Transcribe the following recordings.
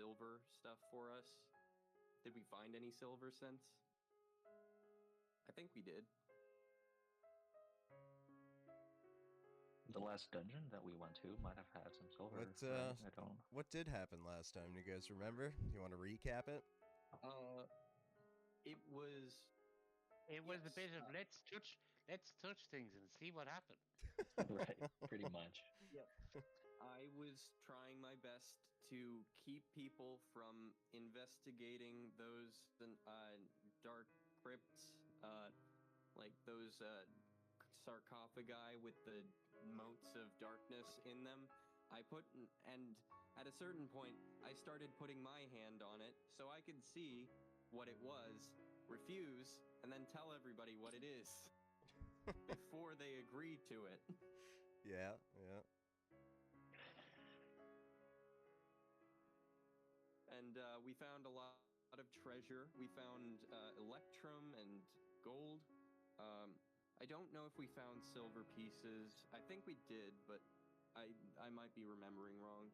silver stuff for us. Did we find any silver since? I think we did. The last dungeon that we went to might have had some silver. What right? I don't. what did happen last time? Do you guys remember? You want to recap it? It was. It was a Yes, bit of let's touch things and see what happened. Right, pretty much. I was trying my best to keep people from investigating those dark crypts, like those sarcophagi with the motes of darkness in them. And at a certain point, I started putting my hand on it so I could see what it was, refuse, and then tell everybody what it is before they agreed to it. Yeah. And we found a lot of treasure. We found electrum and gold. I don't know if we found silver pieces. I think we did, but I might be remembering wrong.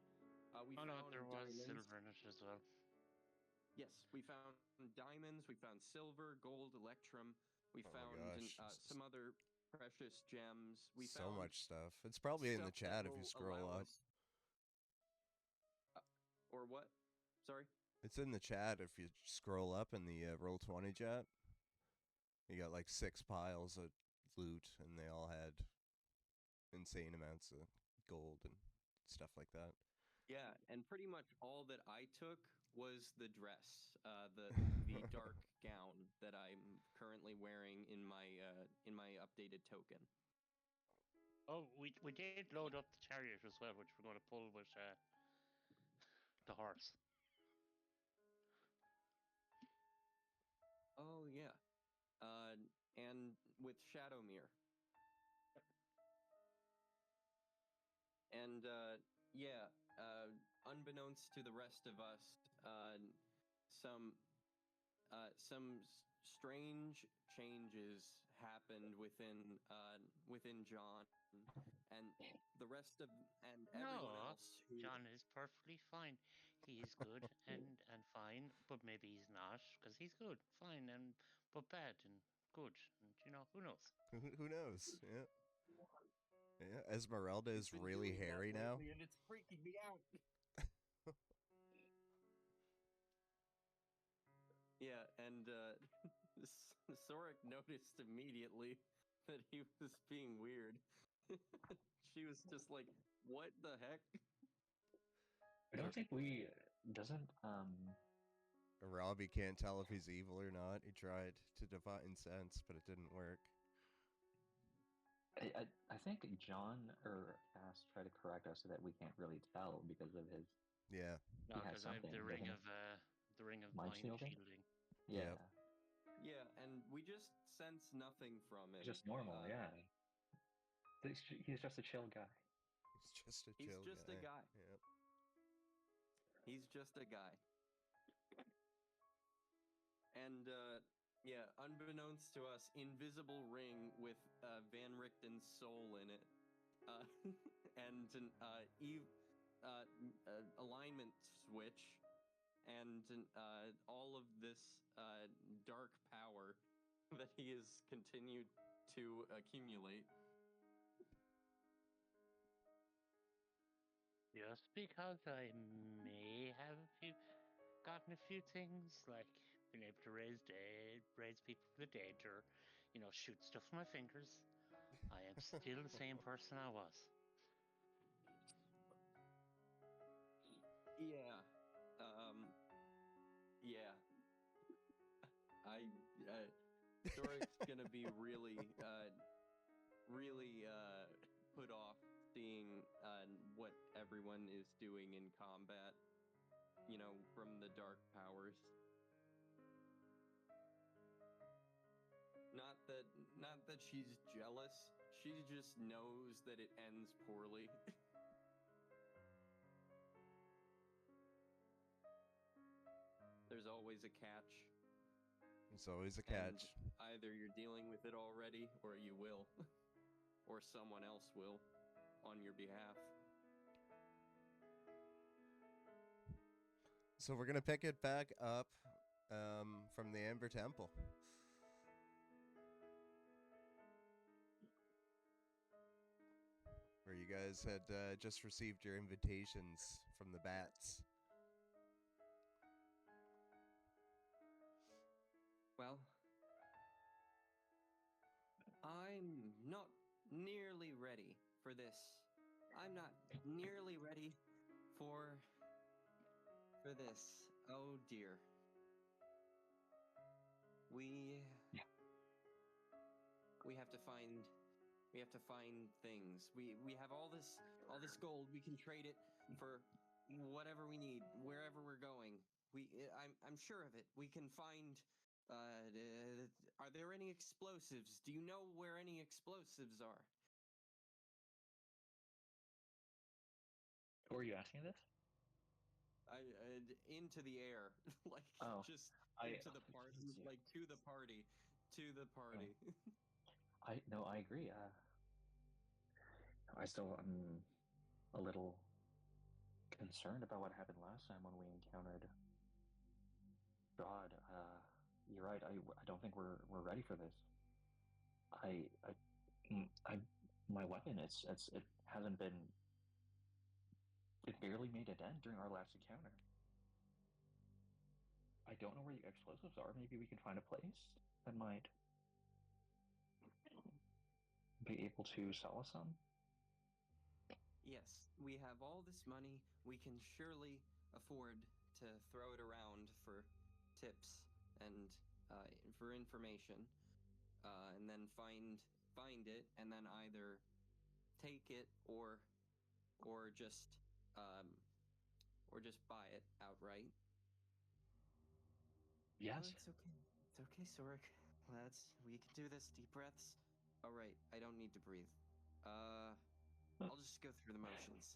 We found there was diamonds. silver in it as well. Yes, we found diamonds. We found silver, gold, electrum. We Oh my found gosh. some other precious gems. We So found much stuff. It's probably in the stuff that chat if will you scroll allow up. us- or what? Sorry? It's in the chat if you scroll up in the Roll20 chat. You got like 6 piles of loot, and they all had insane amounts of gold and stuff like that. Yeah, and pretty much all that I took was the dress, the dark gown that I'm currently wearing in my updated token. Oh, we did load up the chariot as well, which we're going to pull with the horse. Oh yeah, and with Shadowmere. And yeah, unbeknownst to the rest of us, some strange changes happened within John, and the rest of everyone else. John is perfectly fine. He is good and fine, but maybe he's not, because he's good, fine, but bad and good, and who knows? Who knows? Yeah. Yeah, Esmeralda He's is been really doing that hairy now. lately, and it's freaking me out. Yeah, and Sorik noticed immediately that he was being weird. She was just like, "What the heck?" I don't think doesn't Robbie can't tell if he's evil or not. He tried to divine sense, but it didn't work. I think John or Cass tried to correct us so that we can't really tell because of his. Yeah. No, He has because I have something, the ring doesn't of Mind mind shielding? shielding. Yeah, Yep. Yeah, and we just sense nothing from him. just normal. Yeah, he's just a chill guy. He's just a He's chill just guy. a guy. Yep. He's just a guy. And yeah, unbeknownst to us, invisible ring with Van Richten's soul in it, and an alignment switch, and all of this dark power that he has continued to accumulate. Just because I may have gotten a few things, like being able to raise people from the dead, or shoot stuff with my fingers, I am still the same person I was. Yeah. Yeah. Sorik's gonna be really put off seeing what everyone is doing in combat, from the dark powers. Not that she's jealous, she just knows that it ends poorly. There's always a catch. It's always a catch. And either you're dealing with it already, or you will. Or someone else will, on your behalf. So we're gonna pick it back up from the Amber Temple. Where you guys had just received your invitations from the bats. Well, I'm not nearly ready for this. I'm not nearly ready for this. Oh dear. We have to find things. We have all this gold. We can trade it for whatever we need, wherever we're going. I'm sure of it. We can find. Are there any explosives? Do you know where any explosives are? Who are you asking this? Into the air, like just into the party, like to the party. I agree. I'm a little concerned about what happened last time when we encountered Strahd. You're right. I don't think we're ready for this. My weapon. It hasn't been. It barely made a dent during our last encounter. I don't know where the explosives are. Maybe we can find a place that might be able to sell us some. Yes, we have all this money. We can surely afford to throw it around for tips and for information, and then find it, and then either take it or just buy it outright. Yes. Oh, it's okay. It's okay, Sorek. We can do this. Deep breaths. All right, I don't need to breathe. I'll just go through the motions.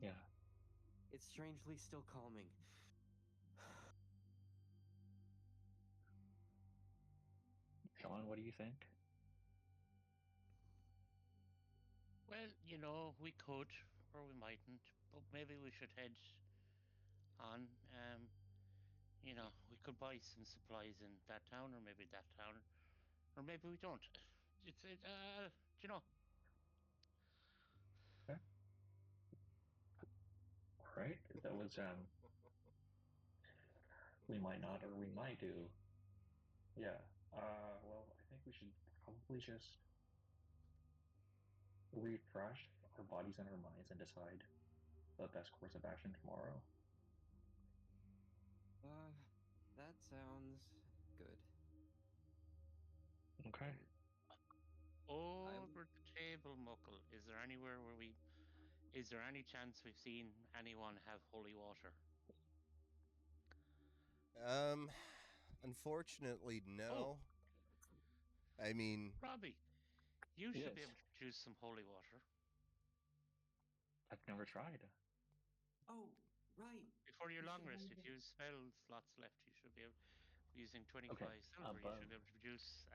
Yeah. It's strangely still calming. Sean, what do you think? Well, we could, or we mightn't, but maybe we should head on. We could buy some supplies in that town, or maybe that town, or maybe we don't. You know. Okay. All right. That was we might not, or we might do. Yeah. Well, I think we should probably just refresh our bodies and our minds and decide the best course of action tomorrow. That sounds good. Okay. Over the table, Muckle. Is there any chance we've seen anyone have holy water? Unfortunately, no. I mean, Robbie, you Yes. should be able to produce some holy water. I've never tried. Oh, right. Before your We long should rest, have if you have spell slots left, you should be able, using 25 Okay, silver, you above- should be able to produce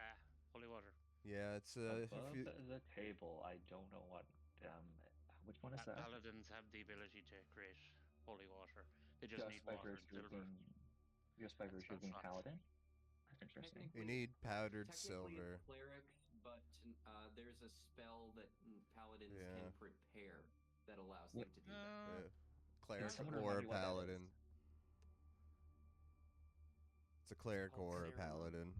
holy water. yeah, it's Above the table, I don't know what. Which one is that? Paladins have the ability to create holy water. They just need water and silver. Just by virtue of being slots. paladin. That's interesting. you need powdered technically silver. it's clerics, but there's a spell that paladins Yeah. can prepare that allows What- them to do that. Cleric someone or remind a me what that is? paladin. It's a cleric called or a ceremony. paladin.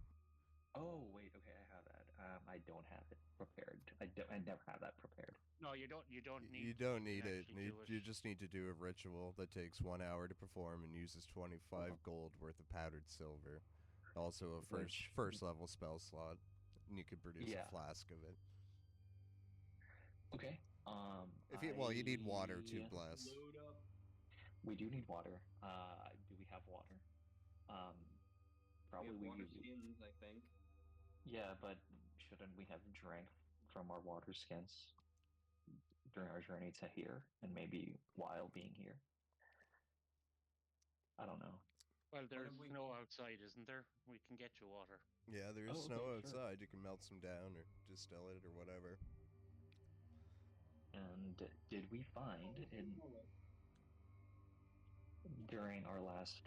Oh wait, okay, I have that. I don't have it prepared. I never have that prepared. No, you don't. You don't need. You don't can need it. actually do You just need to do a ritual that takes 1 hour to perform and uses 25 gold worth of powdered silver. Also a first level spell slot, and you can produce Yeah. a flask of it. Okay. You need water too, bless. Load up. We do need water. Do we have water? Probably We have water use. skins, I think. Yeah, but shouldn't we have drank from our water skins during our journey to here, and maybe while being here? I don't know. Well, there's if we- snow outside, isn't there? We can get you water. Yeah, there is Oh, snow okay, sure. outside. You can melt some down or distill it or whatever. And did we find in? during our last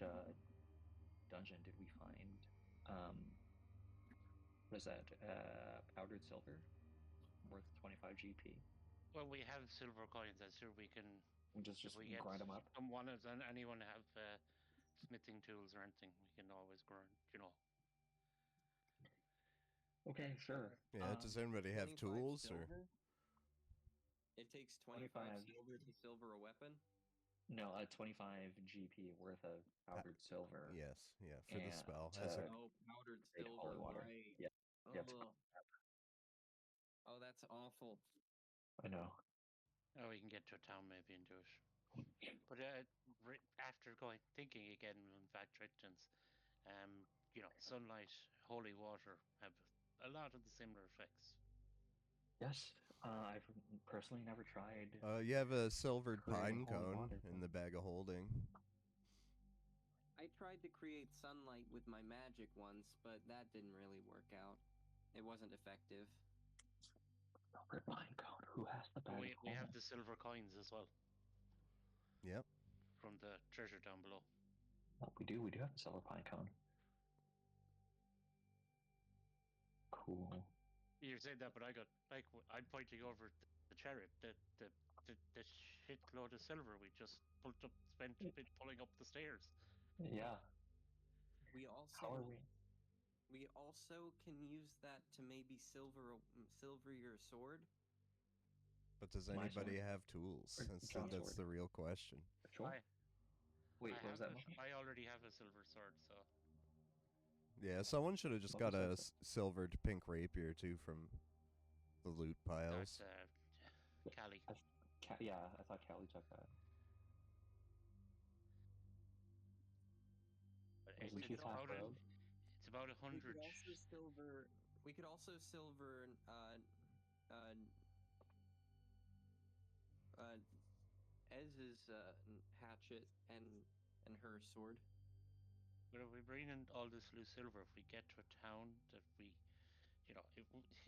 dungeon, did we find what is that? Powdered silver worth 25 GP. Well, we have silver coins. I'm sure we can. We just If we get grind them up. someone, if anyone have smithing tools or anything, we can always grind. Okay, sure. Yeah, does anybody have 25 tools or? silver? It takes 25 25. silver to silver a weapon? No, 25 GP worth of powdered silver. Yes, yeah, for the And, spell. As a, Oh, powdered Great silver, holy water. right. Yeah. Yeah, Ugh. Oh, that's awful. I know. Oh, we can get to a town maybe and do it. But after thinking again, in fact, Trictons, sunlight, holy water have a lot of the similar effects. Yes, I've personally never tried. you have a silvered Creating pine holy cone water. in the bag of holding. I tried to create sunlight with my magic once, but that didn't really work out. It wasn't effective. Silver pine cone. Who has the bag? We have the silver coins as well. Yep. From the treasure down below. Oh, we do have the silver pine cone. Cool. You said that, but I got I'm pointing over the chariot, the shitload of silver we just spent a bit pulling up the stairs. Yeah. We also How are we? We also can use that to maybe silver your sword. But does My anybody sword? have tools? Or That's John's that's sword? the real question. Sure. Wait, I what was have that? I already have a silver sword, so. Yeah, someone should have just What got a was silvered pink rapier too from the loot piles. That's Callie. Yeah, I thought Callie took that. It's, Isn't she it's, half about a, rogue? it's about 100. We could also silver Ez's hatchet and her sword. But if we bring in all this loose silver, if we get to a town that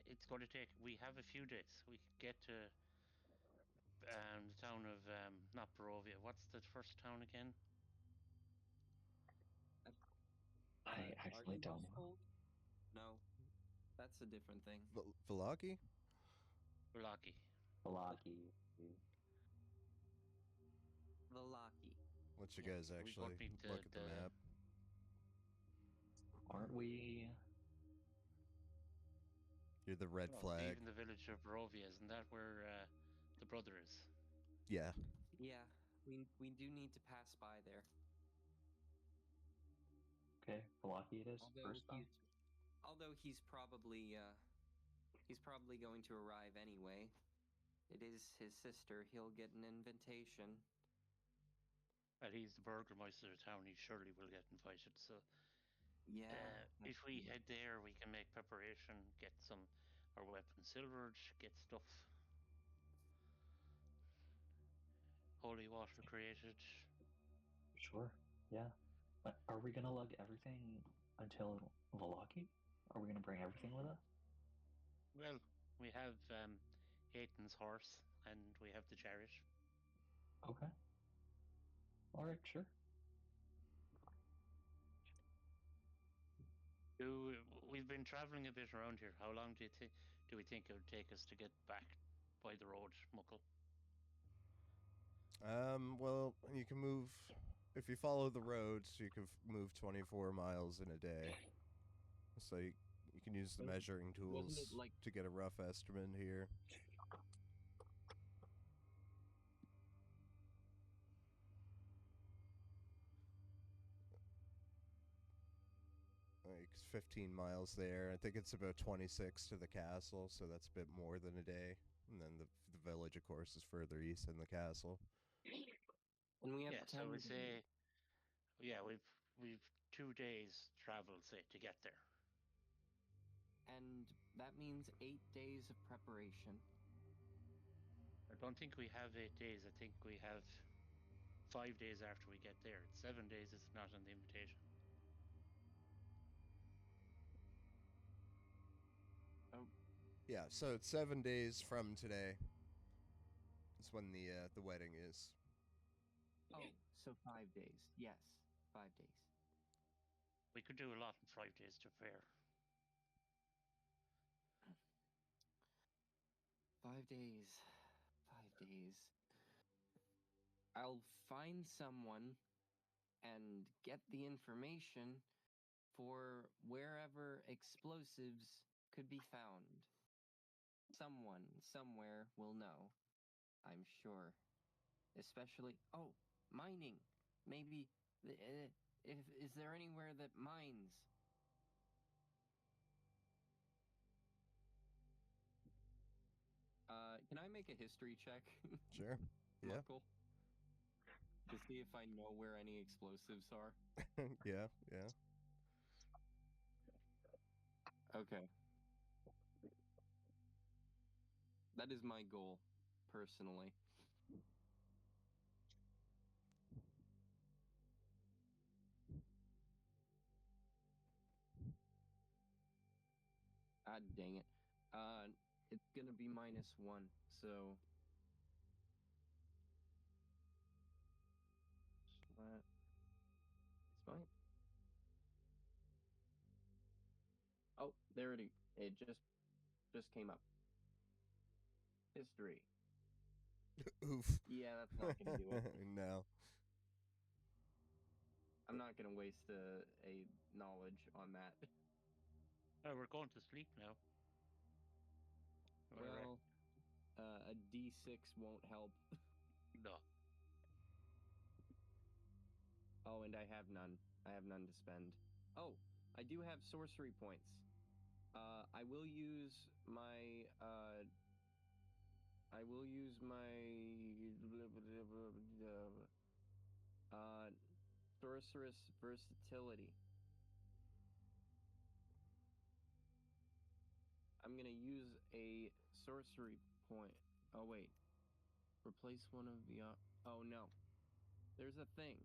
it's going to take. We have a few days. We could get to the town of not Barovia. What's the first town again? I actually don't know. No, that's a different thing. Velaki? Velaki. Velaki. Velaki. Let you Yeah, guys we actually both need look at the map. Aren't we? You're the red flag. Even the village of Barovia, isn't that where the brother is? Yeah. Yeah, we do need to pass by there. Okay, Velaki it is. Although he's probably going to arrive anyway. It is his sister. He'll get an invitation. And he's the burgomaster of the town. He surely will get invited. So Yeah. if we head there, we can make preparation, get our weapons silvered, get stuff, holy water created. Sure. Yeah. But are we gonna lug everything until Velaki? Are we gonna bring everything with us? Well, we have Hayton's horse, and we have the chariot. Okay. All right. Sure. We've been traveling a bit around here. How long do we think it would take us to get back by the road, Muckle? Well, you can move if you follow the roads. You can move 24 miles in a day. So you can use the measuring tools to get a rough estimate here. Like 15 miles there. I think it's about 26 to the castle, so that's a bit more than a day. And then the village, of course, is further east than the castle. And we have so we say, we've 2 days travel, say, to get there. And that means 8 days of preparation. I don't think we have 8 days. I think we have 5 days after we get there. It's 7 days. It's not on the invitation. Oh. Yeah, so it's 7 days from today. It's when the wedding is. Oh, so So 5 days. Yes, 5 days. We could do a lot in 5 days to fair. 5 days. 5 days. I'll find someone and get the information for wherever explosives could be found. Someone, somewhere will know, I'm sure. Especially, mining. Maybe, is there anywhere that mines? Can I make a history check? Sure. Yeah. Muckle? To see if I know where any explosives are. Yeah. Yeah. Okay. That is my goal, personally. Ah, dang it. It's gonna be -1, so... Smite. Oh, there it just came up. History. Oof. Yeah, that's not gonna do it. No. I'm not gonna waste a knowledge on that. Oh, we're going to sleep now. Well, a D6 won't help. No. Oh, and I have none. I have none to spend. Oh, I do have sorcery points. I will use my sorceress versatility. I'm gonna use a sorcery point. Oh wait, replace one of the. Oh no, there's a thing.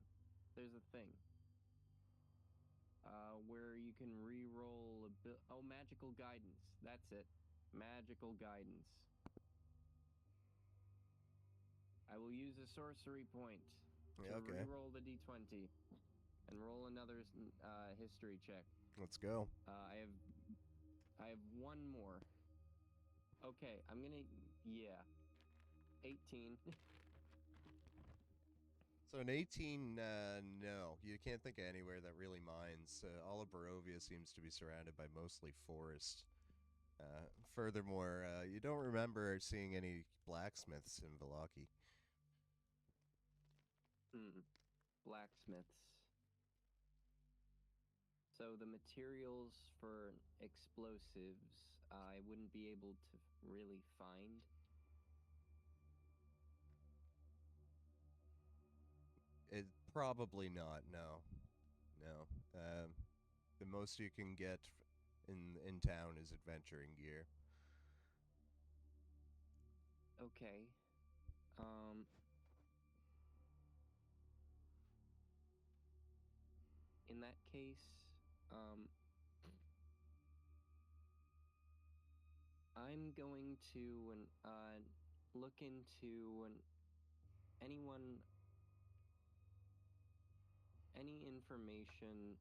Where you can re-roll magical guidance. That's it. Magical guidance. I will use a sorcery point to Yeah, okay. re-roll the d20 and roll another history check. Let's go. I have one more. Okay, I'm gonna 18. So an 18, no. You can't think of anywhere that really mines. All of Barovia seems to be surrounded by mostly forest. Furthermore, you don't remember seeing any blacksmiths in Vallaki. Blacksmiths. So the materials for explosives, I wouldn't be able to really find. It probably not. No. The most you can get in town is adventuring gear. Okay. In that case, I'm going to look into any information.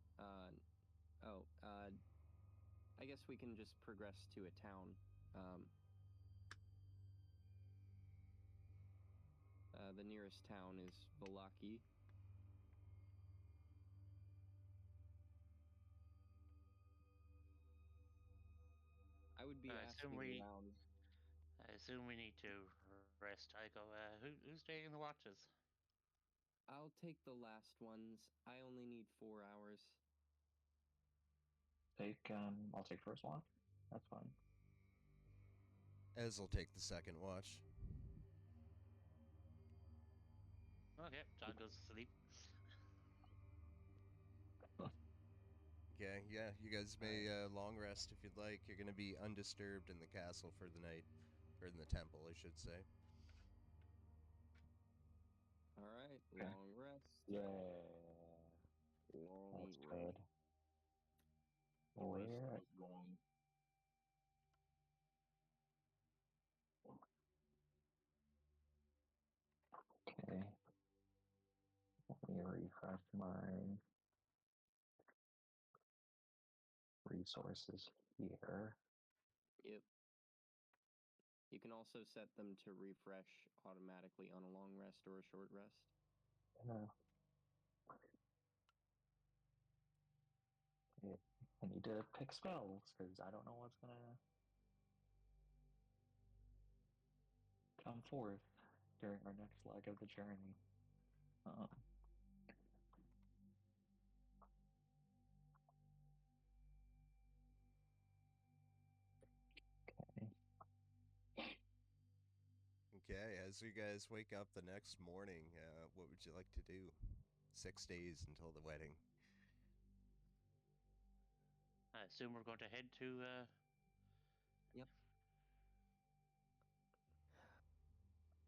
I guess we can just progress to a town. The nearest town is Vallaki. I would be asking around. I assume we need to rest. I go, who's taking the watches? I'll take the last ones. I only need 4 hours. I'll take first one. That's fine. Ez will take the second watch. Okay, John goes to sleep. Okay, yeah, you guys may long rest if you'd like. You're going to be undisturbed in the castle for the night. Or in the temple, I should say. All right, Okay. long rest. Yeah. Long That's rest. good. Forest Where? is gone. Okay. refresh my resources here. Yep. You can also set them to refresh automatically on a long rest or a short rest. I need to pick spells because I don't know what's gonna come forth during our next leg of the journey. Okay, as you guys wake up the next morning, what would you like to do? 6 days until the wedding. I assume we're going to head to. Yep.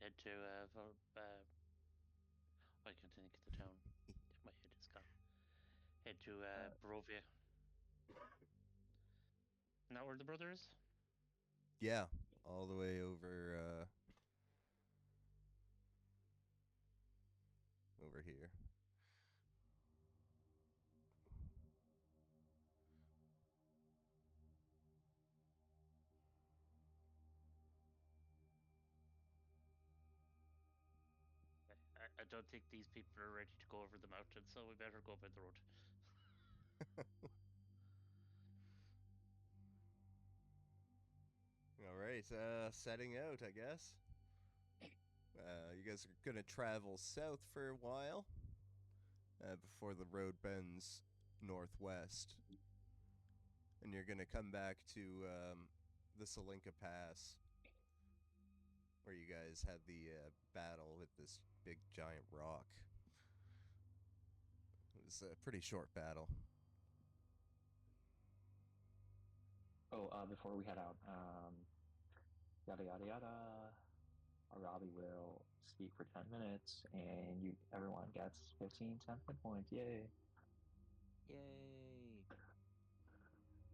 Head to. I can't think of the town. My head is gone. Head to Barovia. Isn't that where the brother is? Yeah, all the way over over here. I don't think these people are ready to go over the mountain, so we better go by the road. All right, setting out, I guess. You guys are gonna travel south for a while before the road bends northwest, and you're gonna come back to the Salinka Pass, where you guys had the battle with this big giant rock. It was a pretty short battle. Oh, before we head out, yada yada yada. Arabi will speak for 10 minutes, and everyone gets 15 hit points. Yay! Yay!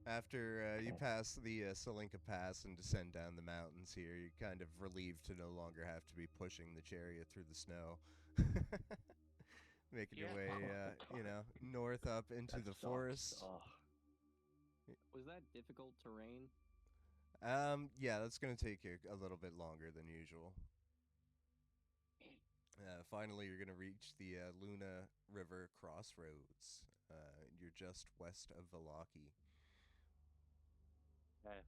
After you pass the Salinka Pass and descend down the mountains here, you're kind of relieved to no longer have to be pushing the chariot through the snow. Making your way, north up into That the sucks. forest. Ugh. Was that difficult terrain? Yeah, that's going to take you a little bit longer than usual. Finally, you're going to reach the Luna River crossroads. You're just west of Velaki.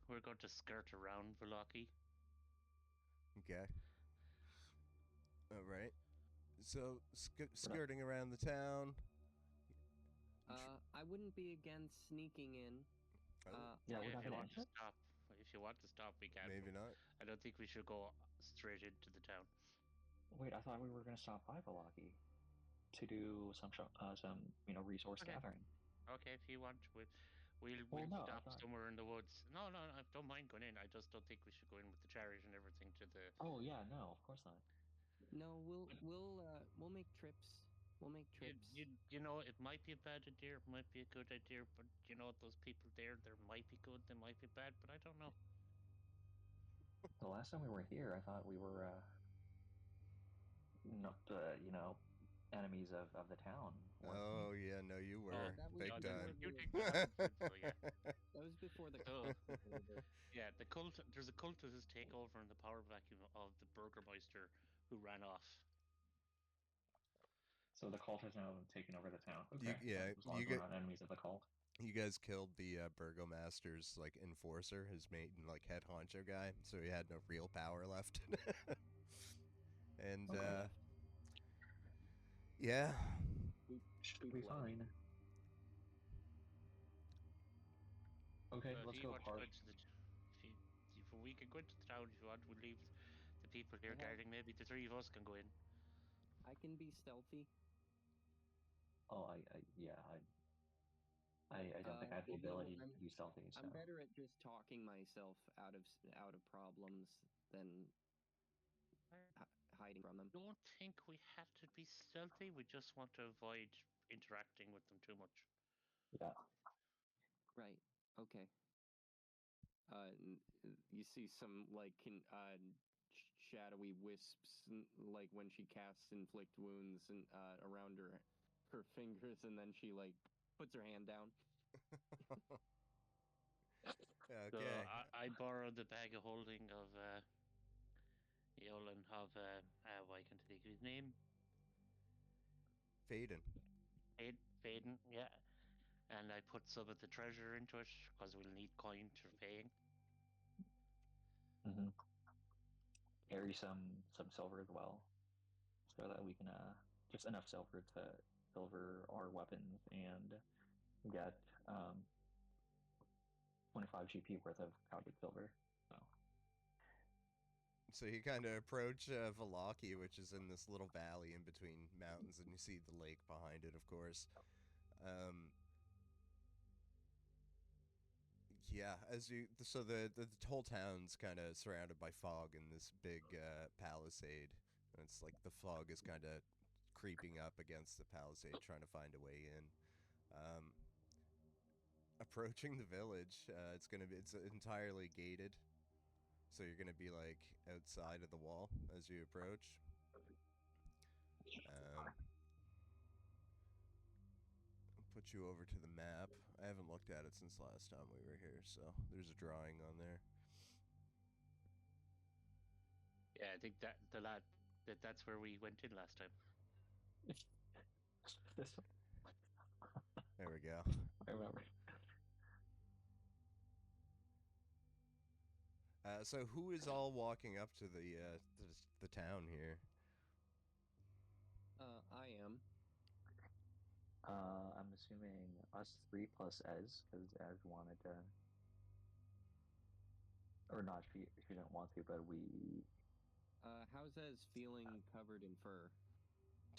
We're going to skirt around Velaki. Okay. All right. So, skirting around the town. I wouldn't be against sneaking in. Yeah, we're if not you gonna want to enter? stop, if you want to stop, we can. Maybe but not. I don't think we should go straight into the town. Wait, I thought we were gonna stop by Velaki to do some resource Okay. gathering. Okay, if you want, we'll no, stop somewhere in the woods. No, I don't mind going in. I just don't think we should go in with the chariot and everything to the. Oh yeah, no, of course not. No, we'll make trips. We'll make trips. You know, it might be a bad idea, it might be a good idea, but you know, those people there might be good, they might be bad, but I don't know. The last time we were here, I thought we were not enemies of the town. Oh, yeah, no, you were. that was Big before time. You take the town, so yeah. That was before the So, over. yeah, the cult. There's a cultist takeover in the power vacuum of the Burgermeister who ran off. So the cult has now taken over the town. You- Okay. yeah, as long you as we're get- not enemies of the cult. You guys killed the Burgomaster's like enforcer, his mate and like head honcho guy, so he had no real power left. And Okay. yeah, Should be fine. Okay, So let's if you go want to go park. into the, if we can go into the town if you want, we'll leave the people here Uh-huh. guarding. Maybe the three of us can go in. I can be stealthy. Oh, I don't think I have the well, no, ability to be stealthy. So. I'm better at just talking myself out of problems than hiding from them. I don't think we have to be stealthy. We just want to avoid interacting with them too much. Yeah. Right. Okay. You see some like shadowy wisps, like when she casts inflict wounds and around her her fingers, and then she like puts her hand down. Okay. So I borrowed the bag of holding of Eolan of why can't I think of his name? Faden. Faden, yeah. And I put some of the treasure into it because we'll need coin for paying. Mm-hmm. Carry some silver as well, so that we can just enough silver to silver our weapons and get 25 GP worth of powdered silver. So you kind of approach Valaki, which is in this little valley in between mountains, and you see the lake behind it, of course. Yeah, so the whole town's kind of surrounded by fog in this big palisade, and it's like the fog is kind of creeping up against the palisade, trying to find a way in. Approaching the village, it's entirely gated, so you're gonna be like outside of the wall as you approach. I'll put you over to the map. I haven't looked at it since last time we were here, so there's a drawing on there. Yeah, I think that's where we went in last time. There we go. I remember. So who is all walking up to the town here? I am. I'm assuming us three plus Ez, because Ez wanted to, or not. She didn't want to, but we. How's Ez feeling covered in fur?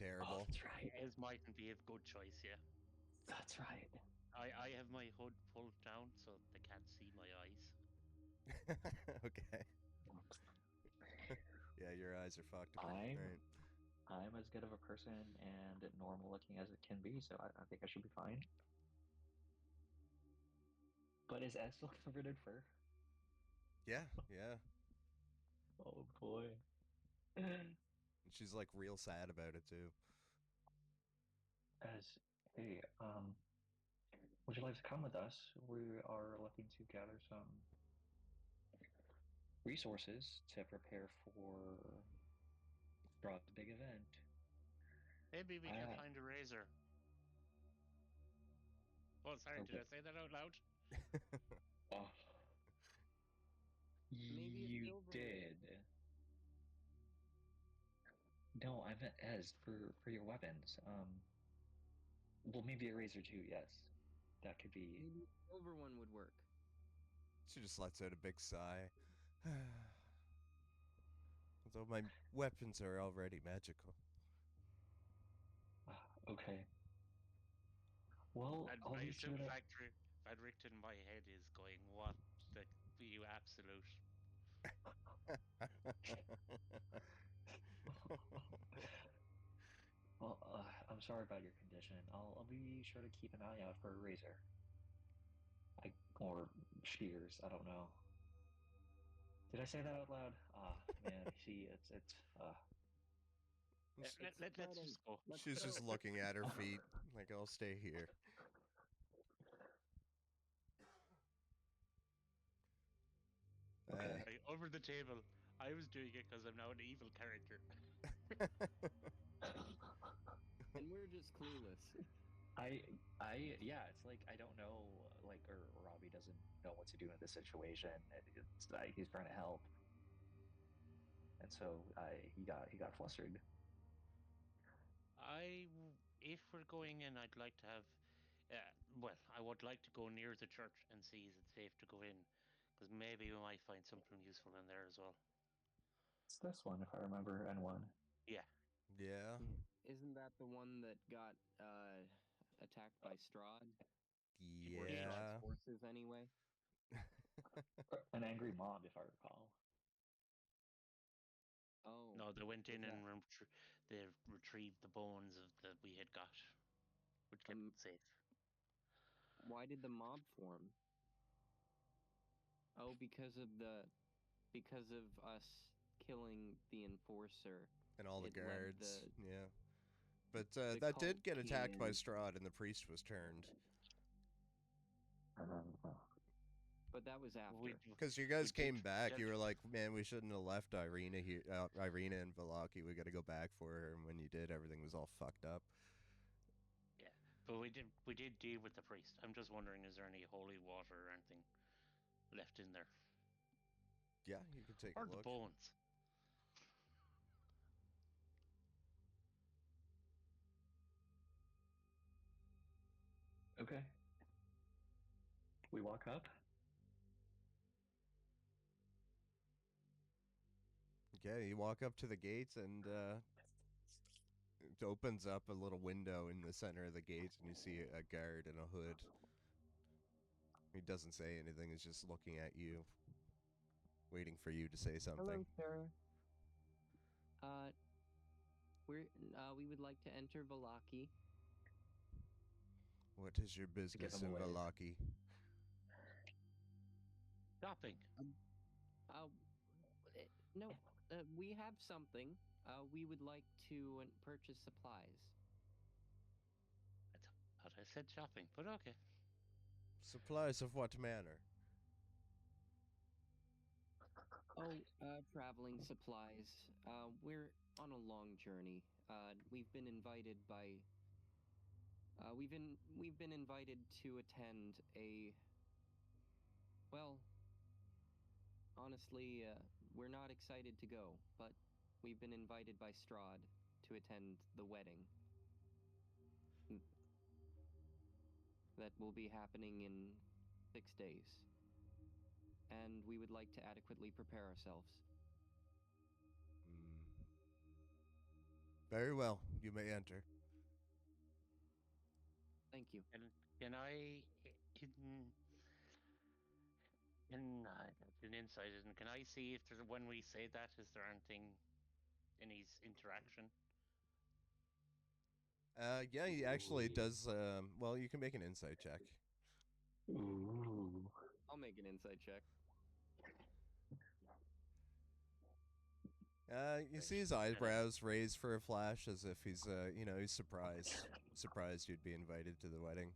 Terrible. Oh, that's right. Ez mightn't be a good choice, yeah. That's right. I have my hood pulled down so they can't see my eyes. Okay. Yeah, your eyes are fucked. I'm as good of a person and normal looking as it can be, so I think I should be fine. But is Ez still covered in fur? Yeah. Oh boy. She's like real sad about it too. Ez, hey, would you like to come with us? We are looking to gather some resources to prepare for Strahd's big event. Maybe we can find a razor. Oh, sorry, Okay. did I say that out loud? Oh. Maybe You did. No, I meant Ez for your weapons. Well, maybe a razor too. Yes, that could be. Maybe a silver one would work. She just lets out a big sigh. Although my weapons are already magical. Okay. Well, I'll I be assume sure to... Frederick in my head is going, what the you absolute. Well, I'm sorry about your condition. I'll be sure to keep an eye out for a razor. Or shears, I don't know. Did I say that out loud? Man, see, it's Let's just go. She's just looking at her feet, like, I'll stay here. okay. Over the table. I was doing it because I'm now an evil character. And we're just clueless. Yeah, it's like I don't know, like, or Robbie doesn't know what to do in this situation. It's like he's trying to help, and so he got flustered. If we're going in, I'd like to have, I would like to go near the church and see is it safe to go in, because maybe we might find something useful in there as well. It's this one, if I remember, N1. Yeah. Yeah. Isn't that the one that got attacked by Strahd? Yeah. Strahd's forces, anyway. An angry mob, if I recall. Oh. No, they went in and they retrieved the bones that we had got, which kept it safe. Why did the mob form? Oh, because of us killing the enforcer and all the guards. Yeah. But The that did get cult attacked by came- Strahd, and the priest was turned. But that was after. Because you guys we came did back, you get- were like, "Man, we shouldn't have left Irina here, Irina and Velaki. We got to go back for her." And when you did, everything was all fucked up. Yeah, but we did deal with the priest. I'm just wondering, is there any holy water or anything left in there, Yeah, you can take or a the look. bones? Okay. We walk up. Yeah, you walk up to the gates, and it opens up a little window in the center of the gate, and you see a guard in a hood. He doesn't say anything. He's just looking at you, waiting for you to say something. Hello, sir. We would like to enter Velaki. What is your business him in a wave. Velaki? Shopping. No, we have something. We would like to purchase supplies. I thought I said shopping, but okay. Supplies of what manner? Oh, traveling supplies. We're on a long journey. We've been invited by. We've been invited to attend a. Well, honestly, we're not excited to go, but we've been invited by Strahd to attend the wedding that will be happening in 6 days. And we would like to adequately prepare ourselves. Very well. You may enter. Thank you. Can I an insight, isn't? Can I see if there's when we say that, is there anything in his interaction? Yeah, he actually does. Well, you can make an insight check. Ooh. I'll make an insight check. You see his eyebrows raise for a flash, as if he's, he's surprised you'd be invited to the wedding.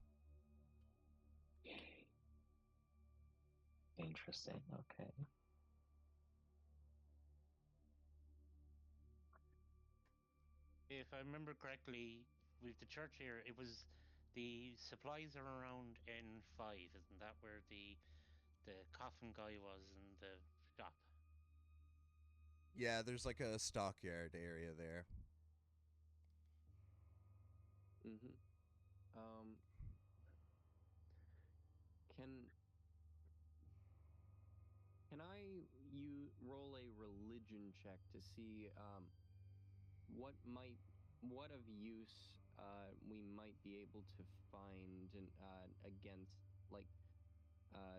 Interesting. Okay. If I remember correctly, with the church here, it was the supplies are around N5, isn't that where the coffin guy was in the shop? Yeah, there's like a stockyard area there. Mm-hmm. Can you roll a religion check to see what of use we might be able to find against like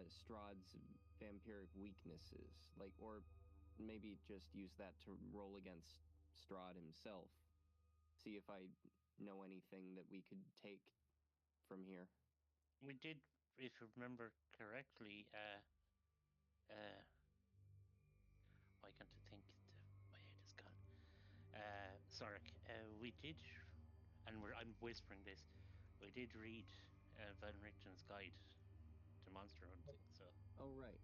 Strahd's vampiric weaknesses, like, or maybe just use that to roll against Strahd himself. See if I know anything that we could take from here. We did, if you remember correctly, why can't I think? My head is gone. Sorry, we did, and I'm whispering this. We did read Van Richten's guide to monster hunting. So. Oh right.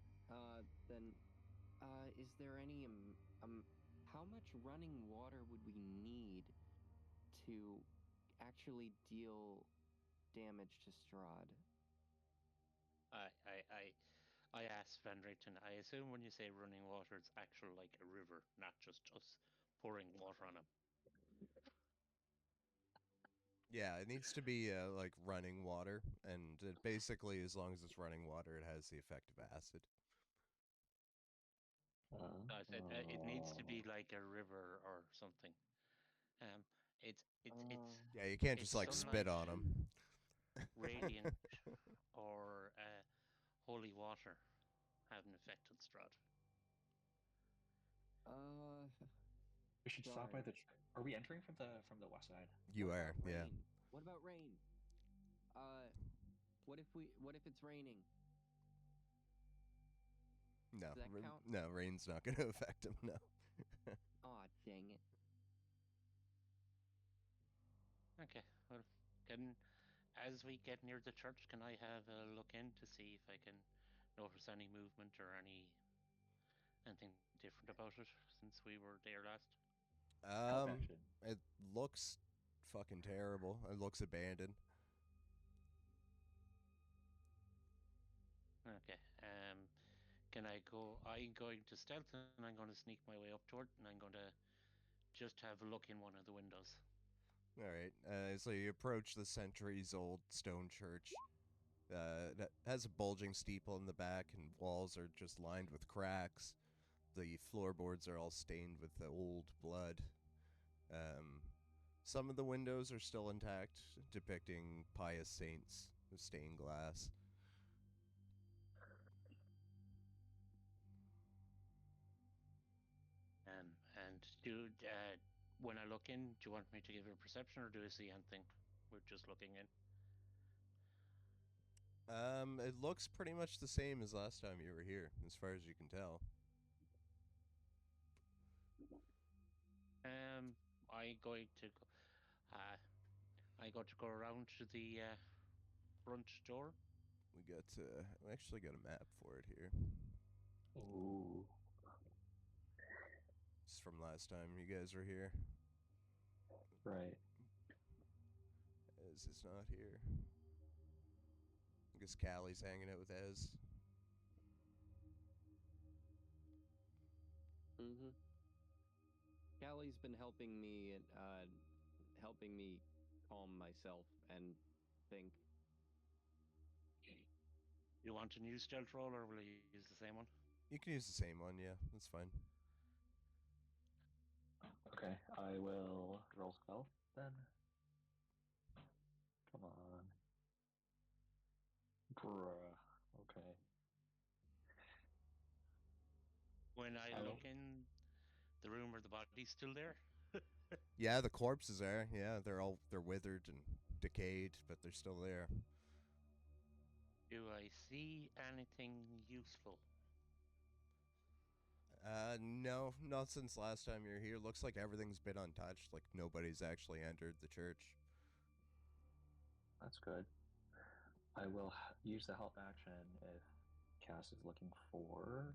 Then, is there any how much running water would we need to actually deal damage to Strahd? I asked Van Richten. I assume when you say running water, it's actual like a river, not just us pouring water on him. Yeah, it needs to be like running water, and it basically, as long as it's running water, it has the effect of acid. I said it needs to be like a river or something. It's Yeah, you can't it's just like spit on them. radiant or holy water have an effect on Strahd. We should stop by the. Are we entering from the west side? You are, yeah. Rain? What about rain? What if it's raining? No, Does that count? no, rain's not going to affect him. No. Aw, dang it. Okay. Well, can as we get near the church, can I have a look in to see if I can notice any movement or anything different about it since we were there last? Help Um, action. it looks fucking terrible. It looks abandoned. Okay. Can I go? I'm going to stealth and I'm going to sneak my way up to it, and I'm going to just have a look in one of the windows. All right. So you approach the centuries-old stone church. That has a bulging steeple in the back, and walls are just lined with cracks. The floorboards are all stained with the old blood. Um, some of the windows are still intact, depicting pious saints with stained glass. And when I look in, do you want me to give it a perception or do I see anything? We're just looking in. It looks pretty much the same as last time you were here, as far as you can tell. Um, I going to go, uh, I got to go around to the front door. We actually got a map for it here. Ooh. It's from last time you guys were here. Right. Ez is not here. I guess Callie's hanging out with Ez. Mm-hmm. Callie's been helping me calm myself and think. You want a new stealth roll or will I use the same one? You can use the same one, yeah, that's fine. Okay, I will roll stealth then. Come on. Bruh. Okay. When I I look will. in the room, are the bodies still there? Yeah, the corpses are. Yeah, they're withered and decayed, but they're still there. Do I see anything useful? No, not since last time you were here. Looks like everything's been untouched. Like nobody's actually entered the church. That's good. I will use the help action if Cass is looking for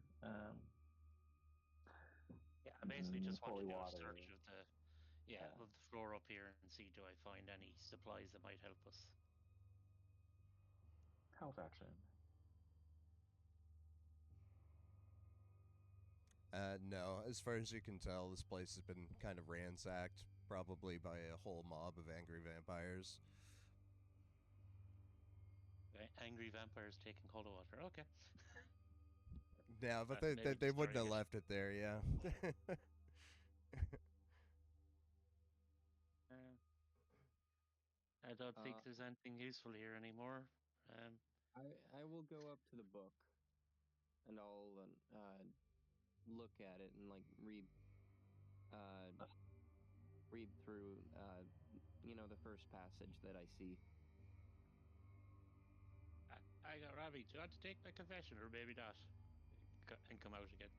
Yeah, I basically just want to holy do a water. search of of the floor up here and see do I find any supplies that might help us. Health action. No. As far as you can tell, this place has been kind of ransacked, probably by a whole mob of angry vampires. Angry vampires taking cold water. Okay. Yeah, but Maybe they just wouldn't have throwing it. left it there, yeah. Uh, I don't think Uh, there's anything useful here anymore. I will go up to the book, and I'll look at it and like uh, read through the first passage that I see. I got Robbie. Do you want to take my confession or maybe not? And come out again.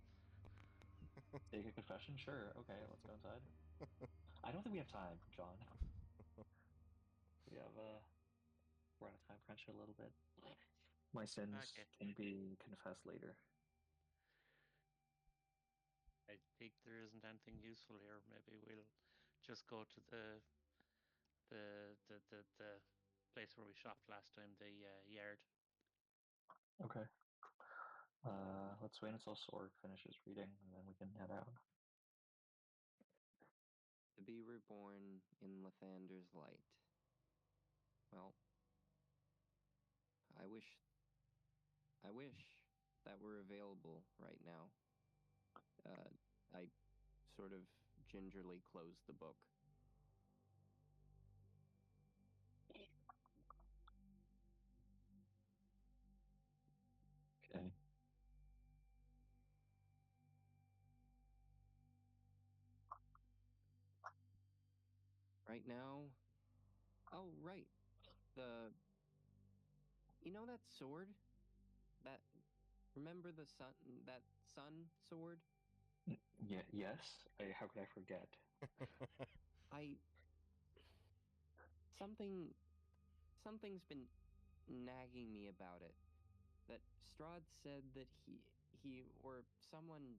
Take a confession? Sure. Okay, let's go inside. I don't think we have time, John. We have we're on a time crunch a little bit. My sins Okay. can be confessed later. I think there isn't anything useful here. Maybe we'll just go to the place where we shopped last time, the yard. Okay. Let's wait until Sorg finishes reading, and then we can head out. To be reborn in Lathander's light. Well, I wish that were available right now. I sort of gingerly closed the book. Okay. Right now, oh right, the that sword? That remember the sun sword? Yes. How could I forget? I something's been nagging me about it. That Strahd said that he or someone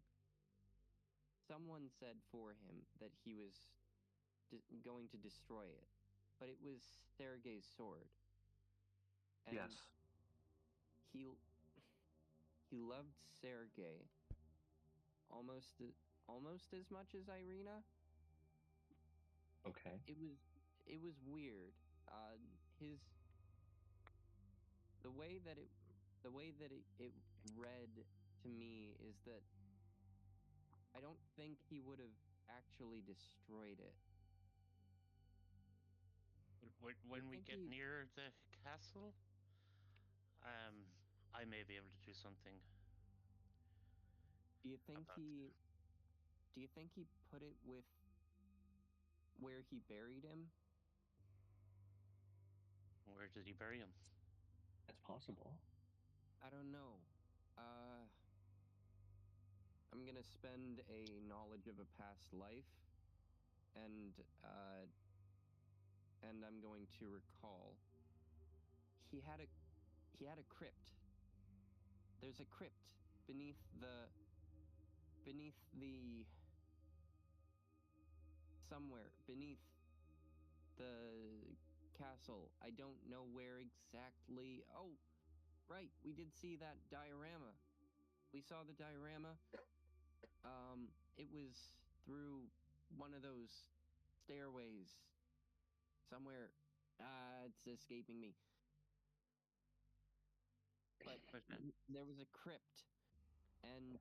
said for him that he was going to destroy it, but it was Sergei's sword, and Yes. he he loved Sergei almost as much as Irina. Okay. It was weird. His the way that it read to me is that I don't think he would have actually destroyed it. When we think get he- near the castle, I may be able to do something Do you think about he put it with where he buried him? where did he bury him? That's possible. I don't know. Uh, I'm gonna spend a knowledge of a past life, and I'm going to recall. He had a crypt. There's a crypt beneath the somewhere beneath the castle. I don't know where exactly. Oh, right. We did see that diorama. We saw the diorama. It was through one of those stairways somewhere. It's escaping me. But there was a crypt, and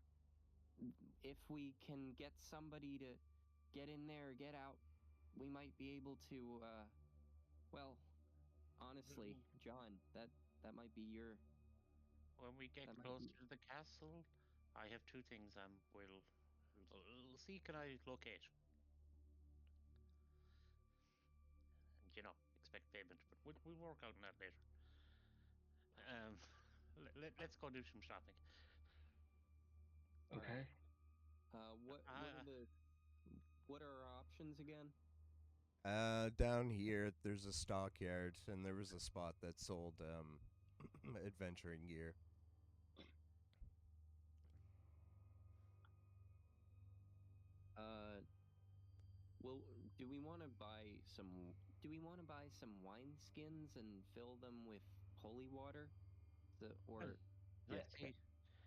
if we can get somebody to get in there, get out, we might be able to. Well, honestly, John, that might be your. When we get That might closer be. to the castle, I have two things will see can I locate. And expect payment, but we'll work out on that later. Let's go do some shopping. All Okay. right. What are our options again? Down here, there's a stockyard, and there was a spot that sold adventuring gear. Well, do we want to buy some? Do we want to buy some wine skins and fill them with holy water? Or Let's see.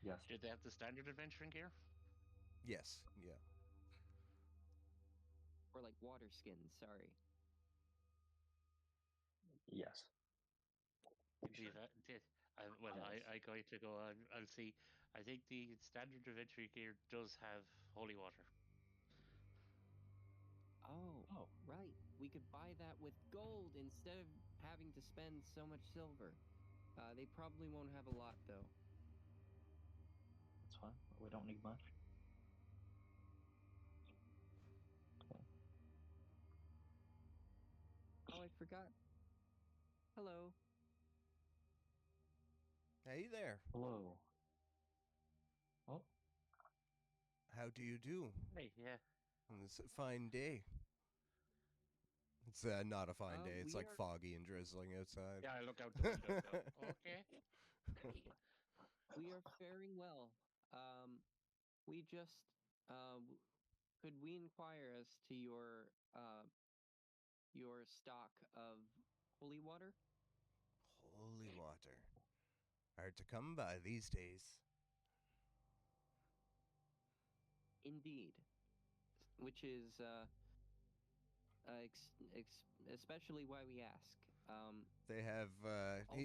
Yes. Did they have the standard adventuring gear? Yes, yeah. like water skins? Sorry. Yes. Well, I going to go on. I'll see. I think the standard adventuring gear does have holy water. Oh, right. We could buy that with gold instead of having to spend so much silver. They probably won't have a lot, though. That's fine. We don't need much. Okay. Oh, I forgot. Hello. Hey there. Hello. Oh. How do you do? Hey, yeah. On this fine day. It's not a fine day. It's like foggy and drizzling outside. Yeah, I look out the window. Okay. We are faring well. We just could we inquire as to your stock of holy water? Holy water. Hard to come by these days. Indeed. Which is especially why we ask. They have.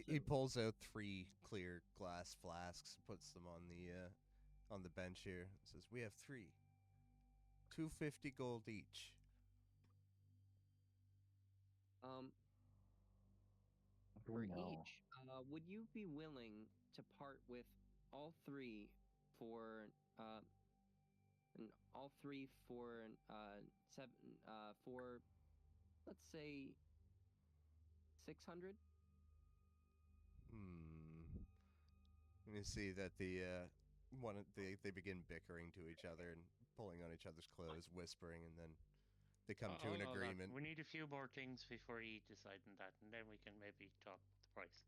He pulls out 3 clear glass flasks, puts them on the bench here. Says, "We have 3, 250 gold each." For each, would you be willing to part with all 3 for for let's say 600? You see that they begin bickering to each other and pulling on each other's clothes, whispering, and then they come to an Hold on. agreement. We need a few more things before you decide on that, and then we can maybe talk the price.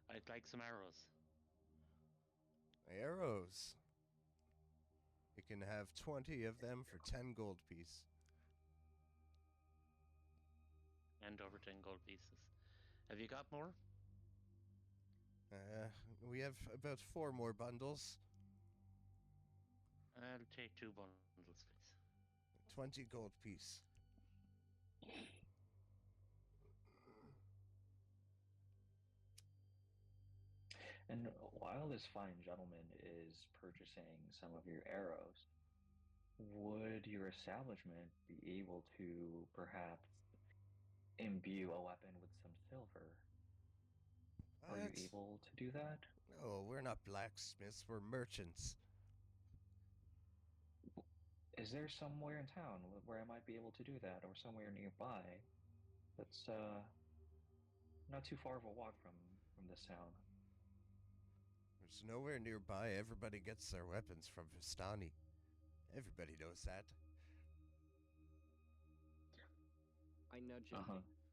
I'd like some arrows. Arrows. You can have 20 of them for 10 gold piece. And over 10 gold pieces. Have you got more? We have about 4 more bundles. I'll take 2 bundles, please. 20 gold piece. And while this fine gentleman is purchasing some of your arrows, would your establishment be able to perhaps imbue a weapon with some silver? Are you What? able to do that? No, we're not blacksmiths, we're merchants. Is there somewhere in town where I might be able to do that, or somewhere nearby that's not too far of a walk from this town? There's nowhere nearby. Everybody gets their weapons from Vistani. Everybody knows that. I nudge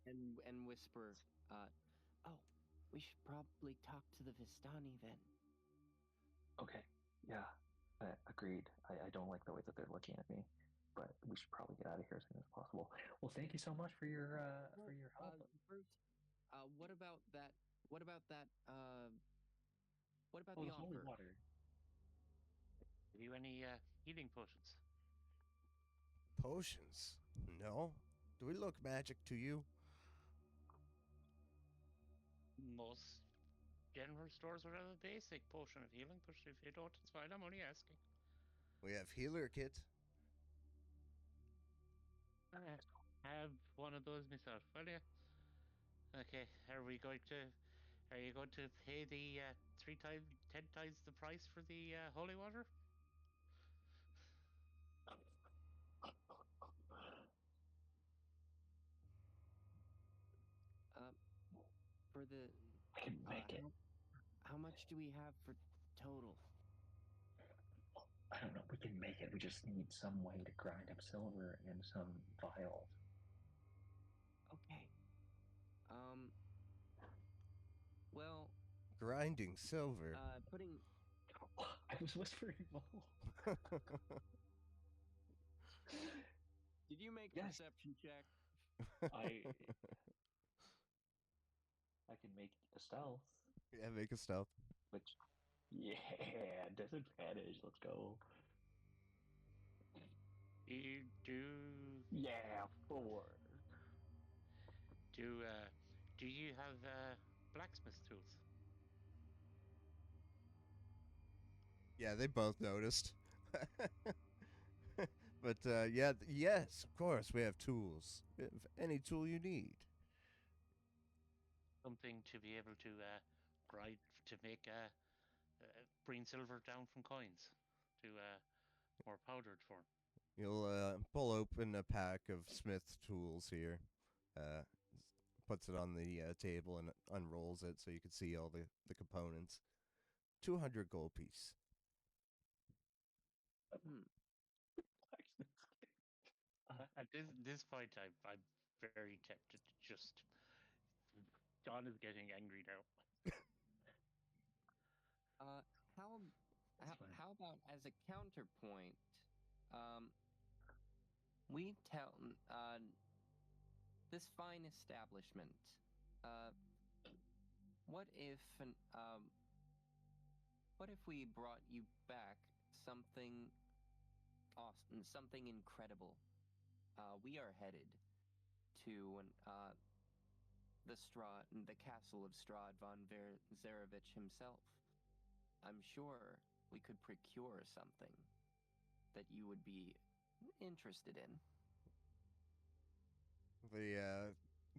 him and whisper, "Oh, we should probably talk to the Vistani then." Okay, yeah, agreed. I don't like the way that they're looking at me, but we should probably get out of here as soon as possible. Well, thank you so much for your help. First, what about that? What about that? What about Oh, the the holy offer? water. Have you any healing potions? Potions? No? Do we look magic to you? Most general stores would have a basic potion of healing, but if you don't, it's fine. I'm only asking. We have healer kit. I have one of those myself, will you? Okay, are you going to pay the 10 times the price for the holy water? For the I can make it. How much do we have for total? I don't know. We can make it. We just need some way to grind up silver and some vials. Okay. Well. Grinding silver. Putting. I was whispering bowl. Did you make a perception check? I can make a stealth. Yeah, make a stealth. Which, yeah, disadvantage. Let's go. You do. Yeah, 4. Do you have blacksmith tools? Yeah, they both noticed. But yes, of course, we have tools. We have any tool you need. Something to be able to grind to make bring silver down from coins to more powdered form. You'll pull open a pack of smith tools here. Puts it on the table and unrolls it so you can see all the components. 200 gold piece. At this point, I'm very tempted to just. John is getting angry now. How about as a counterpoint, we tell this fine establishment, what if we brought you back something awesome, something incredible? We are headed to the castle of Strahd von Zarevich himself. I'm sure we could procure something that you would be interested in.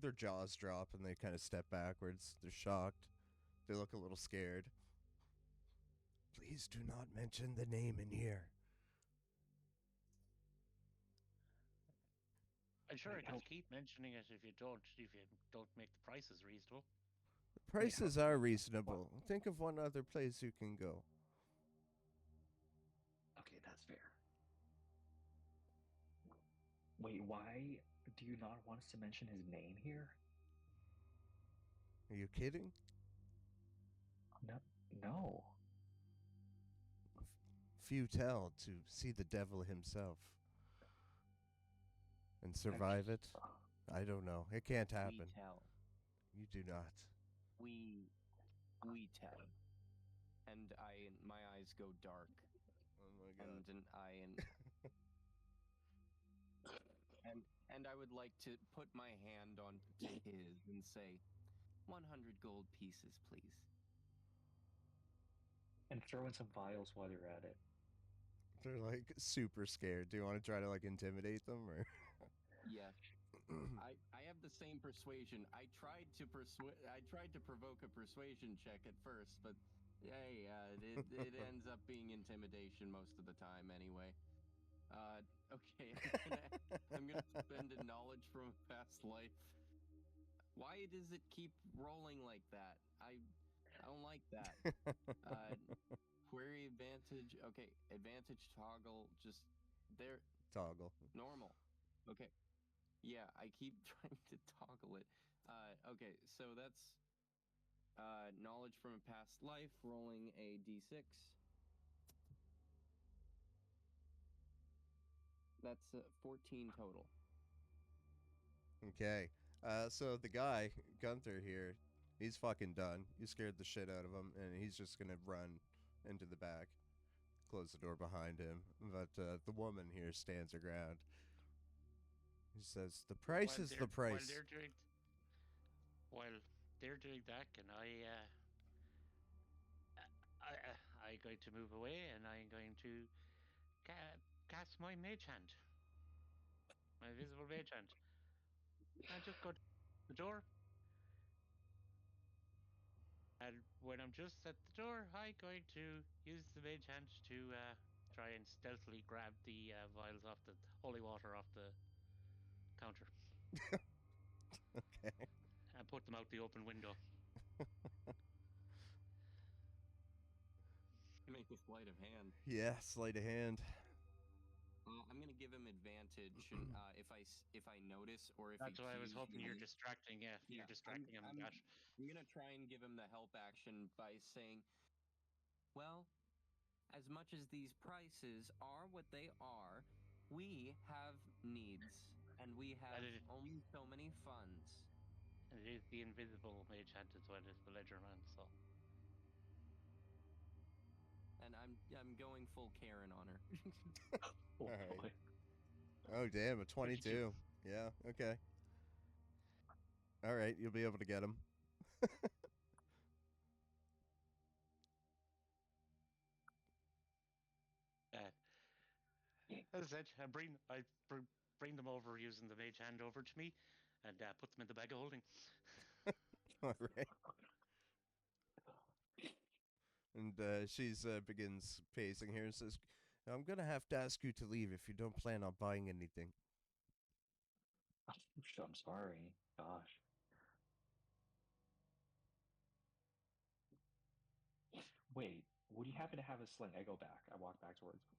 Their jaws drop and they kind of step backwards. They're shocked. They look a little scared. Please do not mention the name in here. I'm sure I can keep mentioning it if you don't make the prices reasonable. The prices are reasonable. Think of one other place you can go. Okay, that's fair. Wait, why do you not want us to mention his name here? Are you kidding? No, no. Few tell to see the devil himself and survive it. I don't know. It can't happen. We tell. You do not. We tell. And my eyes go dark. Oh my god. And I would like to put my hand on to his and say, 100 gold pieces, please. And throw in some vials while you're at it. They're like super scared. Do you want to try to like intimidate them or? Yeah. I have the same persuasion. I tried to provoke a persuasion check at first, but hey, it ends up being intimidation most of the time anyway. Okay, I'm gonna spend a knowledge from a past life. Why does it keep rolling like that? I don't like that. Query advantage. Okay, advantage toggle. Just there. Toggle. Normal. Okay. Yeah, I keep trying to toggle it. Okay, so that's knowledge from a past life, rolling a d6. That's 14 total. Okay. So the guy, Gunther here, he's fucking done. You scared the shit out of him, and he's just gonna run into the back, close the door behind him. But the woman here stands her ground. He says, "The price is the price." While they're doing that, can I'm going to move away, and I'm going to cast my mage hand, my visible mage hand. I just go to the door, and when I'm just at the door, I'm going to use the mage hand to try and stealthily grab the vials off the holy water off the counter. Okay. And put them out the open window. Make a sleight of hand. Yeah, sleight of hand. I'm gonna give him advantage if I notice or if that's he what I was hoping. You're me. distracting. Yeah, you're distracting him. I'm gonna try and give him the help action by saying, well, as much as these prices are what they are, we have needs and we have only so many funds. And it is the invisible mage hand as well as the ledger man, so. And I'm going full Karen on her. Oh, All boy. right. Oh damn, a 22. Yeah, okay. All right, you'll be able to get him. As I said, I bring them over using the mage hand over to me, and put them in the bag of holding. All right. And she's begins pacing here and says, "I'm gonna have to ask you to leave if you don't plan on buying anything." I'm sorry. Gosh. Wait, would you happen to have a sling? I go back. I walk back towards her.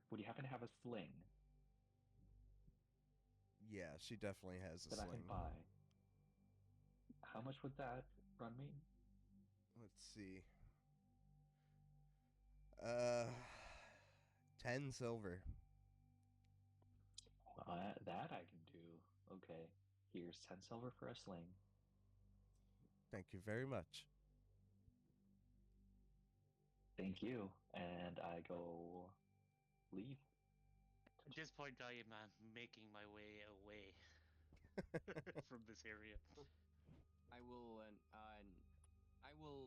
Would you happen to have a sling Yeah, she definitely has a that sling. I can buy? How much would that run me? Let's see. 10 silver. That I can do. Okay. Here's 10 silver for a sling. Thank you very much. Thank you. And I go leave. At this point, I am making my way away from this area. I will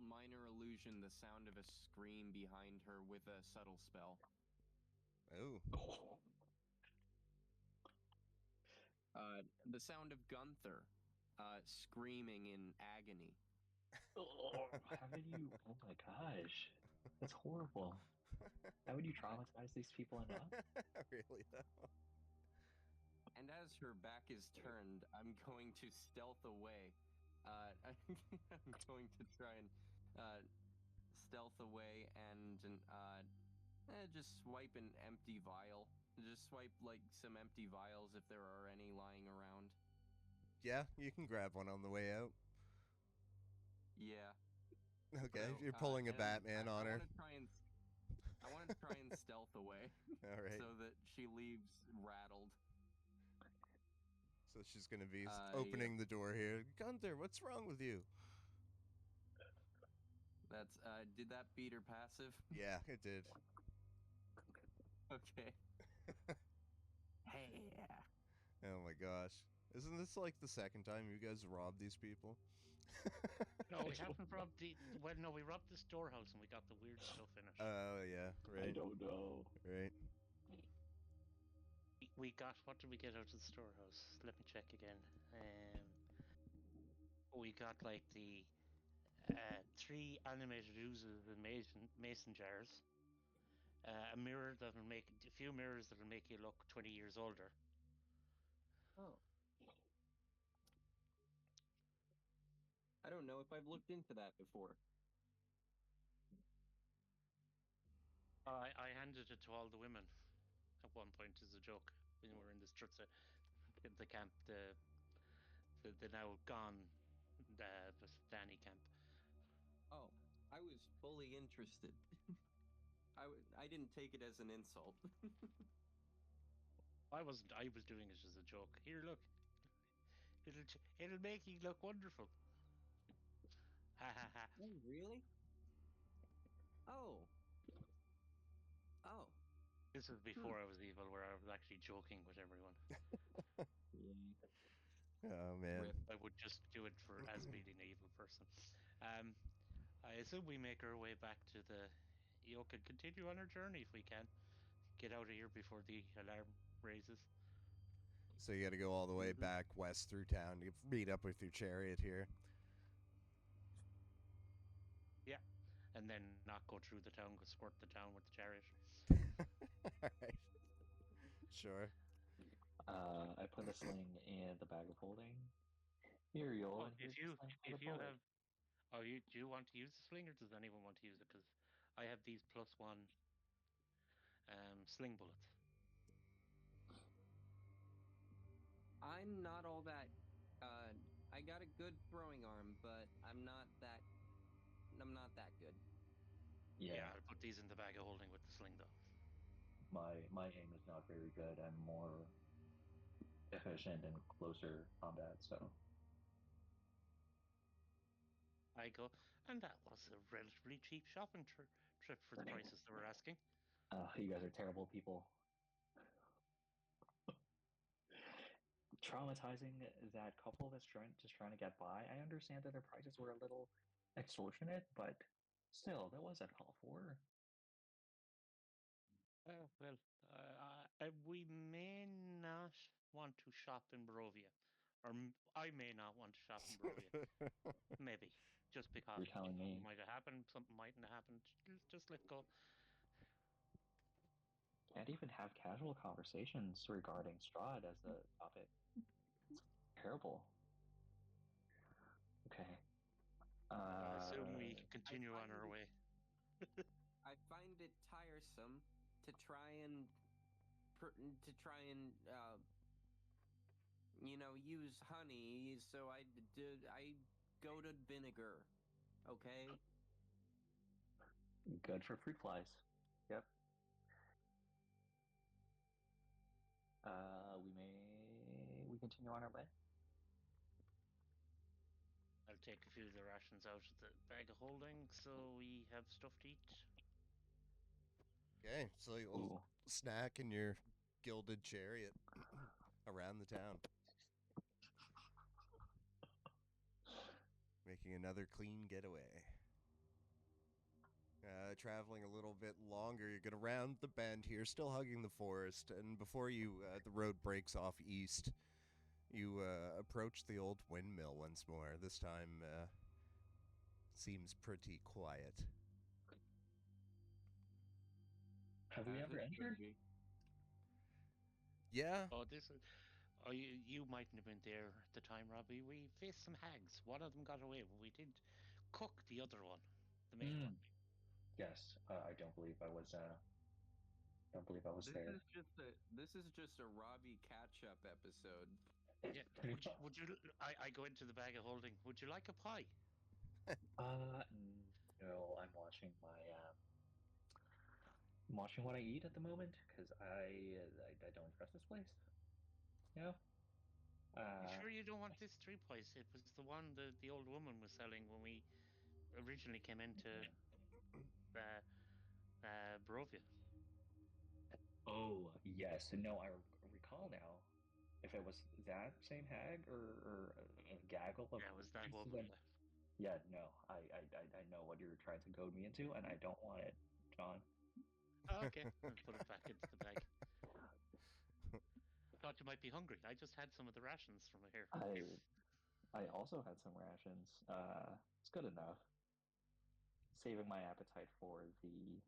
minor illusion the sound of a scream behind her with a subtle spell. Oh. The sound of Gunther screaming in agony. How did you? Oh my gosh. That's horrible. How would you traumatize these people enough? Really, though? And as her back is turned, I'm going to stealth away. I'm going to try and stealth away and Just swipe an empty vial. Just swipe like some empty vials if there are any lying around. Yeah, you can grab one on the way out. Yeah. Okay, So, you're pulling a and Batman on her. I want to try and stealth away. All right. So that she leaves rattled. So she's gonna be opening the door here. Gunther, what's wrong with you? That's did that beat her passive? Yeah, it did. Okay. Hey. Oh my gosh. Isn't this like the second time you guys robbed these people? No, we haven't robbed the. Well, no, we robbed the storehouse and we got the weird stuff in it. Oh yeah, I right. don't know. Right. We got. What did we get out of the storehouse? Let me check again. We got like the 3 animated oozes and mason jars. A mirror that'll make a few mirrors that'll make you look 20 years older. Oh. I don't know if I've looked into that before. I handed it to all the women at one point as a joke when we were in the struts, the camp, the now gone Danny camp. Oh, I was fully interested. I didn't take it as an insult. I wasn't. I was doing it as a joke. Here, look. It'll make you look wonderful. Ha ha ha. Oh, really? Oh. Oh. This was before I was evil, where I was actually joking with everyone. Oh man. Rip. I would just do it for as being an evil person. I assume we make our way back to the Yoke and continue on our journey if we can. Get out of here before the alarm raises. So you got to go all the way back west through town to meet up with your chariot here. Yeah, and then not go through the town, go squirt the town with the chariot. All right. Sure. I put a sling in the bag of holding. Here, Yola. Oh, if you have, do you want to use the sling, or does anyone want to use it? Because I have these +1 sling bullets. I'm not all that. I got a good throwing arm, but I'm not that good. Yeah, I'll put these in the bag of holding with the sling, though. my aim is not very good. I'm more efficient in closer combat, so. I go, and that was a relatively cheap shopping trip for the prices they were asking. You guys are terrible people. Traumatizing that couple that's just trying to get by. I understand that their prices were a little extortionate, but still, that was uncalled for. We may not want to shop in Barovia, or I may not want to shop in Barovia. Maybe, just because You're telling me. might have happened, something mightn't have happened. Just let go. Can't even have casual conversations regarding Strahd as the topic. Terrible. Okay. I assume we continue on our way. I find it tiresome to try and use honey. So I go to vinegar. Okay. Good for fruit flies. Yep. We continue on our way. I'll take a few of the rations out of the bag of holding, so we have stuff to eat. Okay, so you'll snack in your gilded chariot around the town. Making another clean getaway. Traveling a little bit longer, you're going to round the bend here, still hugging the forest, and before you, the road breaks off east, you approach the old windmill once more. This time, seems pretty quiet. Have we ever entered? Yeah. Oh, you mightn't have been there at the time, Robbie. We faced some hags. One of them got away, but we did cook the other one, the main one. Yes, I don't believe I was Don't believe I was there. This is just a Robbie catch-up episode. Yeah. Would you? I go into the bag of holding. Would you like a pie? No, I'm watching I'm watching what I eat at the moment because I don't trust this place. You know. You sure you don't want this 3 piece? It was the one the old woman was selling when we originally came into Barovia. Oh yes, no, I recall now. If it was that same hag or a gaggle of Yeah, it was that creatures, woman. yeah, no, I know what you're trying to goad me into, and I don't want it, John. Oh, okay, I'll put it back into the bag. Thought you might be hungry. I just had some of the rations from here. I also had some rations. It's good enough. Saving my appetite for the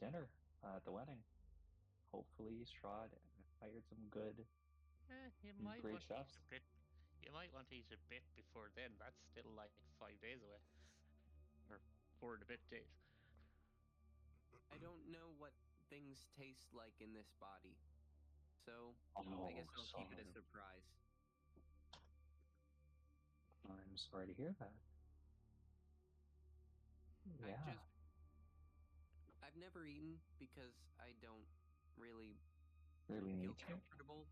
dinner at the wedding. Hopefully, Strahd hired some good, You might great want to eat chefs. a bit. You might want to eat a bit before then. That's still like 5 days away, or 4 and a bit days. I don't know what things taste like in this body, so Oh, I guess I'll keep it a sorry. surprise. I'm sorry to hear that. Yeah. I've never eaten because I don't really Really feel need to. comfortable.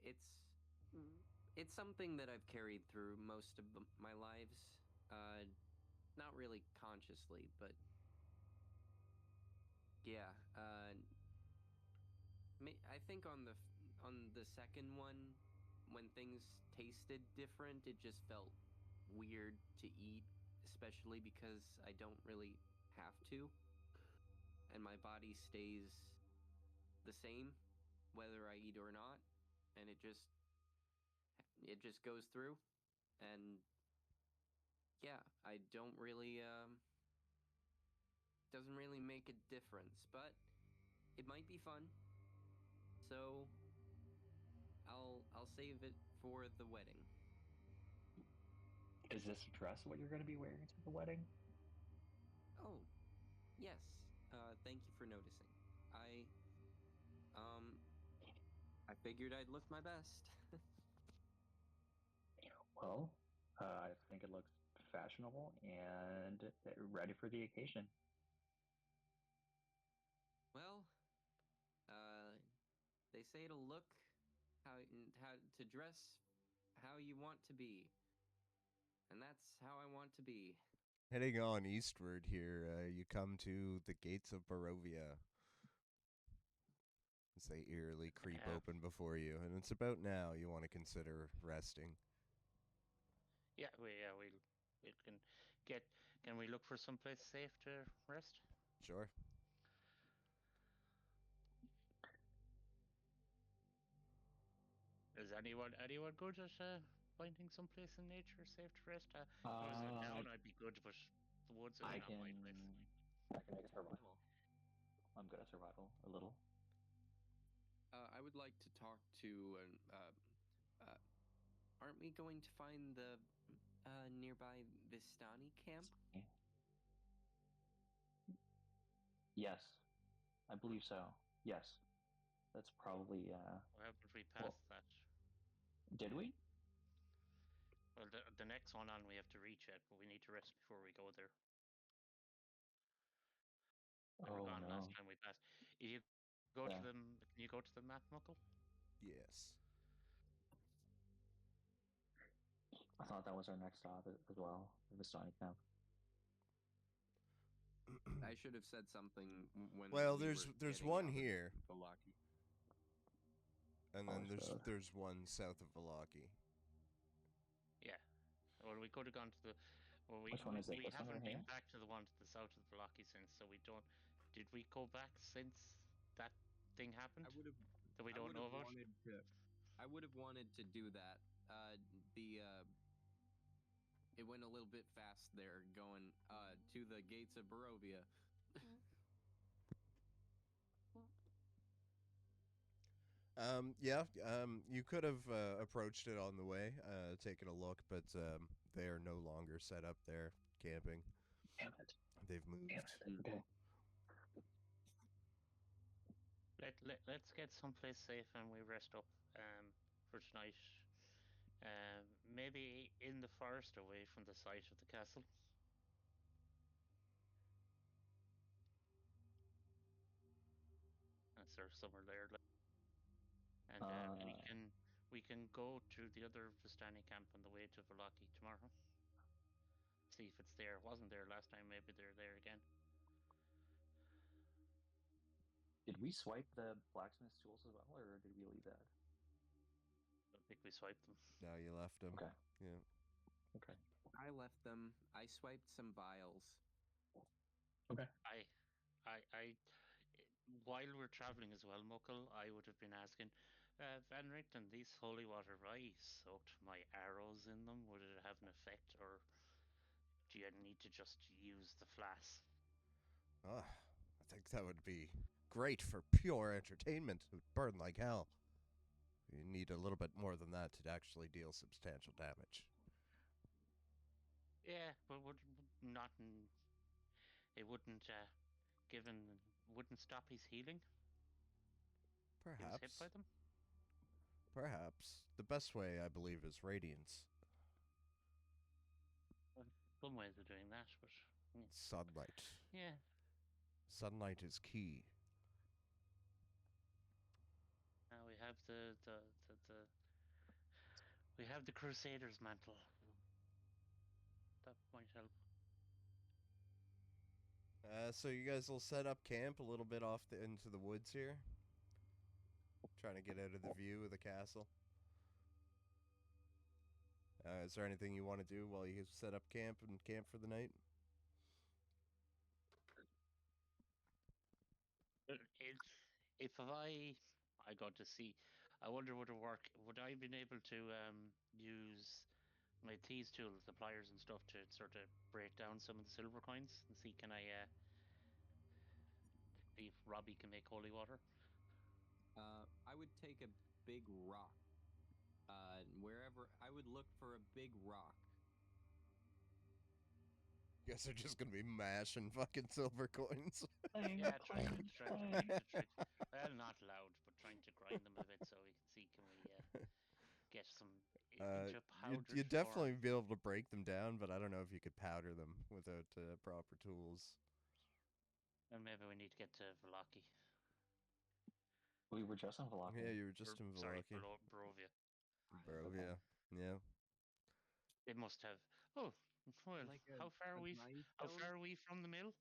It's it's something that I've carried through most of my lives. Not really consciously, but yeah. I think on the second one, when things tasted different, it just felt weird to eat, especially because I don't really have to, and my body stays the same whether I eat or not, and it just goes through, and yeah, I don't really doesn't really make a difference, but it might be fun. So I'll save it for the wedding. Is this dress what you're going to be wearing to the wedding? Oh, yes. Thank you for noticing. Um I figured I'd look my best. Well, I think it looks fashionable and ready for the occasion. Well, uh they say to look how to dress how you want to be. And that's how I want to be. Heading on eastward here, you come to the gates of Barovia as they eerily creep open before you, and it's about now you want to consider resting. Yeah, we can get. Can we look for someplace safe to rest? Sure. Is anyone good at finding someplace in nature safe to rest? If I was in a town, I'd be good, but the woods are I not can my place. I can make a survival. I'm good at survival a little. I would like to talk to aren't we going to find the nearby Vistani camp? Yes, I believe so. Yes, that's probably. Why haven't we passed that? Did we? Well, the next one on we have to reach it, but we need to rest before we go there. We were gone no. last time we passed. If you go to them, can you go to the map, Muckle? Yes. I thought that was our next stop as well, the Vistani camp. I should have said something when. Well, we there's were one getting out here, of Valaki. and then there's one south of Valaki. Yeah. Well, we could have gone to the. Well, Which one is it? we This one haven't right been here? back to the one to the south of Valaki since, so we don't. Did we go back since that thing happened? That we don't know about. I would have wanted to do that. It went a little bit fast there, going to the gates of Barovia. Yeah, you could have approached it on the way, taken a look, but they are no longer set up there camping. Damn it. They've moved. Okay. Let's get someplace safe and we rest up for tonight. Maybe in the forest away from the site of the castle. Is there somewhere there? And we can go to the other Vistani camp on the way to Velaki tomorrow. See if it's there. It wasn't there last time. Maybe they're there again. Did we swipe the blacksmith's tools as well, or did we leave that? I don't think we swiped them. No, you left them. Okay. Yeah. Okay. I left them. I swiped some vials. Okay. While we're traveling as well, Muckle, I would have been asking, Van Richten, these holy water, if I soaked my arrows in them, would it have an effect, or do you need to just use the flask? Oh, I think that would be great for pure entertainment. It would burn like hell. You need a little bit more than that to actually deal substantial damage. Yeah, but it wouldn't wouldn't stop his healing. He was hit Perhaps. by them. Perhaps. The best way, I believe, is radiance. Some ways of doing that, but Sunlight. yeah. Sunlight is key. We have we have the Crusader's mantle. That might help. So you guys will set up camp a little bit off into the woods here, trying to get out of the view of the castle. Is there anything you want to do while you set up camp and camp for the night? If I got to see, I wonder would it work? Would I been able to use my thieves tools, the pliers and stuff, to sort of break down some of the silver coins and see can I see if Robbie can make holy water? I would take a big rock. Wherever I would look for a big rock. You guys are just gonna be mashing fucking silver coins. Yeah, trying to well, not loud, but trying to grind them a bit so we can see can we get some into powdered you'd definitely form. be able to break them down, but I don't know if you could powder them without proper tools. And maybe we need to get to Velaki. We were just in Velaki. Yeah, you were just in Sorry, Velaki. Barovia. Barovia. Yeah. They must have. Oh, well, Like how far are we? How far are we from the mill?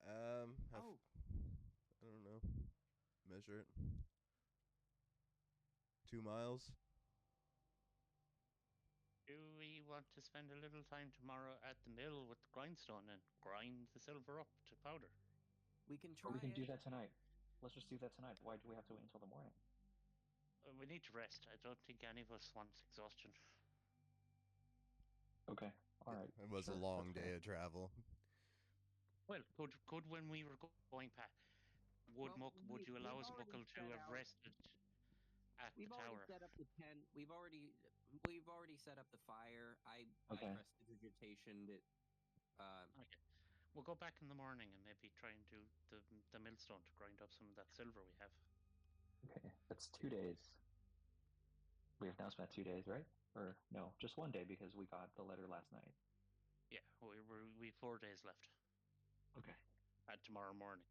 I don't know. Measure it. 2 miles. Do we want to spend a little time tomorrow at the mill with the grindstone and grind the silver up to powder? We can try. We can do that tonight. Let's just do that tonight. Why do we have to wait until the morning? We need to rest. I don't think any of us want exhaustion. Okay. All right. It was a long day of travel. Well, good when we were going past. Would you allow us, Muckle, to have rested at the tower? Already set up the tent. We've already set up the fire. I prestidigitationed it. Okay. We'll go back in the morning and maybe try and do the millstone to grind up some of that silver we have. Okay, that's 2 days. We have now spent 2 days, right? Or no, just 1 day because we got the letter last night. Yeah, we 4 days left. Okay. At tomorrow morning.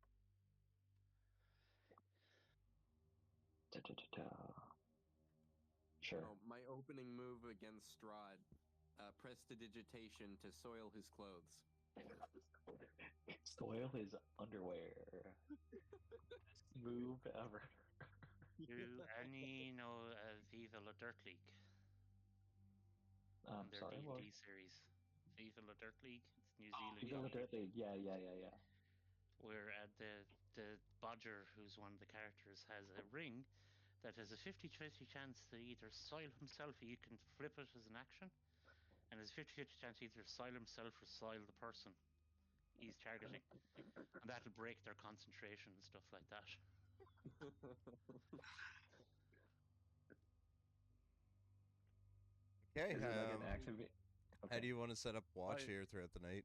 Sure. Oh, my opening move against Strahd, prestidigitation to soil his clothes. Soil his underwear. Best move ever. Do any know Viva La Dirt League? On their Sorry, D&D series. Viva La Dirt League. It's New Zealand. Viva La Dirt League. Yeah. Where the Bodger, who's one of the characters, has a ring that has a 50-50 chance to either soil himself, he can flip it as an action, and there's a 50-50 chance to either soil himself or soil the person he's targeting. And that'll break their concentration and stuff like that. Okay. Okay. How do you want to set up watch here throughout the night?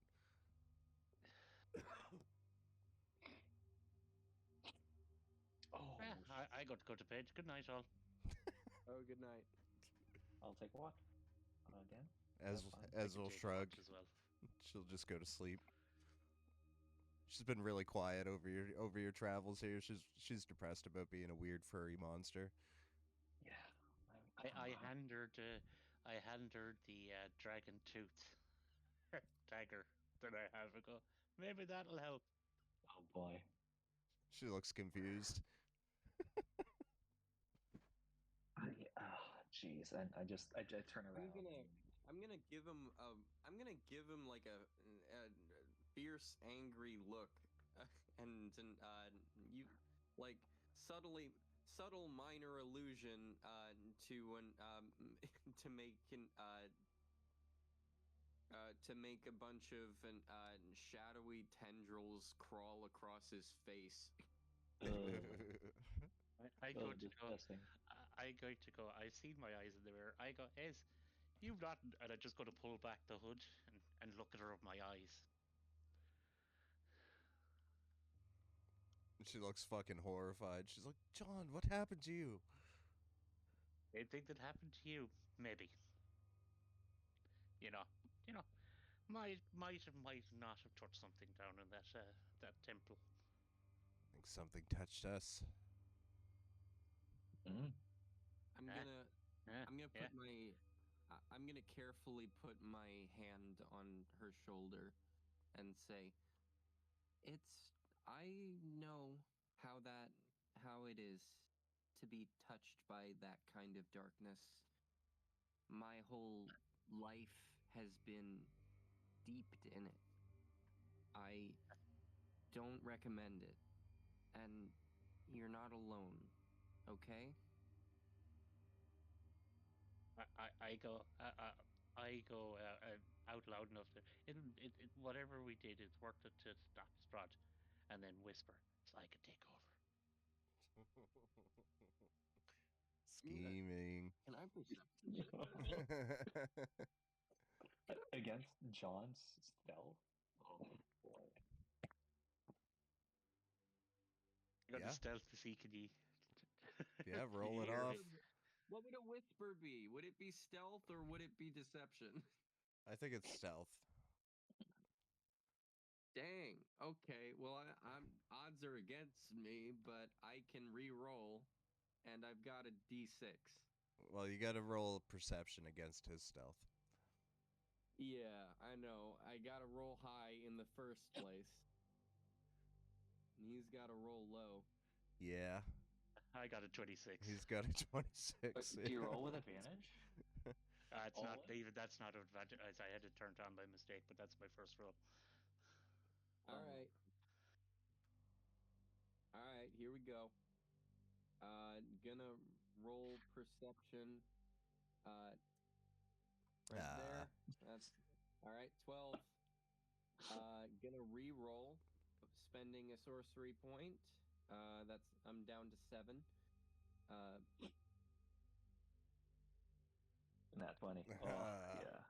I got to go to bed. Good night, all. Oh, good night. I'll take a watch. Again. As That's fine. I as can will take a shrug. watch as well. She'll just go to sleep. She's been really quiet over your travels here. She's depressed about being a weird furry monster. Yeah. I hand her the dragon tooth dagger that I have. I go, maybe that'll help. Oh boy. She looks confused. Jeez, and I turn around. I'm gonna give him like a fierce, angry look, and you like subtle minor illusion to an to make a bunch of shadowy tendrils crawl across his face. I go to go. Disgusting. I go to go. I see my eyes in the mirror. I go, Ez, you've not, and I just go to pull back the hood and look at her with my eyes. She looks fucking horrified. She's like, John, what happened to you? Anything that happened to you, maybe. You know, might not have touched something down in that temple. I think something touched us. Mm. I'm gonna carefully put my hand on her shoulder and say, I know how it is to be touched by that kind of darkness. My whole life has been steeped in it. I don't recommend it. And you're not alone, okay? I go out loud enough to whatever we did, it's worth it to stop Strahd, and then whisper so I can take over. Scheming. Can I Against John's stealth? Oh boy. You got Yeah. the stealth to see, can you? Yeah, can roll you it hear off. me? What would a whisper be? Would it be stealth or would it be deception? I think it's stealth. Dang. Okay. Well, I'm odds are against me, but I can re-roll, and I've got a D6. Well, you got to roll perception against his stealth. Yeah, I know. I got to roll high in the first place. And he's got to roll low. Yeah, I got a 26. he's got a 26. Do you roll with advantage? It's not Always? even. That's not advantage. I had it turned on by mistake, but that's my first roll. All right. All right, here we go. Gonna roll perception. Right there. That's all right. 12. Gonna re-roll, spending a sorcery point. I'm down to 7. Nat 20. Oh, yeah.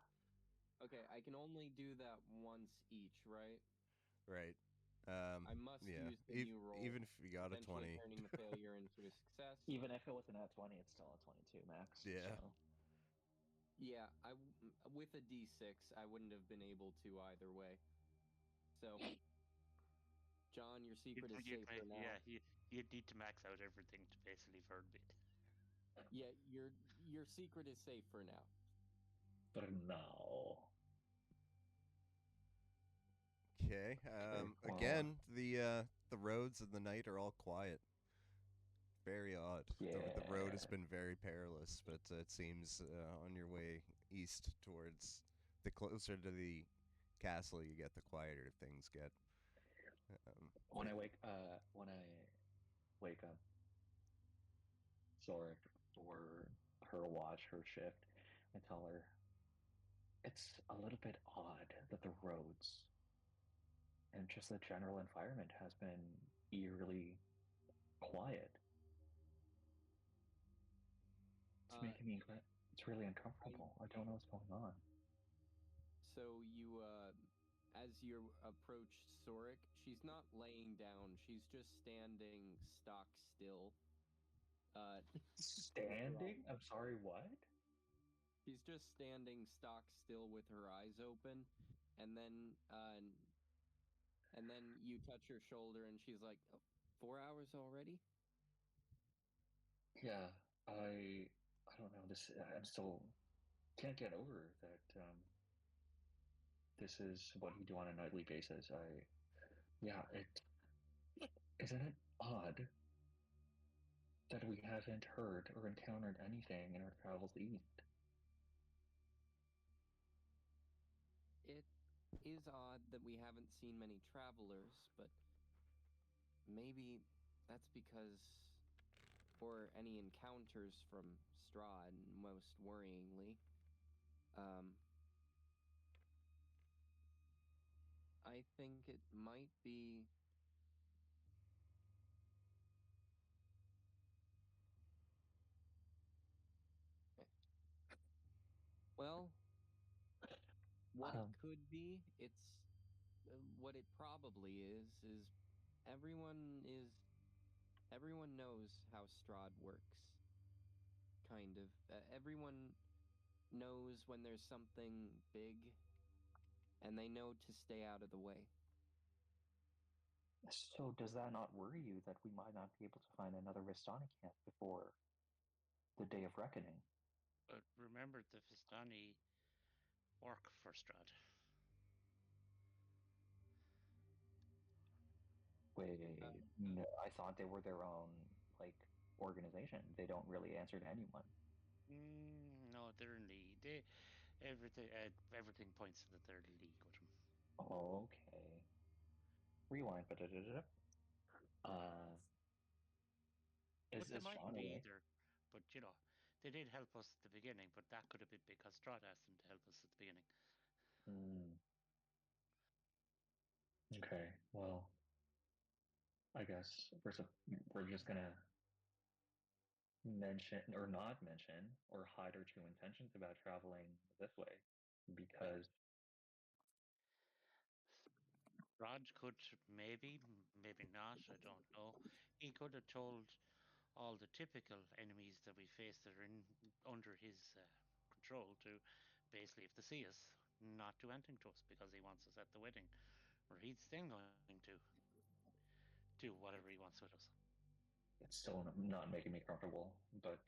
Okay, I can only do that once each, right? Right. I must yeah. use the new roll. Even if you got a eventually 20. turning the failure into a success. Even if it was a nat 20, it's still a 22 max. Yeah. So. Yeah, with a D6, I wouldn't have been able to either way. So, John, your secret is safe for now. Yeah, you need to max out everything to basically burn me. Yeah, your secret is safe for now. For now. Okay. well, Again, the roads in the night are all quiet. Very odd. The road has Yeah. been very perilous, but it seems on your way east towards the closer to the castle you get, the quieter things get. When I wake up, Zorik for her watch, her shift, I tell her it's a little bit odd that the roads and just the general environment has been eerily quiet. It's making me. It's really uncomfortable. I don't know what's going on. So you, as you approach Sorik, she's not laying down. She's just standing stock still. Uh, Standing? I'm sorry, what? she's just standing stock still with her eyes open, and then you touch her shoulder, and she's like, oh, 4 hours already? Yeah, I don't know. I'm still can't get over that. This is what you do on a nightly basis. Yeah, isn't it odd that we haven't heard or encountered anything in our travels east? It is odd that we haven't seen many travelers, but maybe that's because, or any encounters from Strahd, most worryingly. Um, I think it might be. Well, what it Um, could be, what it probably is everyone knows how Strahd works. Kind of. Everyone knows when there's something big, and they know to stay out of the way. so does that not worry you that we might not be able to find another Vistani camp before the day of reckoning? But remember, the Vistani work for Strahd. Wait, Uh, no, I thought they were their own like organization. They don't really answer to anyone. No, they're in league. Everything points to that they're in league with him. Okay. Rewind. Uh, But they is mightn't Sean be away? either. But they did help us at the beginning. But that could have been because Strahd asked them to help us at the beginning. Hmm. Okay. Well, I guess we're just gonna mention or not mention or hide our true intentions about traveling this way because Raj could maybe, maybe not. I don't know. He could have told all the typical enemies that we face that are under his control to basically, if they see us, not do anything to us because he wants us at the wedding, or he's then going to do whatever he wants with us. it's still not making me comfortable. But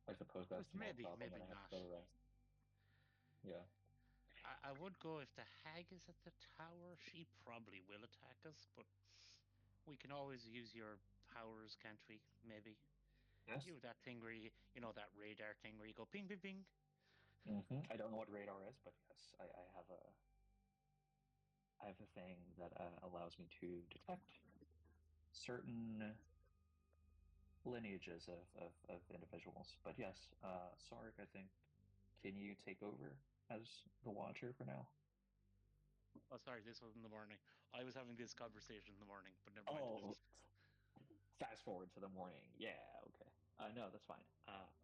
I suppose But that's tomorrow's maybe, problem when maybe I have to not. go to rest. Yeah. I would go if the hag is at the tower. She probably will attack us, but we can always use your powers, can't we? Maybe. Yes. You that thing where that radar thing where you go ping, ping, ping. I don't know what radar is, but yes, I have a thing that allows me to detect certain lineages of individuals. But yes, Sark, I think, can you take over as the Watcher for now? Oh, sorry, this was in the morning. I was having this conversation in the morning, but never mind. Oh, fast forward to the morning. Yeah, okay. No, that's fine.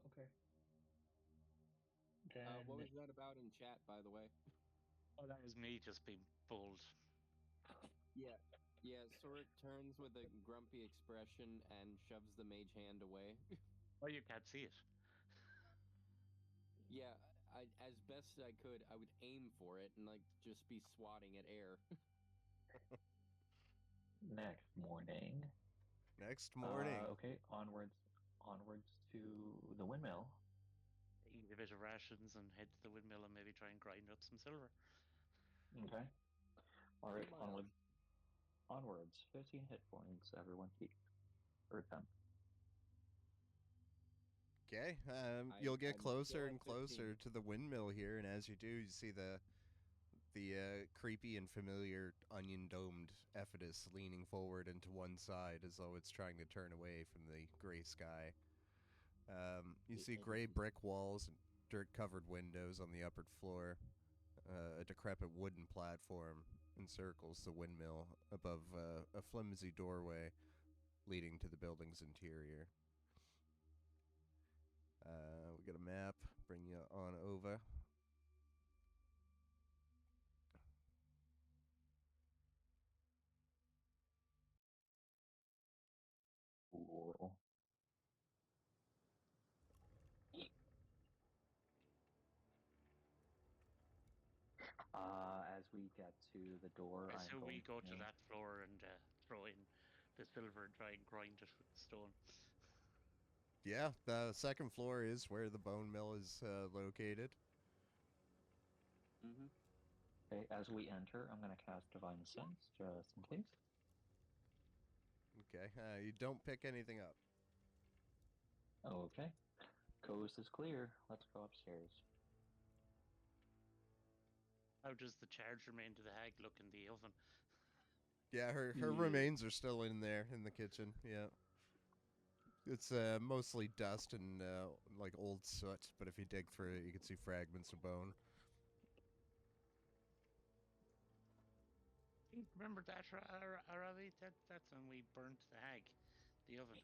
Okay. what Then, was that about in chat, by the way? Oh, that was me just being bold. Yeah. Yeah, Sorik turns with a grumpy expression and shoves the mage hand away. Oh, you can't see it. Yeah, as best I could, I would aim for it and just be swatting at air. next morning. Next morning. Okay, onwards to the windmill. Eat a bit of rations and head to the windmill and maybe try and grind up some silver. Okay. All right, 2 miles. onwards. 15 hit points. Everyone keep or attempt. Okay, you'll get I'm still closer at and 15. closer to the windmill here, and as you do, you see the creepy and familiar onion-domed Ephesus leaning forward into one side as though it's trying to turn away from the gray sky. You see gray brick walls and dirt-covered windows on the upper floor. A decrepit wooden platform encircles the windmill above a flimsy doorway leading to the building's interior. We got a map. Bring you on over. Cool. As we get to the door, I'm So going we go to to that floor and throw in the silver and try and grind it with stone. Yeah, the second floor is where the bone mill is located. Mm-hmm. Okay, as we enter, I'm going to cast Divine Sense, just in case. Okay, you don't pick anything up. Okay. Coast is clear. Let's go upstairs. How does the charge remain to the hag look in the oven? Yeah, her Yeah. remains are still in there in the kitchen. Yeah, it's mostly dust and like old soot. But if you dig through it, you can see fragments of bone. Remember that, Aravi? That's when we burnt the hag, the oven.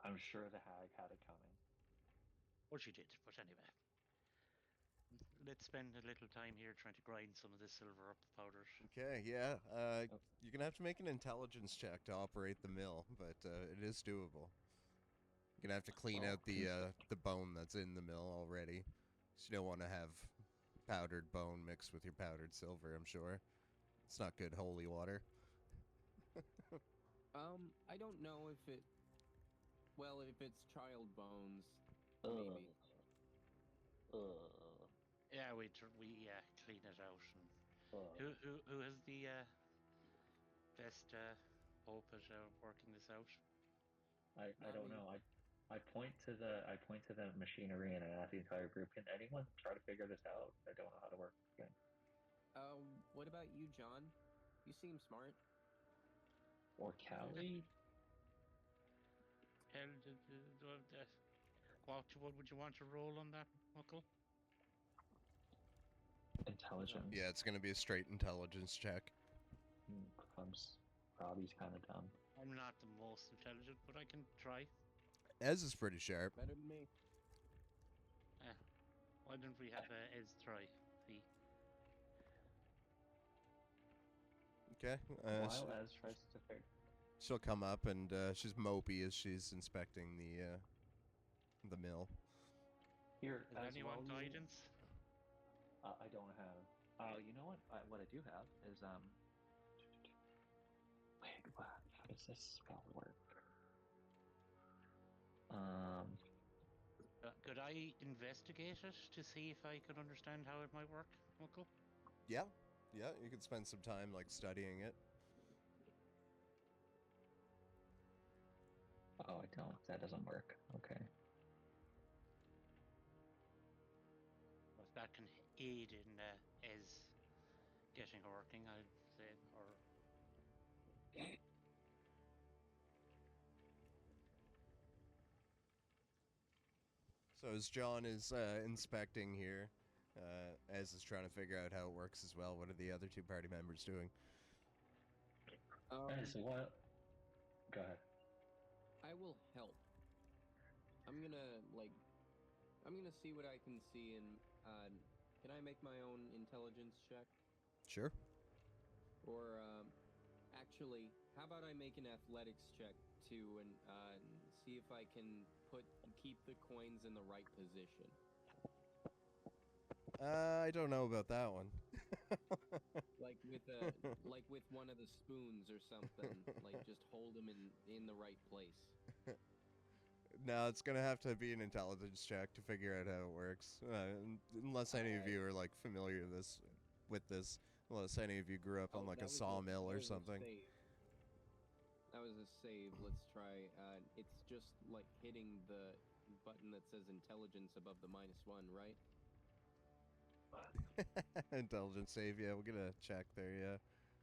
I'm sure the hag had it coming. Or she did, but anyway. Let's spend a little time here trying to grind some of this silver up powder. Okay, yeah. Oh. You're gonna have to make an intelligence check to operate the mill, but it is doable. You're gonna have to clean out the bone that's in the mill already. So you don't want to have powdered bone mixed with your powdered silver. I'm sure it's not good holy water. I don't know if it. Well, if it's child bones, maybe. Yeah, we clean it out. And who has the best hope at working this out? I Not don't me. know. I point to the machinery and I ask the entire group, can anyone try to figure this out? I don't know how to work this thing. What about you, John? You seem smart. Or Callie? What would you want to roll on that, Muckle? Intelligence. Yeah, it's gonna be a straight intelligence check. Robbie's kind of dumb. I'm not the most intelligent, but I can try. Ez is pretty sharp. Better than me. Why don't we have Ez try? See. Okay. While Ez tries to figure. She'll come up and she's mopey as she's inspecting the mill. Here, Does as anyone well you- guidance? I don't have. You know what? What I do have is Wait, what? How does this spell work? Could I investigate it to see if I could understand how it might work, Muckle? Yeah, yeah. You could spend some time like studying it. Oh, I don't. That doesn't work. Okay. If that can aid in Ez getting her working, I'd say, or So as John is inspecting here, Ez is trying to figure out how it works as well. What are the other two party members doing? So what? Go ahead. I will help. I'm gonna see what I can see and can I make my own intelligence check? Sure. Or actually, how about I make an athletics check too and see if I can keep the coins in the right position. I don't know about that one. Like with one of the spoons or something. Like just hold them in the right place. No, it's gonna have to be an intelligence check to figure out how it works. Unless any of you are like familiar with this. Unless any of you grew up on like a sawmill or something. That was a save. Let's try. It's just like hitting the button that says intelligence above the -1, right? Intelligence save, yeah, we'll get a check there, yeah.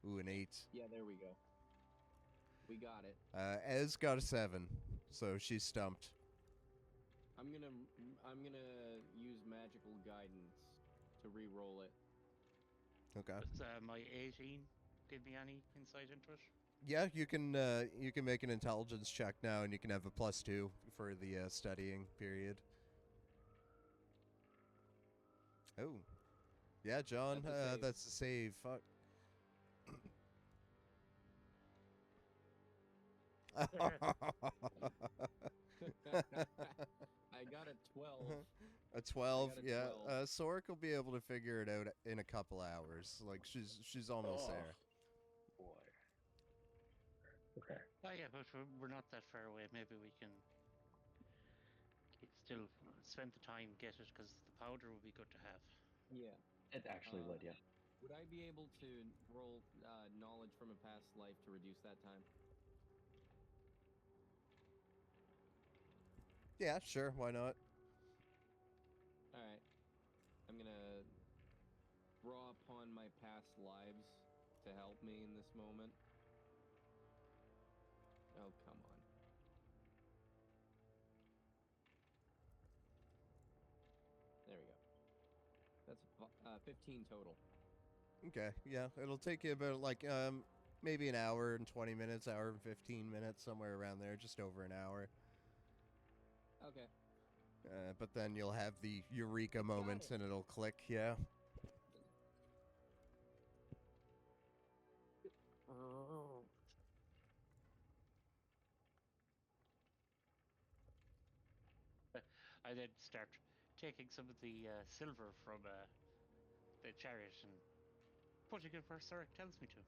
Ooh, an 8. Yeah, there we go. We got it. Ez got a 7, so she's stumped. I'm gonna use magical guidance to re-roll it. Okay. does my 18 give me any insight into it? Yeah, you can make an intelligence check now, and you can have a +2 for the studying period. Oh. Yeah, John, that's a save. Fuck. I got a 12. A 12, a yeah. 12. Sork will be able to figure it out in a couple hours. Like she's almost there. Boy. Okay. Oh yeah, but we're not that far away. Maybe we can still spend the time get it because the powder would be good to have. Yeah. It actually would, yeah. Would I be able to roll knowledge from a past life to reduce that time? Yeah, sure. Why not? All right. I'm gonna draw upon my past lives to help me in this moment. Oh, come on. There we go. That's 15 total. Okay, yeah. It'll take you about like maybe an hour and 20 minutes, hour and 15 minutes, somewhere around there, just over an hour. Okay. But then you'll have the eureka moment and it'll click, yeah. I then start taking some of the silver from the chariot and putting it where Sir tells me to.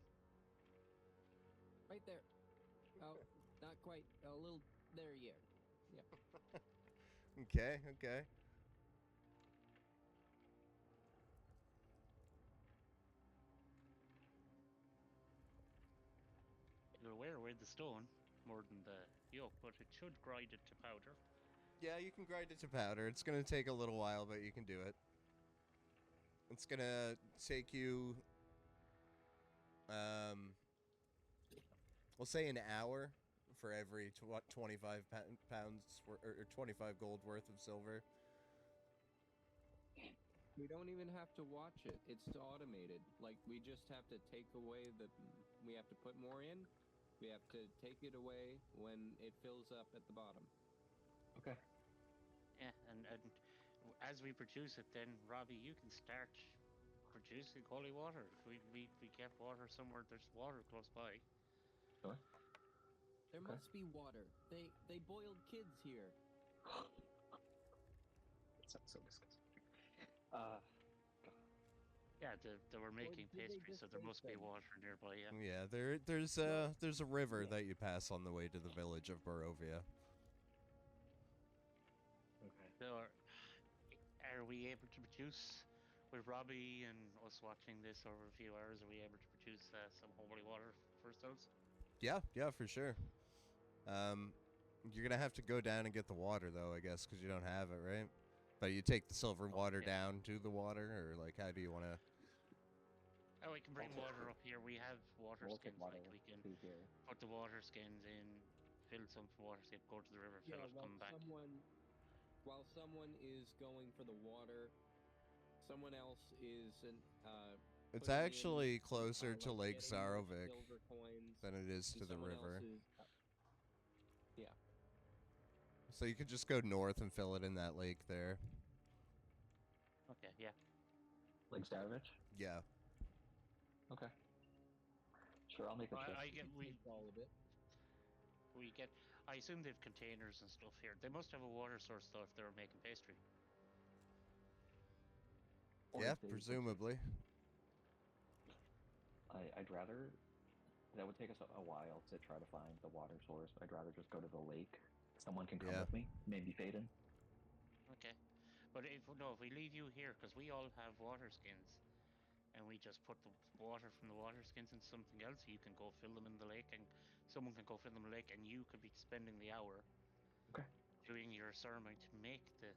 Right there. Oh, not quite. A little. There, yeah. Yep. Okay, okay. It'll wear away the stone more than the yoke, but it should grind it to powder. Yeah, you can grind it to powder. It's gonna take a little while, but you can do it. It's gonna take you, we'll say an hour for every 25 pounds or 25 gold worth of silver. We don't even have to watch it. It's automated. Like, we just have to take away the... We have to put more in. We have to take it away when it fills up at the bottom. Okay. Yeah, and as we produce it, then Robbie, you can start producing holy water. If we get water somewhere, there's water close by. Sure. There Okay. must be water. They boiled kids here. That sounds so disgusting. Yeah, they were making did they pastry, so just there make must be them? water nearby. Yeah. Yeah, there's a river yeah. that you pass on the way to the village of Barovia. Okay. So are we able to produce with Robbie and us watching this over a few hours? Are we able to produce some holy water for ourselves? Yeah, for sure. You're gonna have to go down and get the water though, I guess, because you don't have it, right? But you take the silver water yeah. down to the water, or like, how do you want to? Oh, we can bring water up here. We have water We'll skins. take water Like we can to here. put the water skins in, fill some water skins, go to the river, fill Yeah, it, come back. while someone is going for the water, someone else is It's putting actually in, closer to like Lake getting more Sarovic silver coins, than it is and to the someone river. else is, yeah. So you could just go north and fill it in that lake there. Okay, yeah. Lake Starovich? Yeah. Okay. Sure, I'll make a trip. All of it. We get. I assume they have containers and stuff here. They must have a water source though if they were making pastry. Or Yeah, if they- presumably. I'd rather... That would take us a while to try to find the water source. I'd rather just go to the lake. Someone can come Yeah. with me. Maybe Faden. Okay, but if we leave you here because we all have water skins, and we just put the water from the water skins into something else, you can go fill them in the lake, and someone can go fill them in the lake, and you could be spending the hour. Okay. Doing your ceremony to make the.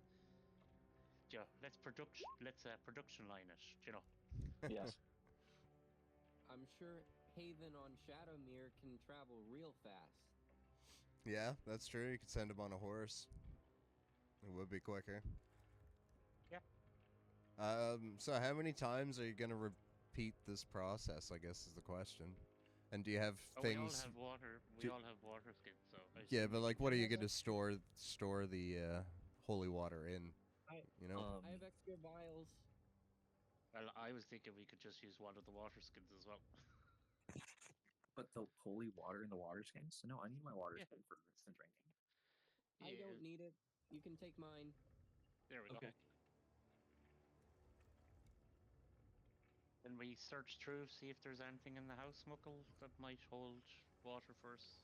You know, let's production line it. You know. Yes. I'm sure Haven on Shadowmere can travel real fast. Yeah, that's true. You could send him on a horse. It would be quicker. Yeah. So how many times are you gonna repeat this process, I guess is the question. And do you have things... We all have water. We all have water skins, so. Yeah, but like, what are you gonna store the holy water in? You know? I have extra vials. Well, I was thinking we could just use one of the water skins as well. But the holy water in the water skins? No, I need my water Yeah. skin for instant drinking. I don't need it. You can take mine. There we Okay. go. Can we search through, see if there's anything in the house, Muckle, that might hold water for us?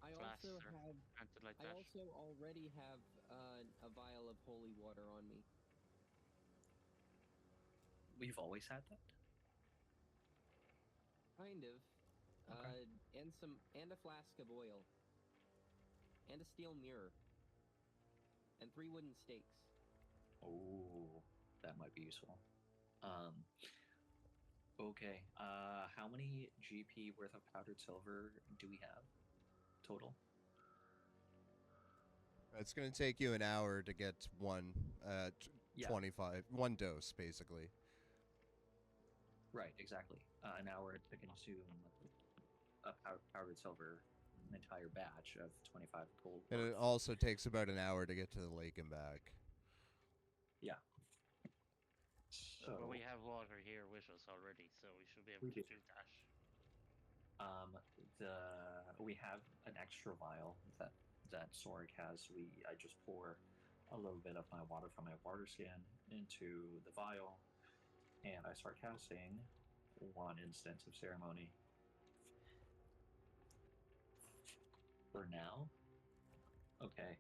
I Flasks also or have. anything like I that? also already have a vial of holy water on me. We've always had that. Kind of. Okay. And a flask of oil. And a steel mirror. And 3 wooden stakes. Oh, that might be useful. Okay. How many GP worth of powdered silver do we have total? It's going to take you an hour to get one, Yeah. 1 dose, basically. Right, exactly. An hour to consume a powdered silver, an entire batch of 25 gold. And it worth. also takes about an hour to get to the lake and back. Yeah. But we So have water here with us already, so we should be able We to do. do that. we have an extra vial that Sorg has. I just pour a little bit of my water from my water skin into the vial, and I start casting 1 instance of ceremony. For now. Okay.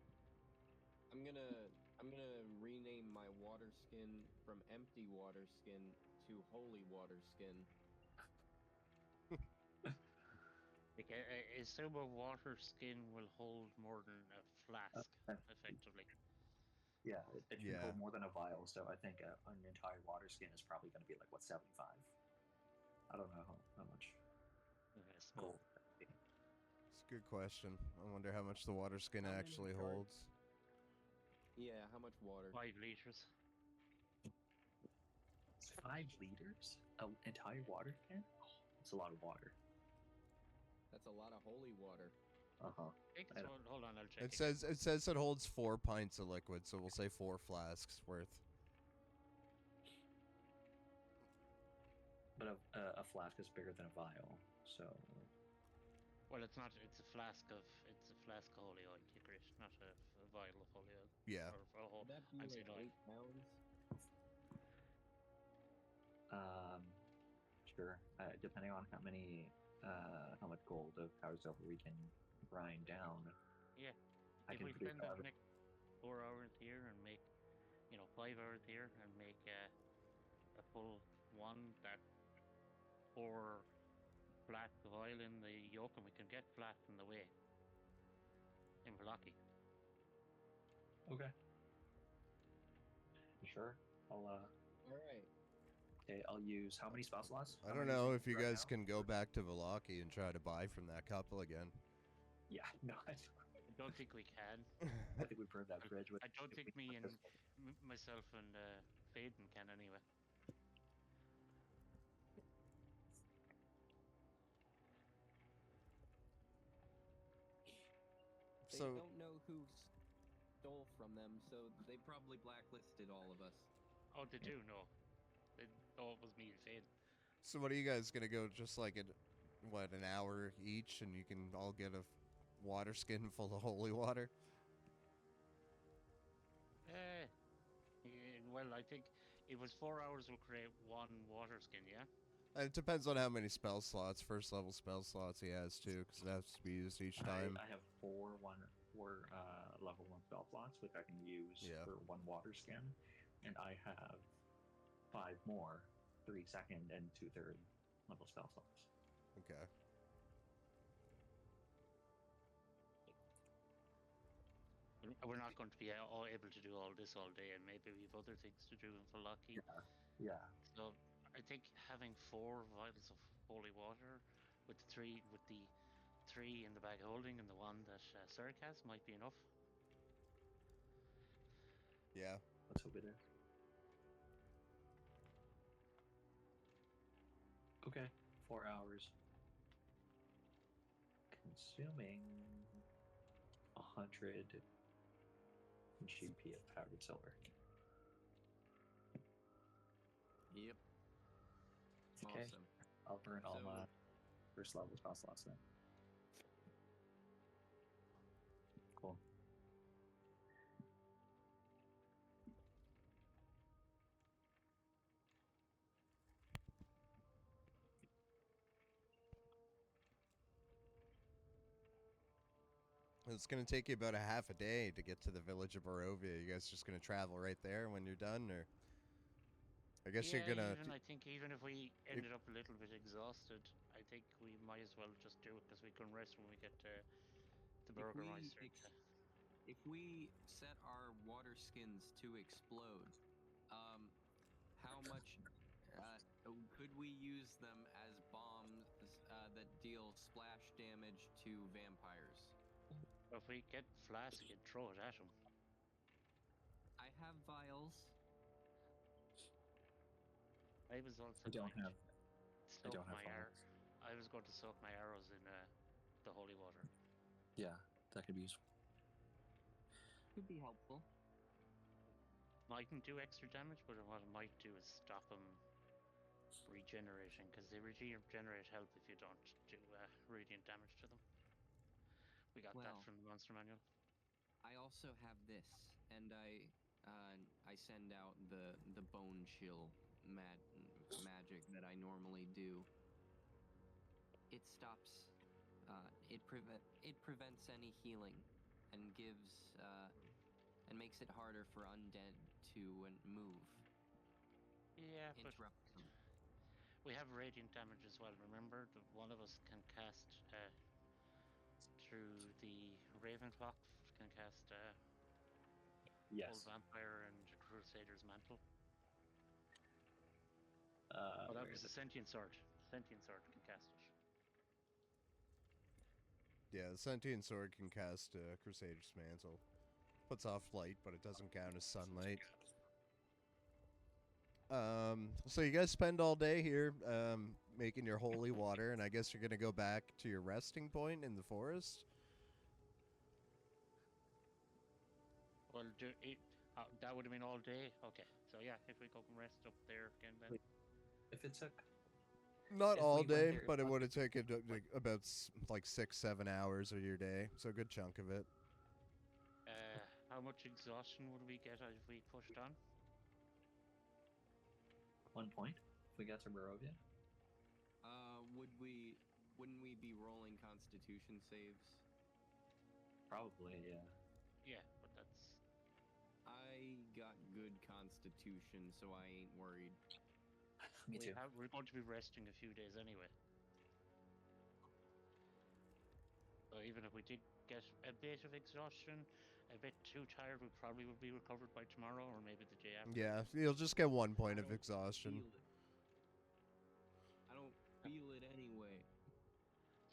I'm gonna rename my water skin from empty water skin to holy water skin. Like, I assume a water skin will hold more than a flask, effectively. Yeah, it should Yeah. hold more than a vial, so I think an entire water skin is probably going to be like, what, 75? I don't know how much Okay, small. gold. It's a good question. I wonder how much the water skin How many actually shards? holds. Yeah, how much water? 5 liters. 5 liters? An entire water skin? Oh, that's a lot of water. That's a lot of holy water. Uh-huh. I think I it's know. hold on, I'll check. It says it holds 4 pints of liquid, so we'll say 4 flasks worth. But a flask is bigger than a vial, so Well, it's not. It's a flask of holy oil, Tigris, not a vial of holy oil. Yeah. Would that be I'm like saying oil. 8 pounds? sure. Depending on how much gold of powder silver we can grind down. Yeah. I If can we produce spend the next 4 hours here and make, 5 hours here and make a full one, that pour flask of oil in the yolk, and we can get flat in the way in Velaki. Okay. Sure. All right. Okay, I'll use how many spell slots? I am don't know using if you right guys now? can go back to Velaki and try to buy from that couple again. Yeah, no, I don't think we can. I think we burned that bridge. I don't think me and myself and Faden can anyway. They So don't know who stole from them, so they probably blacklisted all of us. Oh, they do know. They thought it was me and Faden. So what are you guys gonna go just like an hour each, and you can all get a water skin full of holy water? Well, I think it was 4 hours will create 1 water skin, yeah? It depends on how many spell slots, first level spell slots he has too, because it has to be used each time. I have four level 1 spell slots, which I can use for 1 water skin, and I have 5 more 3 second and 2/3 level spell slots. Okay. We're not going to be all able to do all this all day, and maybe we have other things to do in Velaki. Yeah. So I think having 4 vials of holy water with the 3 in the bag holding and the 1 that Sarek has might be enough. Yeah. Let's hope it is. Okay, 4 hours. Consuming 100 GP of powdered silver. Yep. Okay. Awesome. I'll burn all So- my first level spell slots then. Cool. It's gonna take you about a half a day to get to the village of Barovia. You guys just gonna travel right there when you're done, or I guess Yeah, you're gonna. I think even if we ended up a little bit exhausted, I think we might as well just do it because we can rest when we get to the Burgermeister. If we set our water skins to explode, how much could we use them as bombs that deal splash damage to vampires? If we get flask and throw it at him. I have vials. I was also I don't going have. to I soak don't have my vials. I was going to soak my arrows in the holy water. Yeah, that could be useful. Could be helpful. Mightn't do extra damage, but what it might do is stop him regenerating, because they regenerate health if you don't do radiant damage to them. We got that from the monster manual. I also have this, and I send out the bone chill magic that I normally do. It stops. It prevents any healing, and gives and makes it harder for undead to move. Yeah, Interrupt them. We have radiant damage as well. Remember, one of us can cast through the Ravenloft can cast Yes. Old Vampire and Crusader's Mantle. That was a Sentient Sword. Sentient Sword can cast it. Yeah, the Sentient Sword can cast Crusader's Mantle. Puts off light, but it doesn't count as sunlight. So you guys spend all day here making your holy water, and I guess you're gonna go back to your resting point in the forest? Well, that would have been all day. Okay, so yeah, if we go and rest up there again, then. If it took. Not If all we went day, there- but it would have taken about like 6-7 hours of your day, so a good chunk of it. How much exhaustion would we get if we pushed on? 1 point if we got to Barovia. Wouldn't we be rolling Constitution saves? Probably, yeah. Yeah, but that's. I got good Constitution, so I ain't worried. Me too. We're going to be resting a few days anyway. So even if we did get a bit of exhaustion, a bit too tired, we probably would be recovered by tomorrow or maybe the day after. Yeah, you'll just get 1 point of exhaustion. I don't feel it anyway.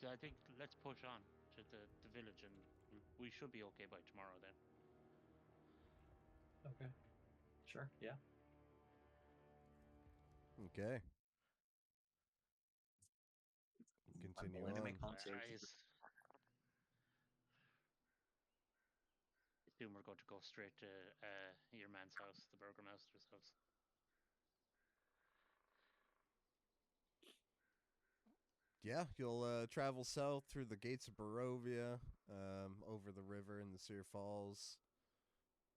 So I think let's push on to the village, and we should be okay by tomorrow then. Okay. Sure, yeah. Okay. Continue willing to on. make con saves. I assume we're going to go straight to your man's house, the Burgermeister's house. Yeah, you'll travel south through the gates of Barovia, over the river in the Seer Falls.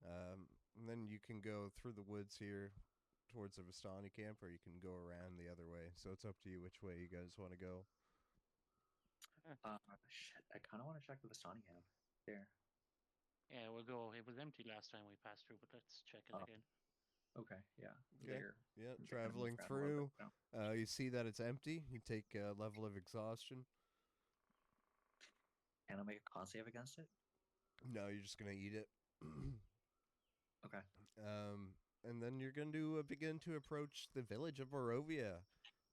And then you can go through the woods here towards the Vistani camp, or you can go around the other way. So it's up to you which way you guys want to go. Shit, I kind of want to check the Vistani camp there. Yeah, we'll go. It was empty last time we passed through, but let's check it again. Okay, yeah. Okay. There. Yeah, They're traveling gonna move around a little through. bit now. You see that it's empty. You take a level of exhaustion. Can I make a con save against it? No, you're just gonna eat it. Okay. And then you're going to begin to approach the village of Barovia.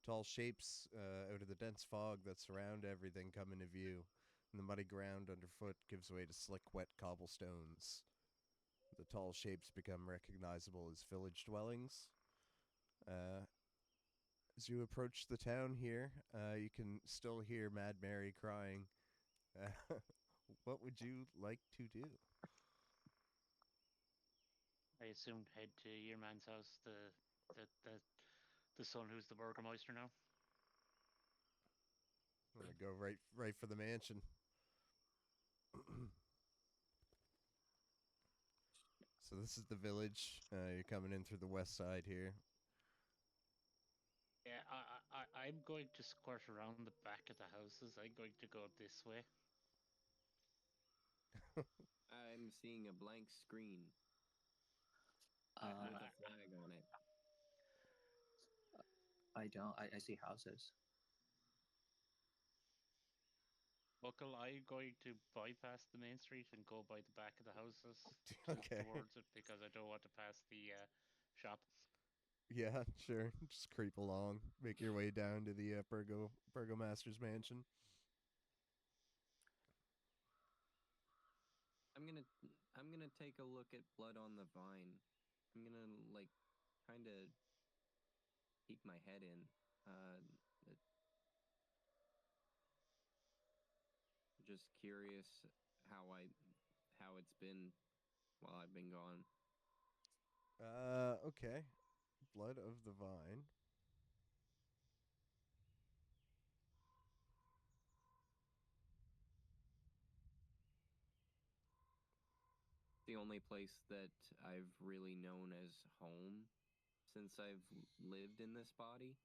Tall shapes out of the dense fog that surround everything come into view, and the muddy ground underfoot gives way to slick, wet cobblestones. The tall shapes become recognizable as village dwellings. As you approach the town here, you can still hear Mad Mary crying. What would you like to do? I assumed head to your man's house, the son who's the Burgermeister now. I'm gonna go right for the mansion. So this is the village. You're coming in through the west side here. Yeah, I'm going to squirt around the back of the houses. I'm going to go this way. I'm seeing a blank screen with a flag on it. I don't. I see houses. Buckle, I'm going to bypass the main street and go by the back of the houses Okay. towards it because I don't want to pass the shop. Yeah, sure. Just creep along. Make your way down to the Burgomaster's mansion. I'm gonna take a look at blood on the vine. I'm gonna like kind of peek my head in. Just curious how it's been while I've been gone. Okay. Blood of the Vine. The only place that I've really known as home since I've lived in this body.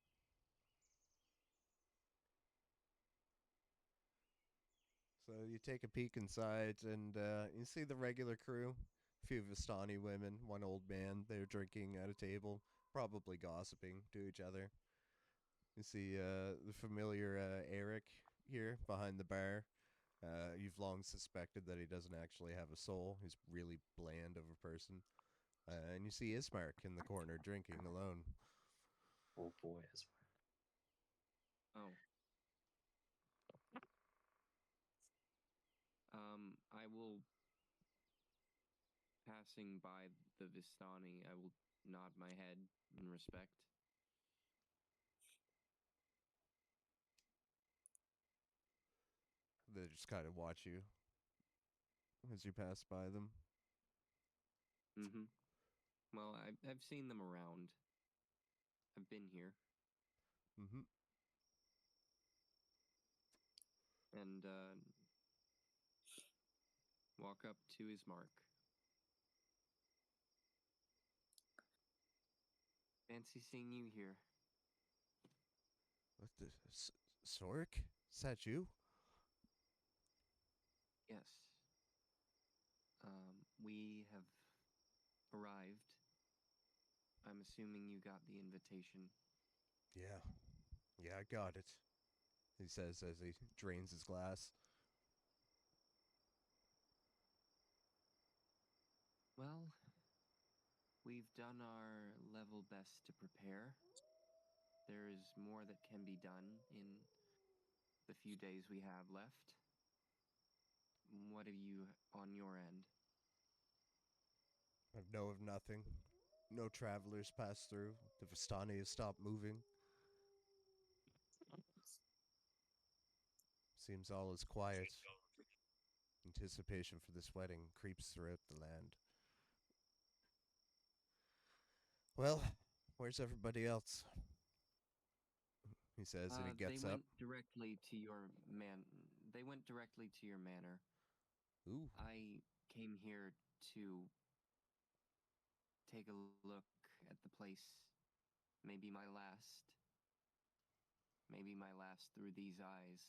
So you take a peek inside, and you see the regular crew. A few Vistani women, one old man. They're drinking at a table, probably gossiping to each other. You see the familiar Eric here behind the bar. You've long suspected that he doesn't actually have a soul. He's really bland of a person. And you see Ismark in the corner drinking alone. Oh boy, Oh. I will, passing by the Vistani, I will nod my head in respect. They just kind of watch you as you pass by them. Mm-hmm. Well, I've seen them around. I've been here. Mm-hmm. And walk up to Ismark. Fancy seeing you here. What the... Sork? Is that you? Yes. We have arrived. I'm assuming you got the invitation. Yeah. Yeah, I got it. He says as he drains his glass. Well, we've done our level best to prepare. There is more that can be done in the few days we have left. What have you on your end? I know of nothing. No travelers pass through. The Vistani has stopped moving. Seems all is quiet. Anticipation for this wedding creeps throughout the land. Well, where's everybody else? He says, and he They gets up. went directly to your man. They went directly to your manor. Ooh, I came here to take a look at the place. Maybe my last. Maybe my last through these eyes.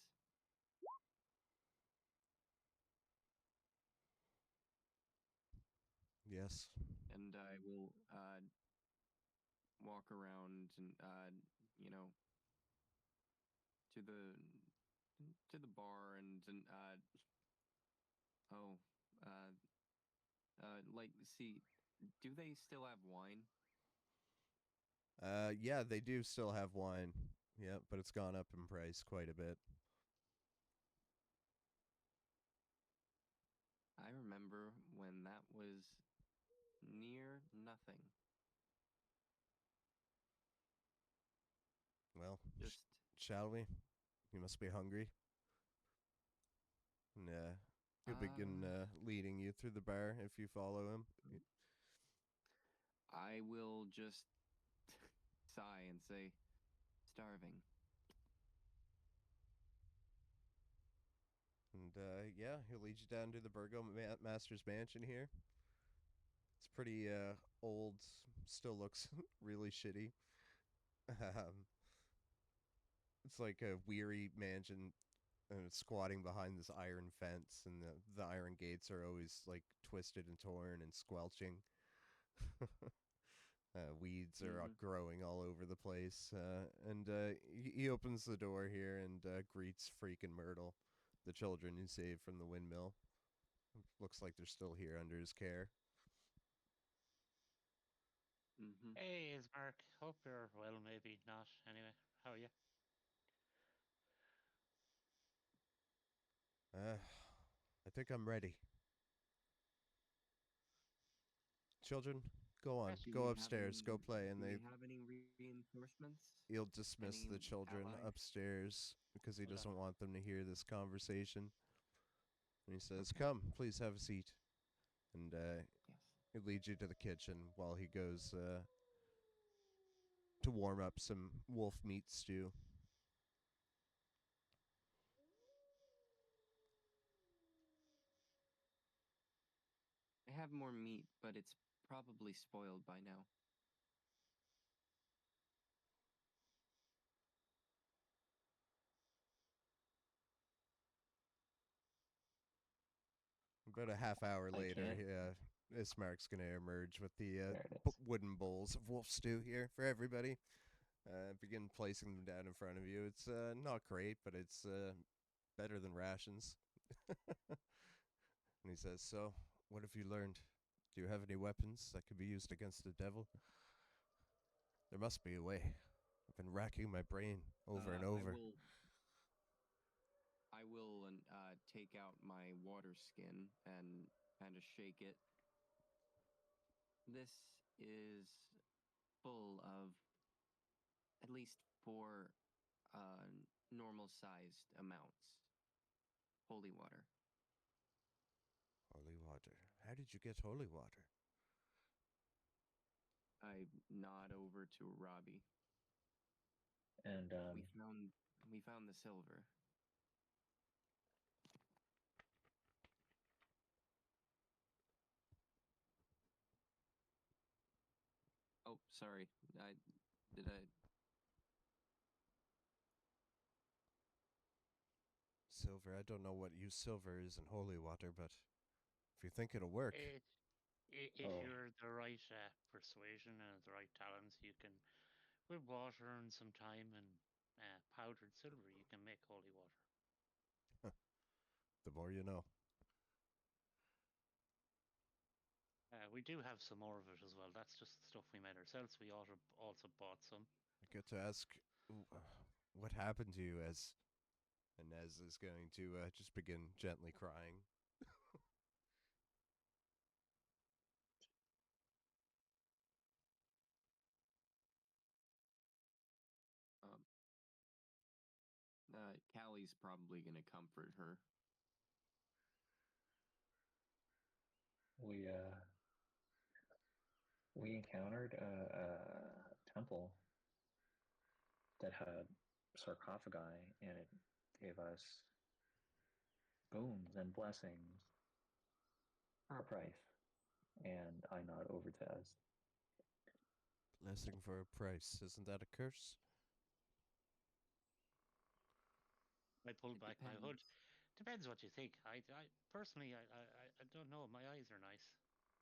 yes. And I will walk around and you know to the bar and oh uh like see, do they still have wine? Yeah, they do still have wine. Yeah, but it's gone up in price quite a bit. I remember when that was near nothing. Well, Just shall we? You must be hungry. And he'll begin leading you through the bar if you follow him. I will just sigh and say, starving. And yeah, he'll lead you down to the Master's mansion here. It's pretty old, still looks really shitty. It's like a weary mansion and it's squatting behind this iron fence, and the iron gates are always like twisted and torn and squelching. Weeds are growing all over the place, and he opens the door here and greets Freak and Myrtle, the children he saved from the windmill. Looks like they're still here under his care. Hey, Ismark. Hope you're well. Maybe not. Anyway, how are you? I think I'm ready. Children, go on. Do we Go have upstairs. Go play. And do they we have any reinforcements? he'll dismiss Any the children allies? upstairs because he Hold doesn't on. want them to hear this conversation. And he says, Okay. "Come, please have a seat." And Yes. he leads you to the kitchen while he goes to warm up some wolf meat stew. I have more meat, but it's probably spoiled by now. About a half hour I later, can't. Ismark's going to emerge with the There it is. wooden bowls of wolf stew here for everybody. Begin placing them down in front of you. It's not great, but it's better than rations. And he says, "So, what have you learned? Do you have any weapons that could be used against the devil? There must be a way. I've been racking my brain over and over." I will take out my water skin and kind of shake it. This is full of at least 4 normal-sized amounts. Holy water. Holy water. How did you get holy water? I nod over to Robbie. And we found the silver. Oh, sorry. Did I? Silver. I don't know what use silver is in holy water, but if you think it'll work. If you're the right persuasion and the right talents, you can, with water and some time and powdered silver, you can make holy water. The more you know. We do have some more of it as well. That's just the stuff we made ourselves. We also bought some. I get to ask, what happened to you, as and Nez is going to just begin gently crying. Callie's probably gonna comfort her. We encountered a temple that had sarcophagi, and it gave us boons and blessings for a price. And I nod over to Ez. Blessing for a price. Isn't that a curse? I pulled back my hood. Depends what you think. I personally, I don't know. My eyes are nice.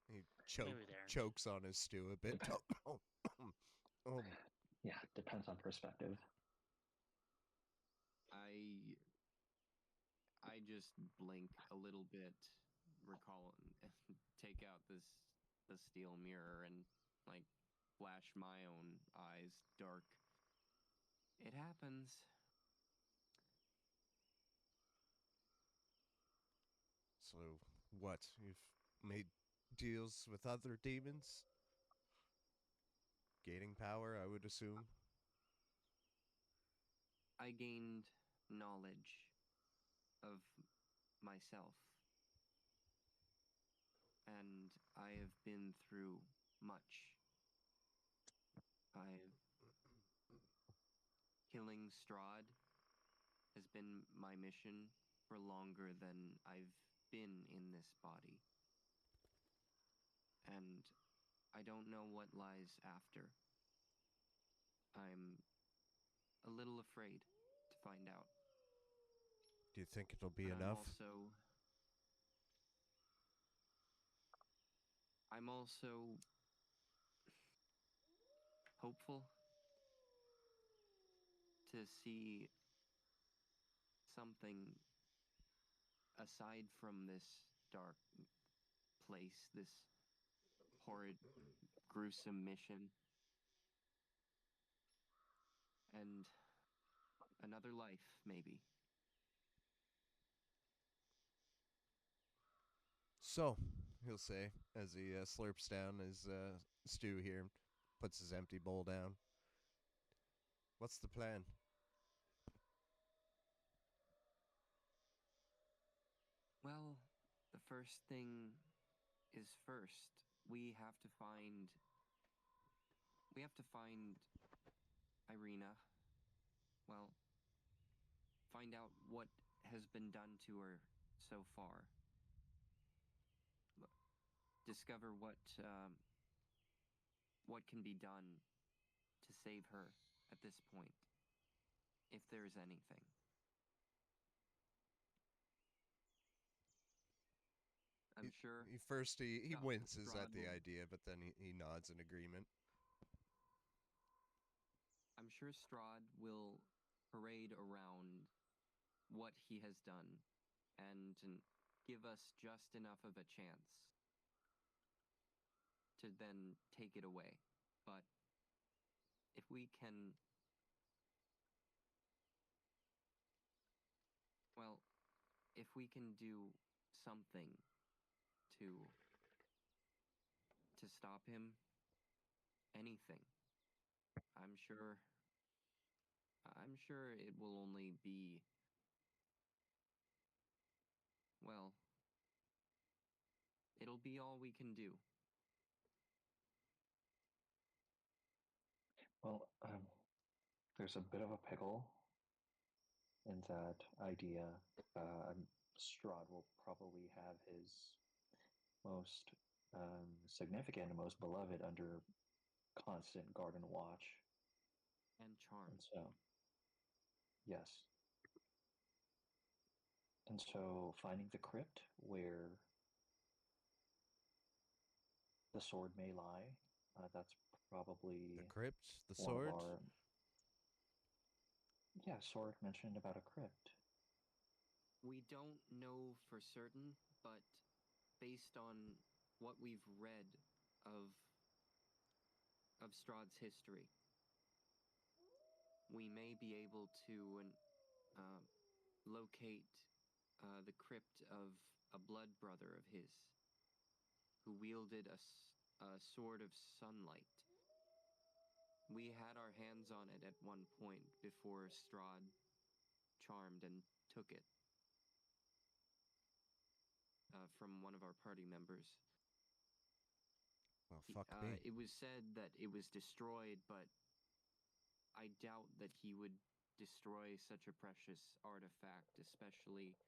He Maybe they aren't. chokes on his stew a bit. Yeah, depends on perspective. I just blink a little bit, recall and take out the steel mirror and like flash my own eyes dark. It happens. So, what? You've made deals with other demons? Gaining power, I would assume. I gained knowledge of myself. And I have been through much. Killing Strahd has been my mission for longer than I've been in this body. And I don't know what lies after. I'm a little afraid to find out. Do you think it'll be But enough? I'm also hopeful to see something aside from this dark place, this horrid, gruesome mission, and another life, maybe. So, he'll say as he slurps down his stew here and puts his empty bowl down. What's the plan? Well, the first thing is first. We have to find Irina. Well, find out what has been done to her so far. Discover what can be done to save her at this point, if there's anything. I'm sure. He winces at the Strahd idea, but then he nods in agreement. I'm sure Strahd will parade around what he has done and give us just enough of a chance to then take it away. But if we can, well, if we can do something to stop him, anything, I'm sure it will only be, well, it'll be all we can do. Well, there's a bit of a pickle in that idea. Strahd will probably have his most significant and most beloved under constant guard and watch. And charm. And so, yes. And so finding the crypt where the sword may lie, that's probably The crypt? The one sword? of our... Yeah, sword mentioned about a crypt. We don't know for certain, but based on what we've read of Strahd's history, we may be able to locate the crypt of a blood brother of his who wielded a sword of sunlight. We had our hands on it at one point before Strahd charmed and took it from one of our party members. Well, fuck me. It was said that it was destroyed, but I doubt that he would destroy such a precious artifact, especially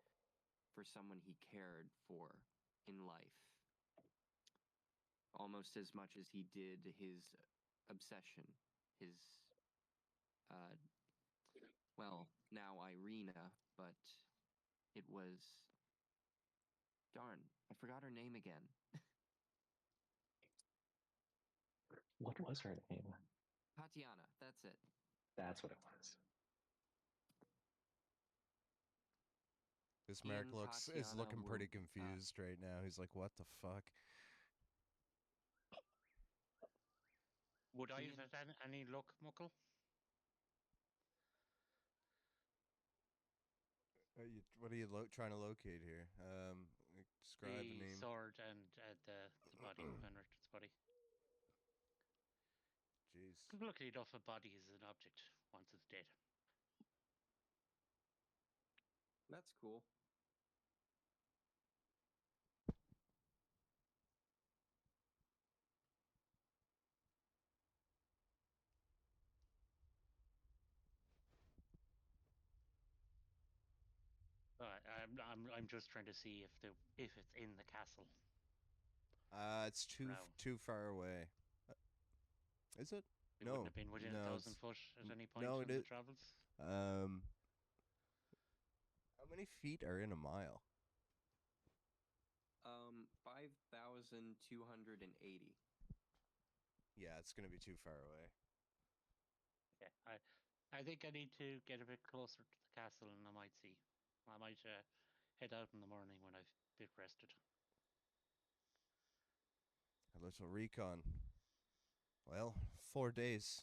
for someone he cared for in life. Almost as much as he did his obsession, his, well, now Irina, but it was, darn, I forgot her name again. What was her name? Tatiana, that's it. That's what it was. Ismark is looking pretty confused right now. He's like, what the fuck? Would I have had any luck, Muckle? What are you trying to locate here? Describe a The name. sword and the body, Henrik's body. Jeez. Luckily enough, a body is an object once it's dead. That's cool. I'm just trying to see if it's in the castle. It's too far away. Is it? It No. wouldn't have been within 1,000 foot at any point no, in the travels. How How many feet are in a mile? 5,280. Yeah, it's gonna be too far away. Yeah, I think I need to get a bit closer to the castle, and I might see. I might head out in the morning when I've a bit rested. A little recon. Well, 4 days.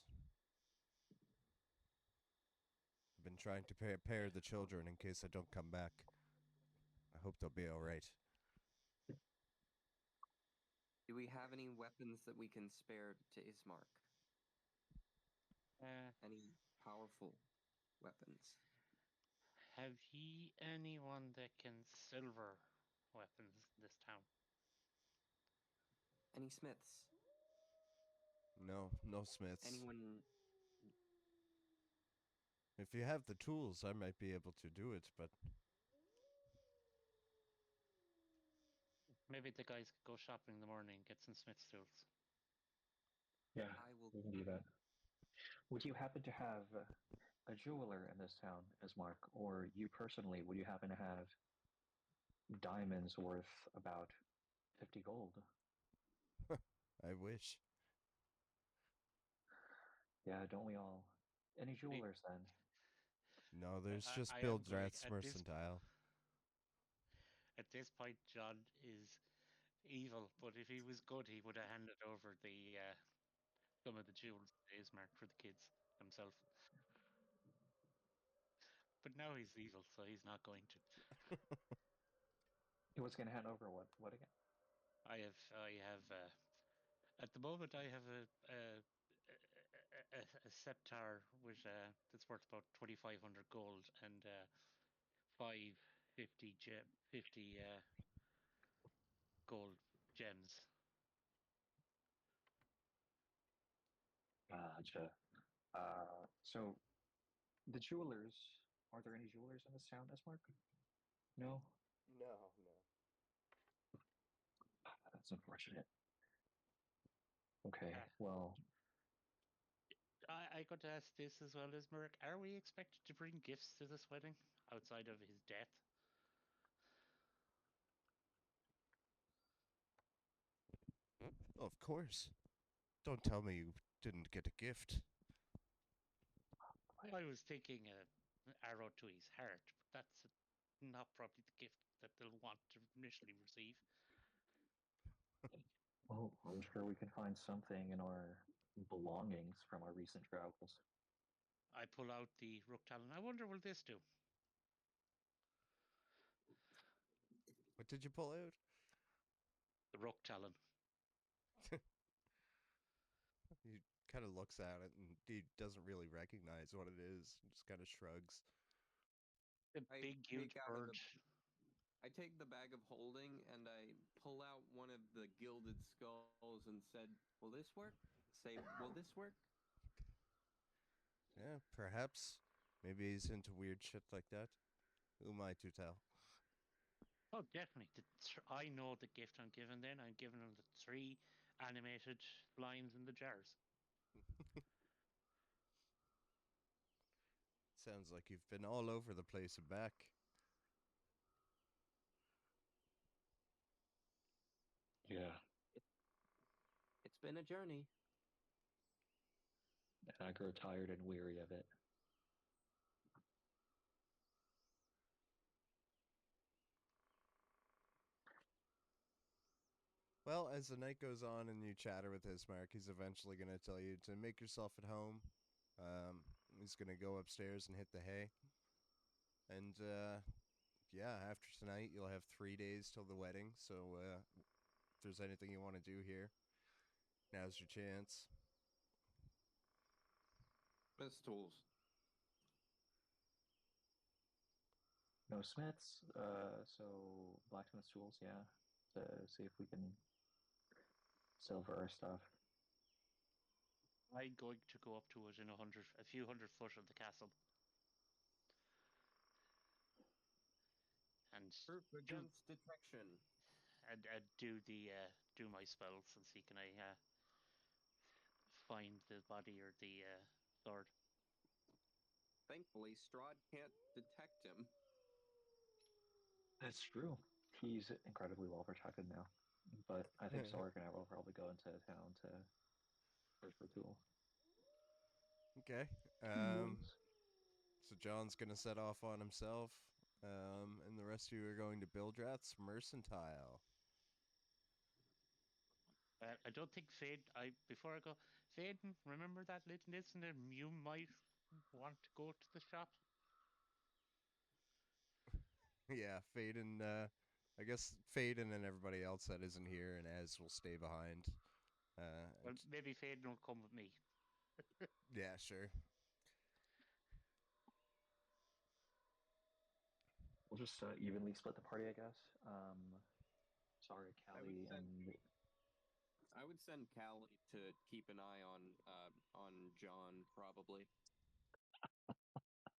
I've been trying to prepare the children in case I don't come back. I hope they'll be all right. Do we have any weapons that we can spare to Ismark? Any powerful weapons? Have ye anyone that can silver weapons in this town? Any smiths? No, no smiths. Anyone? If you have the tools, I might be able to do it, but Maybe the guys could go shopping in the morning, get some smith's tools. Yeah, I will. we can do that. Would you happen to have a jeweler in this town, Ismark, or you personally, would you happen to have diamonds worth about 50 gold? I wish. Yeah, don't we all? Any jewelers then? No, there's just I Bill am going Dratz mercantile. At this point, John is evil, but if he was good, he would have handed over the some of the jewels to Ismark for the kids himself. But now he's evil, so he's not going to. He was going to hand over what? What again? I have. At the moment, I have a scepter which that's worth about 2,500 gold and 550 50 gold gems. Gotcha. So the jewelers, are there any jewelers in this town, Ismark? No? No. That's unfortunate. Okay, Uh, well, I got to ask this as well as Merrick. Are we expected to bring gifts to this wedding outside of his death? Of course. Don't tell me you didn't get a gift. I was thinking an arrow to his heart, but that's not probably the gift that they'll want to initially receive. well, I'm sure we can find something in our belongings from our recent travels. I pull out the rook talon. I wonder will this do? What did you pull out? The rook talon. He kind of looks at it and he doesn't really recognize what it is. Just kind of shrugs. The I big, huge take out of bird. I take the bag of holding and I pull out one of the gilded skulls and said, "Will this work?" "Will this work?" Yeah, perhaps. Maybe he's into weird shit like that. Who am I to tell? Oh, definitely. I know the gift I'm giving then. I'm giving him the 3 animated lines in the jars. Sounds like you've been all over the place and back. Yeah, It's been a journey. and I grow tired and weary of it. Well, as the night goes on and you chatter with Ismark, he's eventually going to tell you to make yourself at home. He's going to go upstairs and hit the hay. And yeah, after tonight, you'll have 3 days till the wedding. So if there's anything you want to do here, now's your chance. Best tools. No smiths, so blacksmith tools, yeah, to see if we can silver our stuff. I'm going to go up to it in a few hundred foot of the castle. And Proof against detection. do my spells and see can I find the body or the sword. Thankfully, Strahd can't detect him. That's true. He's incredibly well protected now. But I think Sorg and I will probably go into town to search for tools. Okay. So John's gonna set off on himself, and the rest of you are going to Bildrat's Mercantile. I don't think Fade. Before I go, Fade, remember that little listener? You might want to go to the shop. Yeah, Faden. I guess Faden and everybody else that isn't here, and Az will stay behind. Well, maybe Fade will come with me. Yeah, sure. We'll just evenly split the party, I guess. Sorry, Callie I would send Callie to keep an eye on John, probably.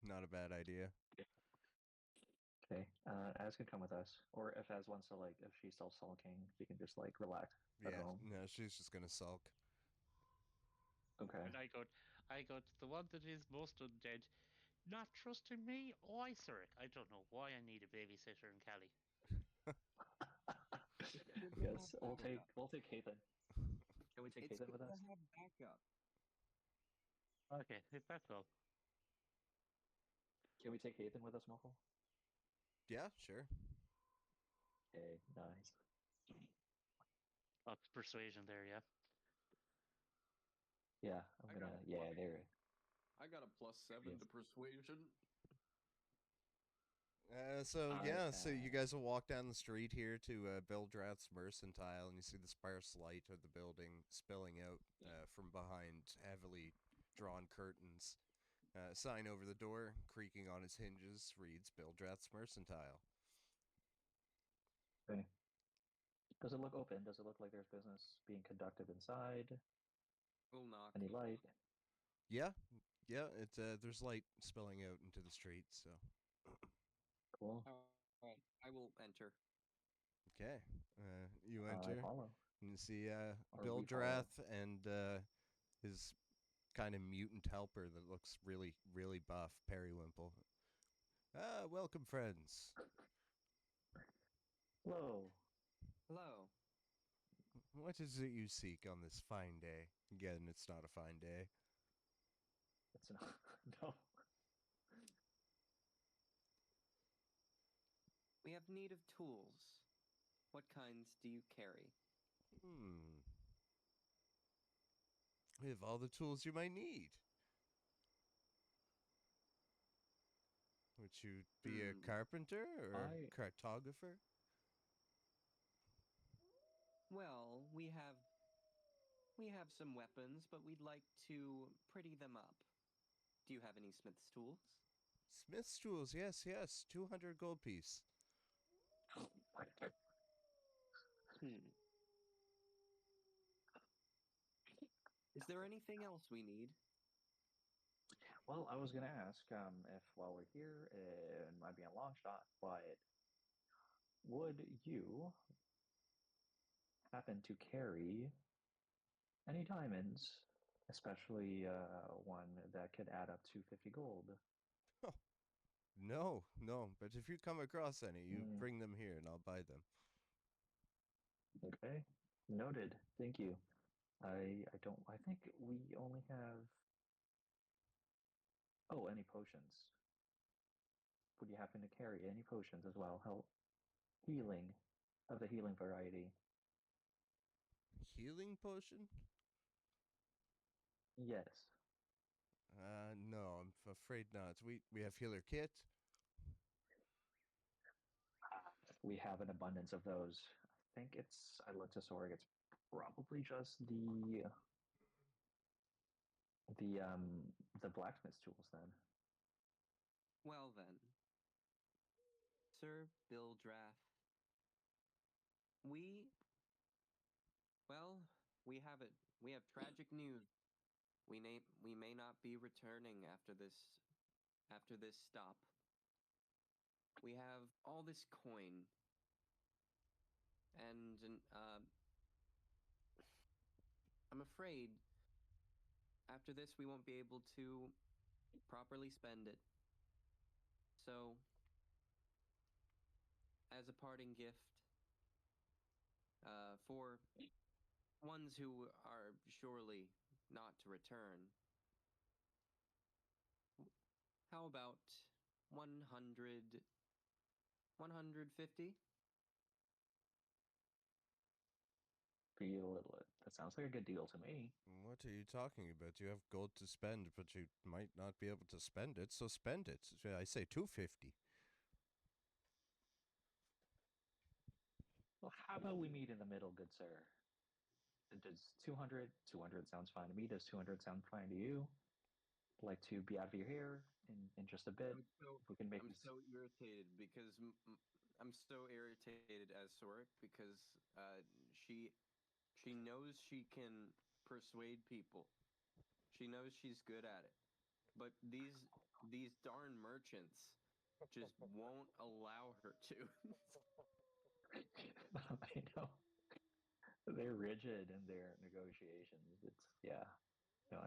Not a bad idea. Okay, Az can come with us, or if Az wants to, like, if she's still sulking, she can just like relax at Yeah, home. no, she's just gonna sulk. Okay. And I go to the one that is most undead, not trusting me. Oh, Ismark. I don't know why I need a babysitter in Cali. Yes, we'll take Cathan. Can we take Cathan with us? Have backup. Okay, if that's all. Can we take Cathan with us, Muffle? Yeah, sure. Okay, nice. Lots of persuasion there, yeah. Yeah, I'm gonna. Yeah, there. I got a +7 Yes. to persuasion. So you guys will walk down the street here to Bildrat's Mercantile, and you see the sparse light of the building spilling out from behind heavily drawn curtains. Sign over the door, creaking on its hinges, reads Bildrat's Mercantile. Okay. Does it look open? Does it look like there's business being conducted inside? We'll knock. Any light? Yeah. It's there's light spilling out into the street. So. Cool. All right, I will enter. Okay. You I enter. follow. And you see Or we Bildrath and his kind of mutant helper that looks really, really buff, Periwimple. Welcome, friends. Hello. Hello. What is it you seek on this fine day? Again, it's not a fine day. It's not. No. We have need of tools. What kinds do you carry? We have all the tools you might need. Would you be a carpenter or a cartographer? Well, we have some weapons, but we'd like to pretty them up. Do you have any smith's tools? Smith's tools, yes. 200 gold piece. Is there anything else we need? Well, I was gonna ask if while we're here, it might be a long shot, but would you happen to carry any diamonds, especially one that could add up to 50 gold? No. But if you come across any, you bring them here and I'll buy them. Okay, noted. Thank you. I think we only have. Oh, any potions? Would you happen to carry any potions as well? Healing, of the healing variety. Healing potion? Yes. No, I'm afraid not. We have healer kit. We have an abundance of those. I think it's. I looked to Sorg. It's probably just the blacksmith's tools then. Well then, Sir Bildrath, we have it. We have tragic news. We may not be returning after this stop. We have all this coin, and I'm afraid after this we won't be able to properly spend it. So as a parting gift, for ones who are surely not to return, how about 100, 150? That sounds like a good deal to me. What are you talking about? You have gold to spend, but you might not be able to spend it, so spend it. I say 250. Well, how about we meet in the middle, good sir? Does 200? 200 sounds fine to me. Does 200 sound fine to you? Like to be out of your hair in just a bit. If we can make I'm this. so irritated because I'm so irritated as Soric because she she knows she can persuade people. She knows she's good at it. But these darn merchants just won't allow her to. I know they're rigid in their negotiations. It's no,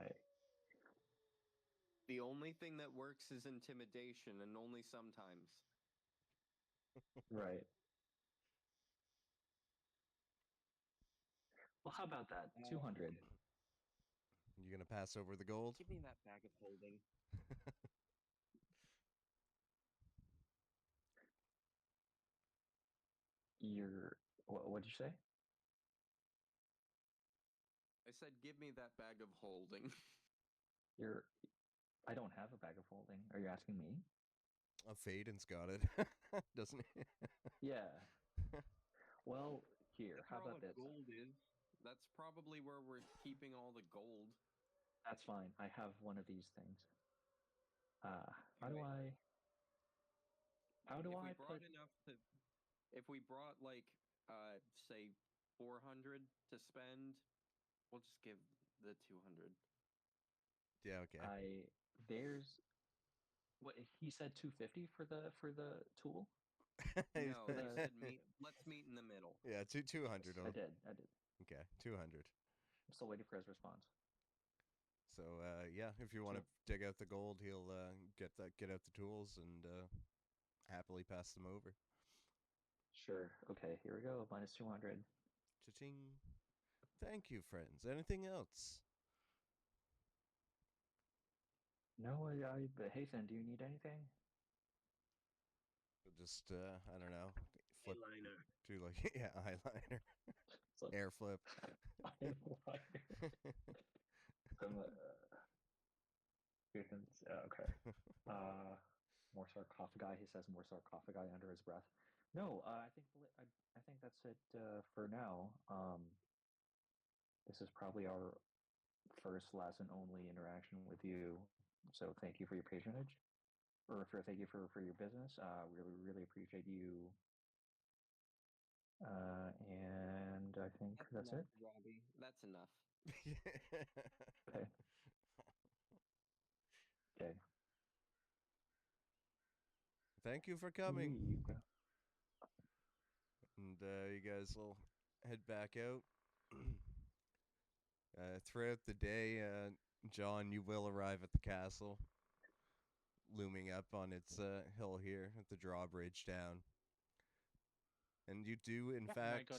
The only thing that works is intimidation, and only sometimes. right. Well, how about that? 200. You gonna pass over the gold? Give me that bag of holding. What'd you say? I said, give me that bag of holding. I don't have a bag of holding. Are you asking me? Faden's got it, doesn't he? Yeah. Well, here, That's how where all about the this? gold is. That's probably where we're keeping all the gold. That's fine. I have one of these things. How do Alright. I put? If we brought like say 400 to spend, we'll just give the 200. Yeah, okay. There's what he said 250 for the tool. No, he said let's meet in the middle. Yeah, 200. I did. Okay, 200. I'm still waiting for his response. So yeah, if you want to dig out the gold, he'll get out the tools and happily pass them over. Sure. Okay, here we go. Minus 200. Cha-ching. Thank you, friends. Anything else? No, but hey, Finn, do you need anything? Just I don't know. Flip. Eyeliner. Do like eyeliner. Like, Air flip. Okay. More sarcophagi. He says more sarcophagi under his breath. No, I think that's it for now. This is probably our first, last, and only interaction with you. So thank you for your patronage, thank you for your business. Really appreciate you. And I think that's enough, it. Robbie. That's enough. Okay. Okay. Thank you for coming. And you guys will head back out. Throughout the day, John, you will arrive at the castle, looming up on its hill here at the drawbridge down. And you do, in fact,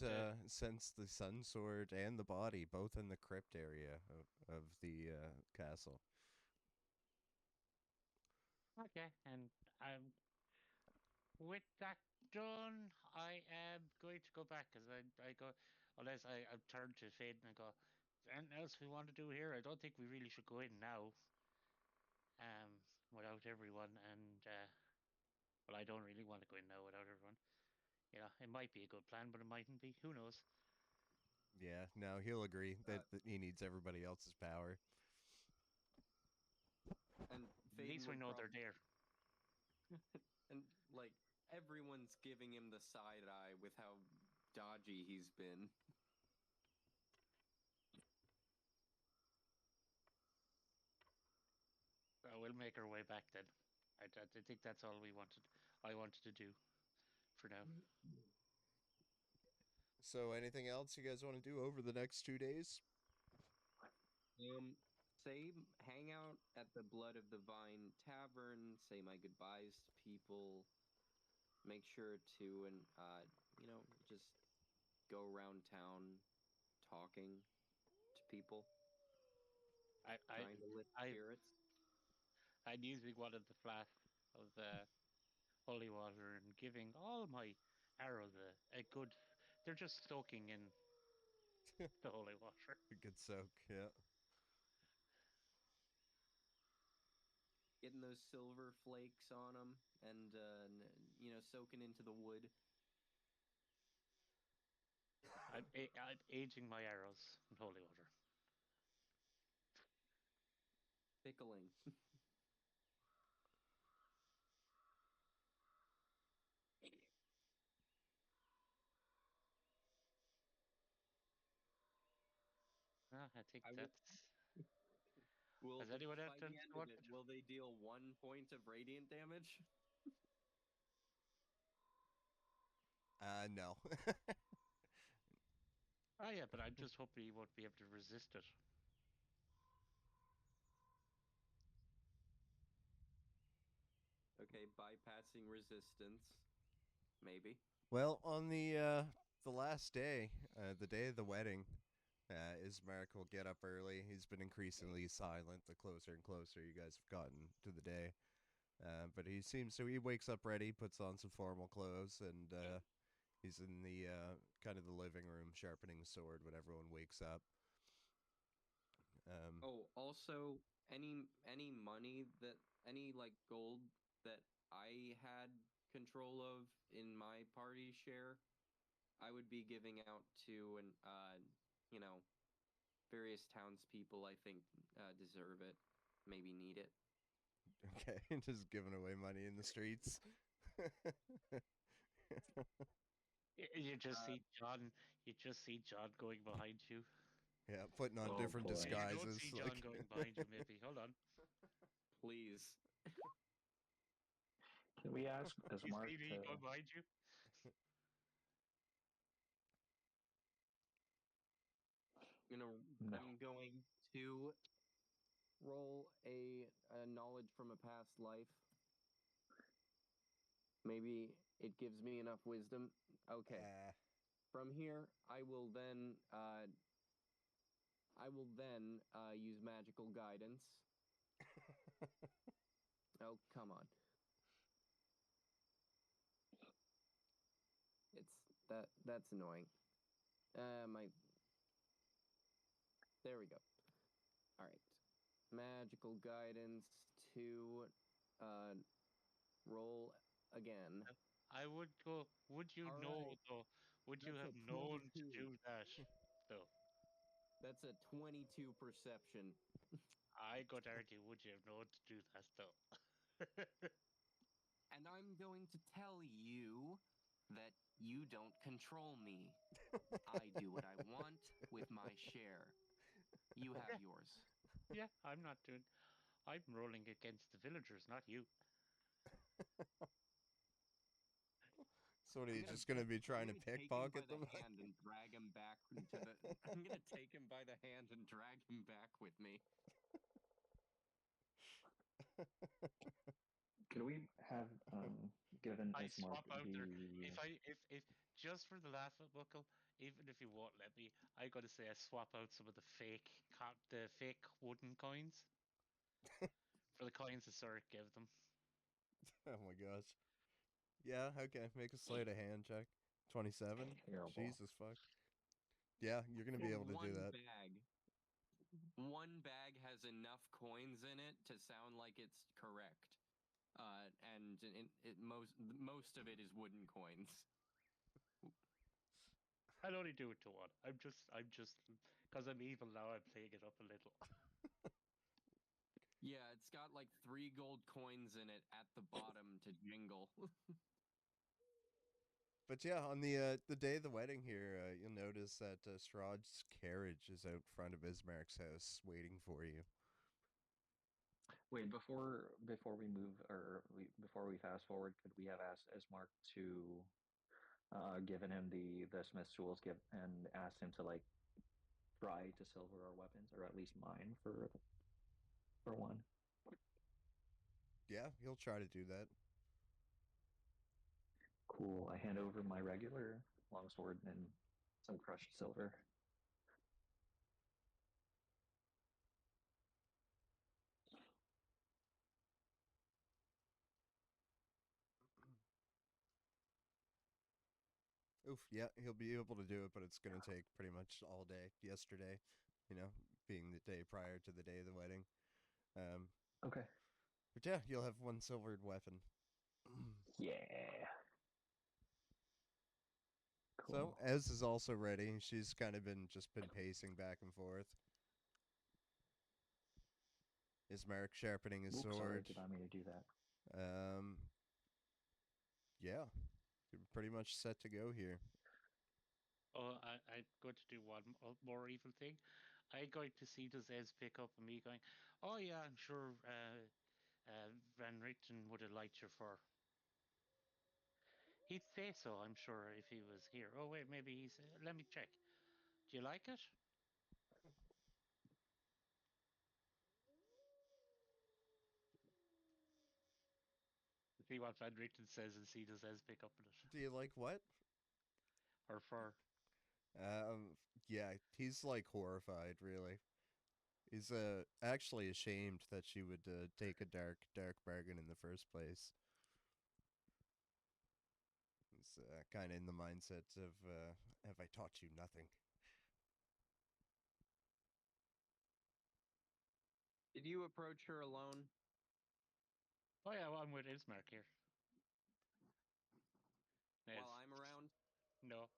sense the sun sword and the body, both in the crypt area of the castle. Okay, and with that done, I am going to go back because I go, unless I turn to Fade and I go, is there anything else we want to do here? I don't think we really should go in now, without everyone, and well, I don't really want to go in now without everyone. You know, it might be a good plan, but it mightn't be. Who knows? Yeah, no, he'll agree that he needs everybody else's power. And At least we know they're there. And like everyone's giving him the side eye with how dodgy he's been. We'll make our way back then. I think that's all I wanted to do for now. So, anything else you guys want to do over the next 2 days? Say hang out at the Blood of the Vine Tavern, say my goodbyes to people. make sure to and just go around town talking to people, trying to lift spirits. I'm using one of the flasks of the holy water and giving all my arrows a good. They're just soaking in the holy water. A good soak, yeah. Getting those silver flakes on them and soaking into the wood. I'm aging my arrows in holy water. Pickling. I think I that's. Will, Has anyone else by done the end of what? it, will they deal 1 point of radiant damage? No. Oh yeah, but I'm just hoping he won't be able to resist it. Okay, bypassing resistance. Maybe. Well, on the last day, the day of the wedding, Ismark will get up early. He's been increasingly silent the closer and closer you guys have gotten to the day. But he wakes up ready, puts on some formal clothes, and he's in the kind of the living room sharpening a sword when everyone wakes up. Also, any money any gold that I had control of in my party share, I would be giving out to various townspeople I think deserve it, maybe need it. Okay, just giving away money in the streets. You just see John. You just see John going behind you. Yeah, putting on Oh, different boy. You don't disguises. see John going behind you. Maybe. Hold on. Please. Can we ask You Ismark see me to? going behind you? No. I'm going to roll a knowledge from a past life. Maybe it gives me enough wisdom. Okay. From here, I will then use magical guidance. Oh, come on. That's annoying. There we go. All right. Magical guidance to roll again. I would go. Would you All know right. though? Would you That's have a known to 22. do that though? That's a 22 perception. I got to argue. Would you have known to do that though? And I'm going to tell you that you don't control me. I do what I want with my share. You have Yeah. yours. Yeah, I'm not doing. I'm rolling against the villagers, not you. So what are you just gonna be trying to take him by pickpocket the them? hand and drag him back into the. I'm gonna take him by the hand and drag him back with me. Can we have given I Ismark swap out there. the? If just for the laugh of Buckle, even if you won't let me, I gotta say I swap out some of the fake wooden coins for the coins the Zurich gave them. Oh my gosh. Yeah, okay. Make a sleight of hand check. 27. Terrible. Jesus fuck. Yeah, you're gonna be able to do that. One bag has enough coins in it to sound like it's correct, and most of it is wooden coins. I'll only do it to one. I'm just, because I'm evil now. I'm playing it up a little. Yeah, it's got like 3 gold coins in it at the bottom to jingle. But yeah, on the day of the wedding here, you'll notice that Strahd's carriage is out front of Ismark's house waiting for you. Wait, before we move before we fast forward, could we have asked Ismark to given him the smith's tools, and asked him to try to silver our weapons, or at least mine for one. Yeah, he'll try to do that. Cool. I hand over my regular longsword and some crushed silver. Oof, yeah, he'll be able to do it, but it's gonna take pretty much all day. Yesterday, being the day prior to the day of the wedding. Okay. But yeah, you'll have one silvered weapon. Yeah. So Cool. Ez is also ready. She's kind of been pacing back and forth. Ismark sharpening his Oops, sorry, sword. did I mean to do that? Yeah, you're pretty much set to go here. Oh, I'm going to do one more evil thing. I'm going to see does Ez pick up on me going, oh yeah, I'm sure Van Richten would have liked your fur. He'd say so, I'm sure, if he was here. Oh wait, maybe he's. Let me check. Do you like it? See what Van Richten says and see does Ez pick up on it. Do you like what? Her fur. Yeah, he's like horrified, really. He's actually ashamed that she would take a dark bargain in the first place. He's kind of in the mindset of, have I taught you nothing? Did you approach her alone? Oh yeah, well, I'm with Ismark here. While I'm around? No.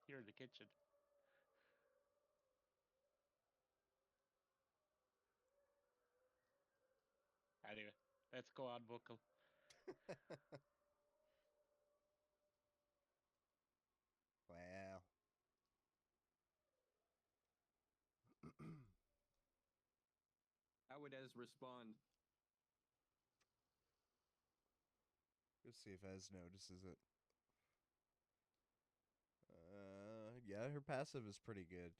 You're in the kitchen. Anyway, let's go on, Buckle. Wow. How would Ez respond? Let's see if Ez notices it. Yeah, her passive is pretty good.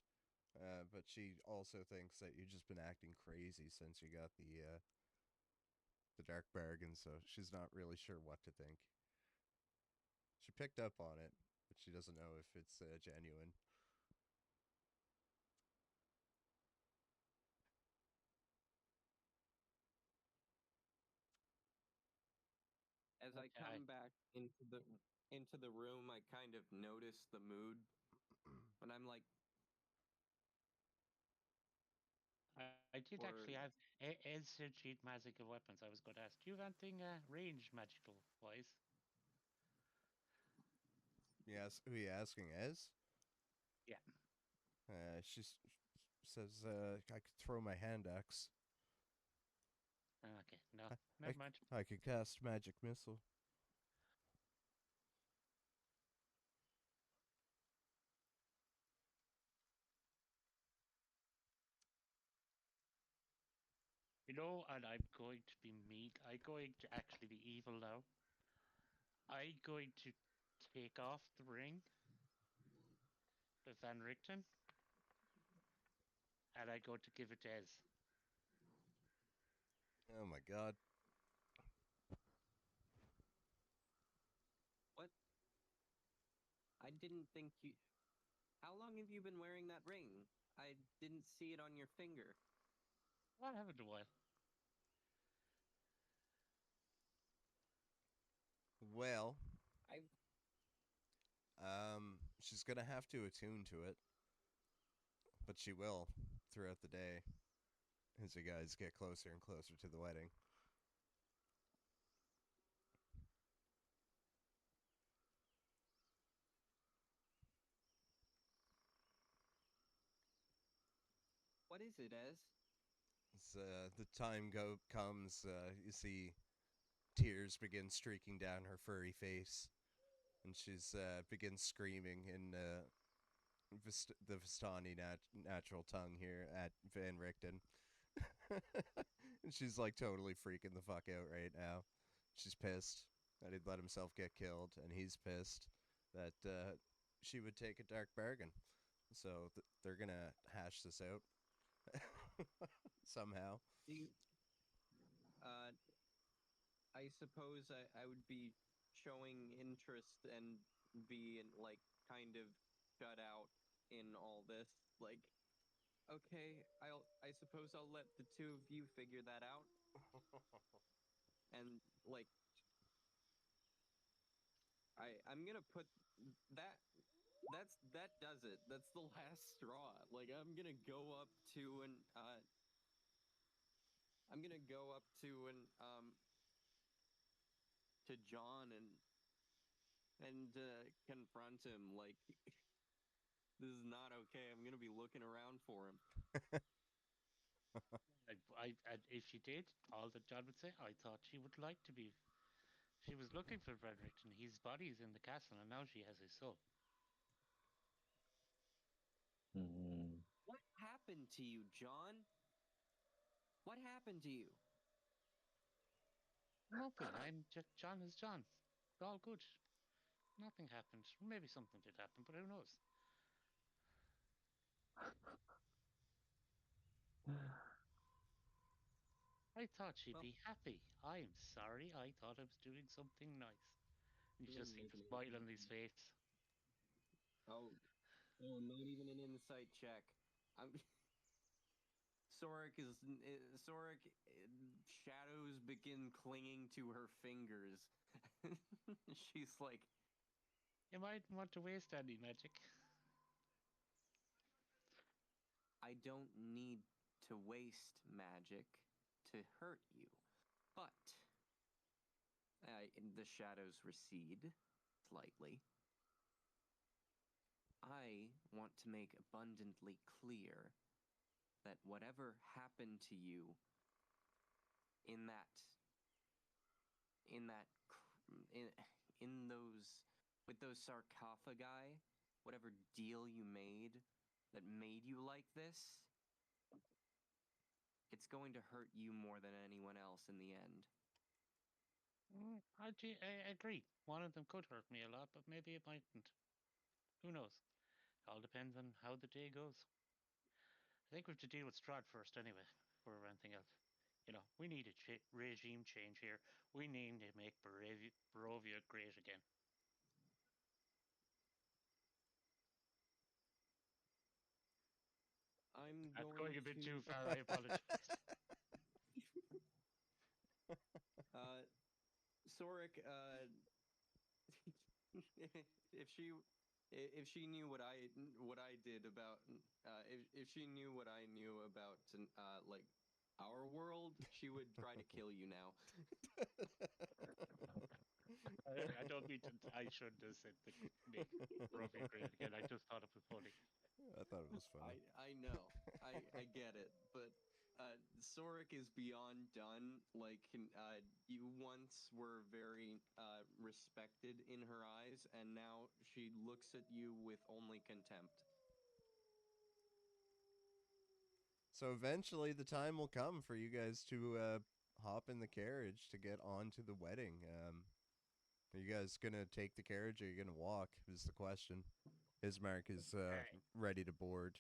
But she also thinks that you've just been acting crazy since you got the dark bargain, so she's not really sure what to think. She picked up on it, but she doesn't know if it's genuine. As I Okay. come back into the room, I kind of notice the mood, and I'm like, I did actually have. Ez said she'd magical weapons. I was going to ask, do you have anything ranged magical wise? Yes, who are you asking? Ez? Yeah. She says I could throw my hand axe. Okay, no, I, never mind. I could cast magic missile. You know, and I'm going to be mean. I'm going to actually be evil now. I'm going to take off the ring of Van Richten, and I'm going to give it to Ez. Oh my god. what? I didn't think you. How long have you been wearing that ring? I didn't see it on your finger. What happened to while? Well, I she's gonna have to attune to it, but she will throughout the day as you guys get closer and closer to the wedding. What is it, Ez? As the time comes, you see tears begin streaking down her furry face, and she's begins screaming in the Vistani natural tongue here at Van Richten. And she's like totally freaking the fuck out right now. She's pissed that he'd let himself get killed, and he's pissed that she would take a dark bargain. So they're gonna hash this out somehow. Do you, I suppose I would be showing interest and be like kind of shut out in all this. Like, okay, I suppose I'll let the two of you figure that out. And like, I'm gonna put that. That does it. That's the last straw. Like, I'm gonna go up to and I'm gonna go up to and to John and confront him. Like, this is not okay. I'm gonna be looking around for him. If she did, all that John would say, I thought she would like to be. She was looking for Fredericton. His body is in the castle, and now she has his soul. What happened to you, John? What happened to you? Nothing. I'm just John is John. It's all good. Nothing happened. Maybe something did happen, but who knows? I thought she'd be happy. I'm sorry. I thought I was doing something nice. You just see the smile on his face. Oh, not even an insight check. I'm. Sorik shadows begin clinging to her fingers. She's like, You mightn't want to waste any magic. I don't need to waste magic to hurt you, but the shadows recede slightly. I want to make abundantly clear that whatever happened to you in that in that in those with those sarcophagi, whatever deal you made that made you like this, it's going to hurt you more than anyone else in the end. I agree. One of them could hurt me a lot, but maybe it mightn't. Who knows? It all depends on how the day goes. I think we have to deal with Strahd first anyway, before anything else. You know, we need a regime change here. We need to make Barovia great again. That's going a bit too far. I apologize. Sorik, if she knew what I did about if she knew what I knew about like our world, she would try to kill you now. I don't mean to. I shouldn't have said the make Barovia great again. I just thought it was funny. I thought it was funny. I know. I get it, but Sorik is beyond done. Like, you once were very respected in her eyes, and now she looks at you with only contempt. So eventually the time will come for you guys to hop in the carriage to get on to the wedding. Are you guys going to take the carriage or are you going to walk is the question. Ismark is ready to board.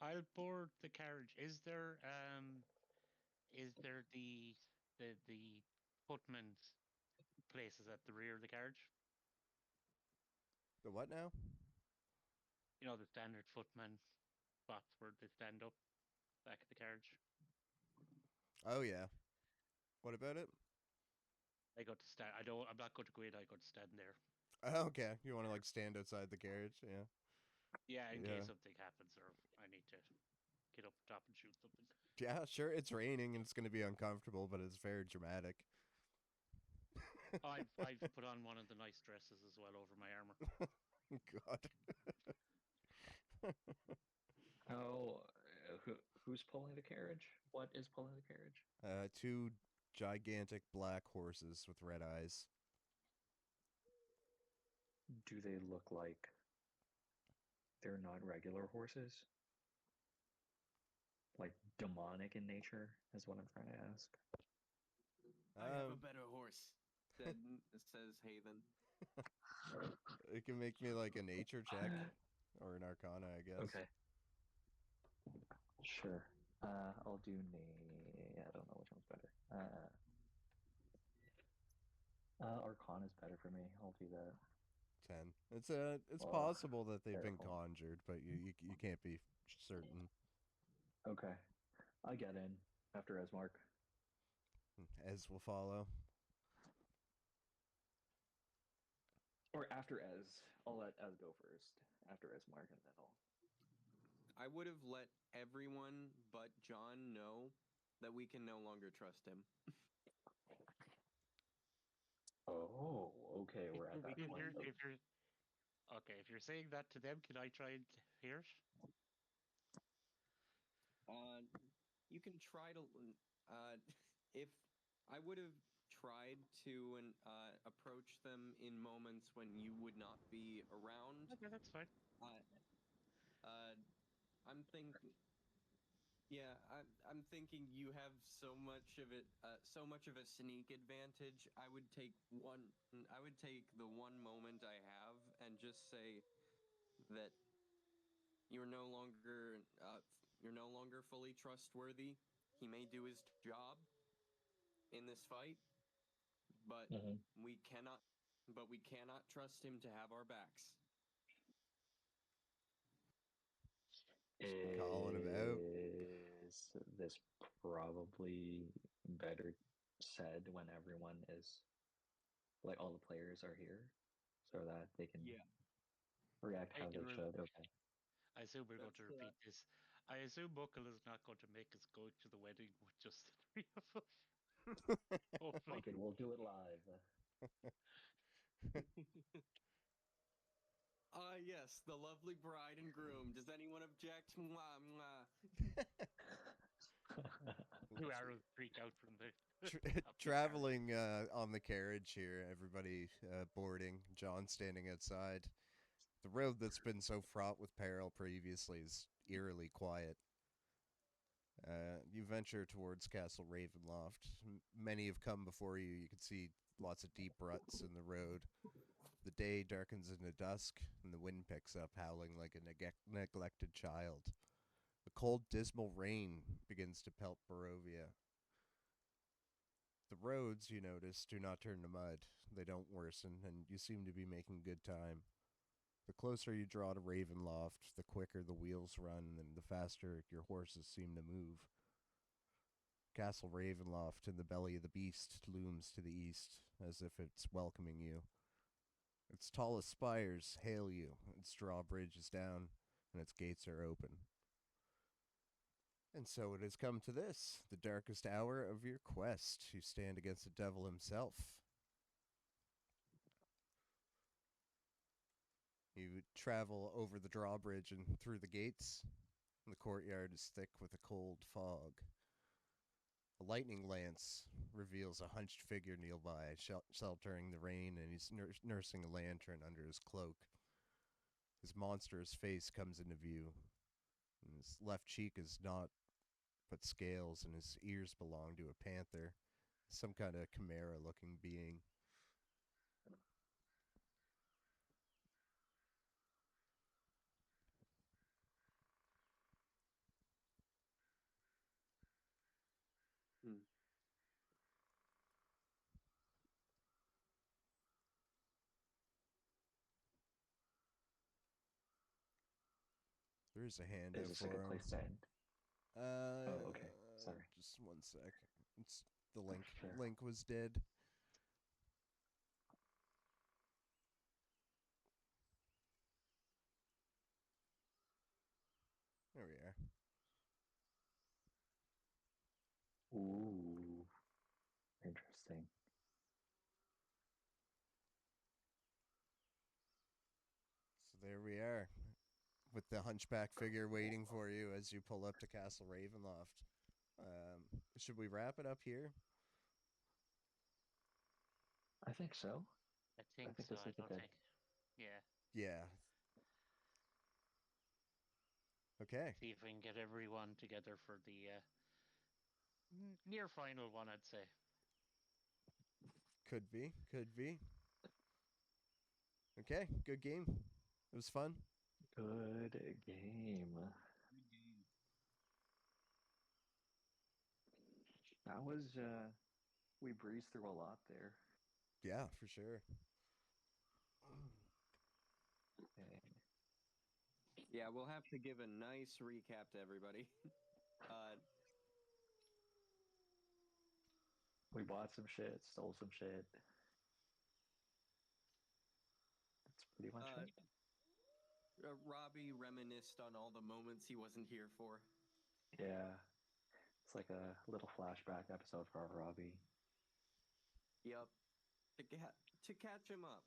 I'll board the carriage. Is there the footman's places at the rear of the carriage? The what now? You know, the standard footman spots where they stand up back of the carriage. Oh yeah. What about it? I got to stand. I'm not going to go in. I got to stand there. Oh, okay. You want to like stand outside the carriage? Yeah. Yeah, in Yeah. case something happens or I need to get up top and shoot something. Yeah, sure. It's raining and it's going to be uncomfortable, but it's very dramatic. I've put on one of the nice dresses as well over my armor. God. Oh, who's pulling the carriage? What is pulling the carriage? Two gigantic black horses with red eyes. Do they look like they're not regular horses? Like demonic in nature is what I'm trying to ask. I have a better horse, says Haven. It can make me like a nature check or an arcana, I guess. Okay. Sure. I'll do I don't know which one's better. Arcana is better for me. I'll do that. 10. It's Oh, possible that they've been terrible. conjured, but you can't be certain. Okay. I get in after Ismark. Ez will follow. Or after Ez. I'll let Ez go first. After Ismark, and then I'll. I would have let everyone but John know that we can no longer trust him. Oh, okay. We're at that If point. if you're saying that to them, can I try and hear it? You can try to. If I would have tried to approach them in moments when you would not be around. Okay, that's fine. I'm thinking. Yeah, I'm thinking you have so much of it, so much of a sneak advantage. I would take the one moment I have and just say that you're no longer, fully trustworthy. He may do his job in this fight, but Mhm. we cannot, trust him to have our backs. Just calling him out. Is this probably better said when everyone is like all the players are here so that they can Yeah, react I how can they should? Okay. I assume we're going that's to repeat this. I assume Buckle is not going to make us go to the wedding with just the three of us. Hopefully. Okay, we'll do it live. Yes, the lovely bride and groom. Does anyone object? Mwah, mwah. Two arrows freak out from the Traveling on the carriage here, everybody boarding, John standing outside. The road that's been so fraught with peril previously is eerily quiet. You venture towards Castle Ravenloft. Many have come before you. You can see lots of deep ruts in the road. The day darkens into dusk, and the wind picks up, howling like a neglected child. A cold, dismal rain begins to pelt Barovia. The roads, you notice, do not turn to mud. They don't worsen, and you seem to be making good time. The closer you draw to Ravenloft, the quicker the wheels run, and the faster your horses seem to move. Castle Ravenloft in the belly of the beast looms to the east, as if it's welcoming you. Its tallest spires hail you, its drawbridge is down, and its gates are open. And so it has come to this, the darkest hour of your quest. You stand against the devil himself. You travel over the drawbridge and through the gates. The courtyard is thick with a cold fog. A lightning lance reveals a hunched figure nearby, sheltering the rain, and he's nursing a lantern under his cloak. His monstrous face comes into view, and his left cheek is not but scales, and his ears belong to a panther, some kind of chimera-looking being. Hmm. There is a hand Is out this a for good him. place to end? Oh, okay. Sorry. Just 1 sec. It's the link. Sure. Link was dead. There we are. Ooh, interesting. So there we are, with the hunchback figure waiting for you as you pull up to Castle Ravenloft. Should we wrap it up here? I think so. I I think think so. this I is a don't good. think. Yeah. Yeah. Okay. See if we can get everyone together for the near final one, I'd say. Could be. Could be. Okay. Good game. It was fun. Good game. That was we breezed through a lot there. Yeah, for sure. Okay. Yeah, we'll have to give a nice recap to everybody. We bought some shit, stole some shit. That's pretty much it. Robbie reminisced on all the moments he wasn't here for. Yeah. It's like a little flashback episode for our Robbie. Yep. To catch him up.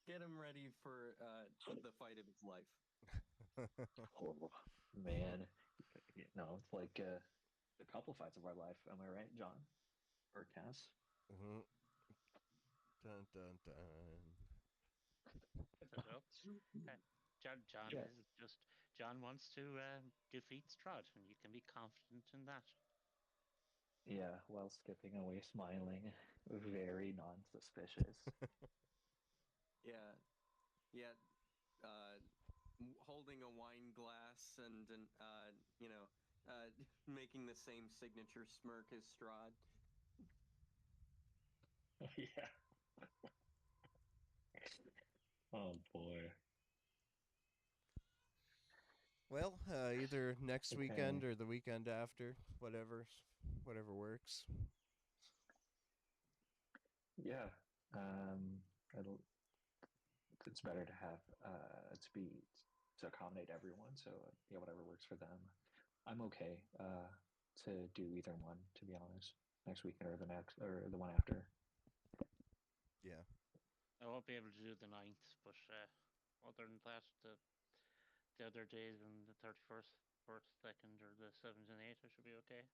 Get him ready for the fight of his life. Oh, man. No, it's like a couple fights of our life. Am I right, John? Or Cass. Mm-hmm. Dun dun dun. John Yeah. is just John wants to defeat Strahd, and you can be confident in that. Yeah, while skipping away, smiling, very non-suspicious. Yeah. Yeah. Holding a wine glass and making the same signature smirk as Strahd. Yeah. Oh boy. Well, either next Okay. weekend or the weekend after, whatever works. Yeah. It'll, it's better to have to accommodate everyone. So yeah, whatever works for them. I'm okay to do either one, to be honest. Next weekend or the next or the one after. Yeah. I won't be able to do the 9th, but other than that, the other days and the 31st, 1st, 2nd, or the 7th and 8th, I should be okay.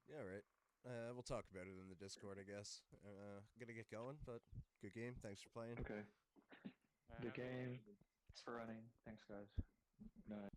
Yeah, right. We'll talk about it in the Discord, I guess. Gonna get going, but good game. Thanks for playing. Okay. Good Have a good one. game. Thanks for running. Thanks, guys. Good night.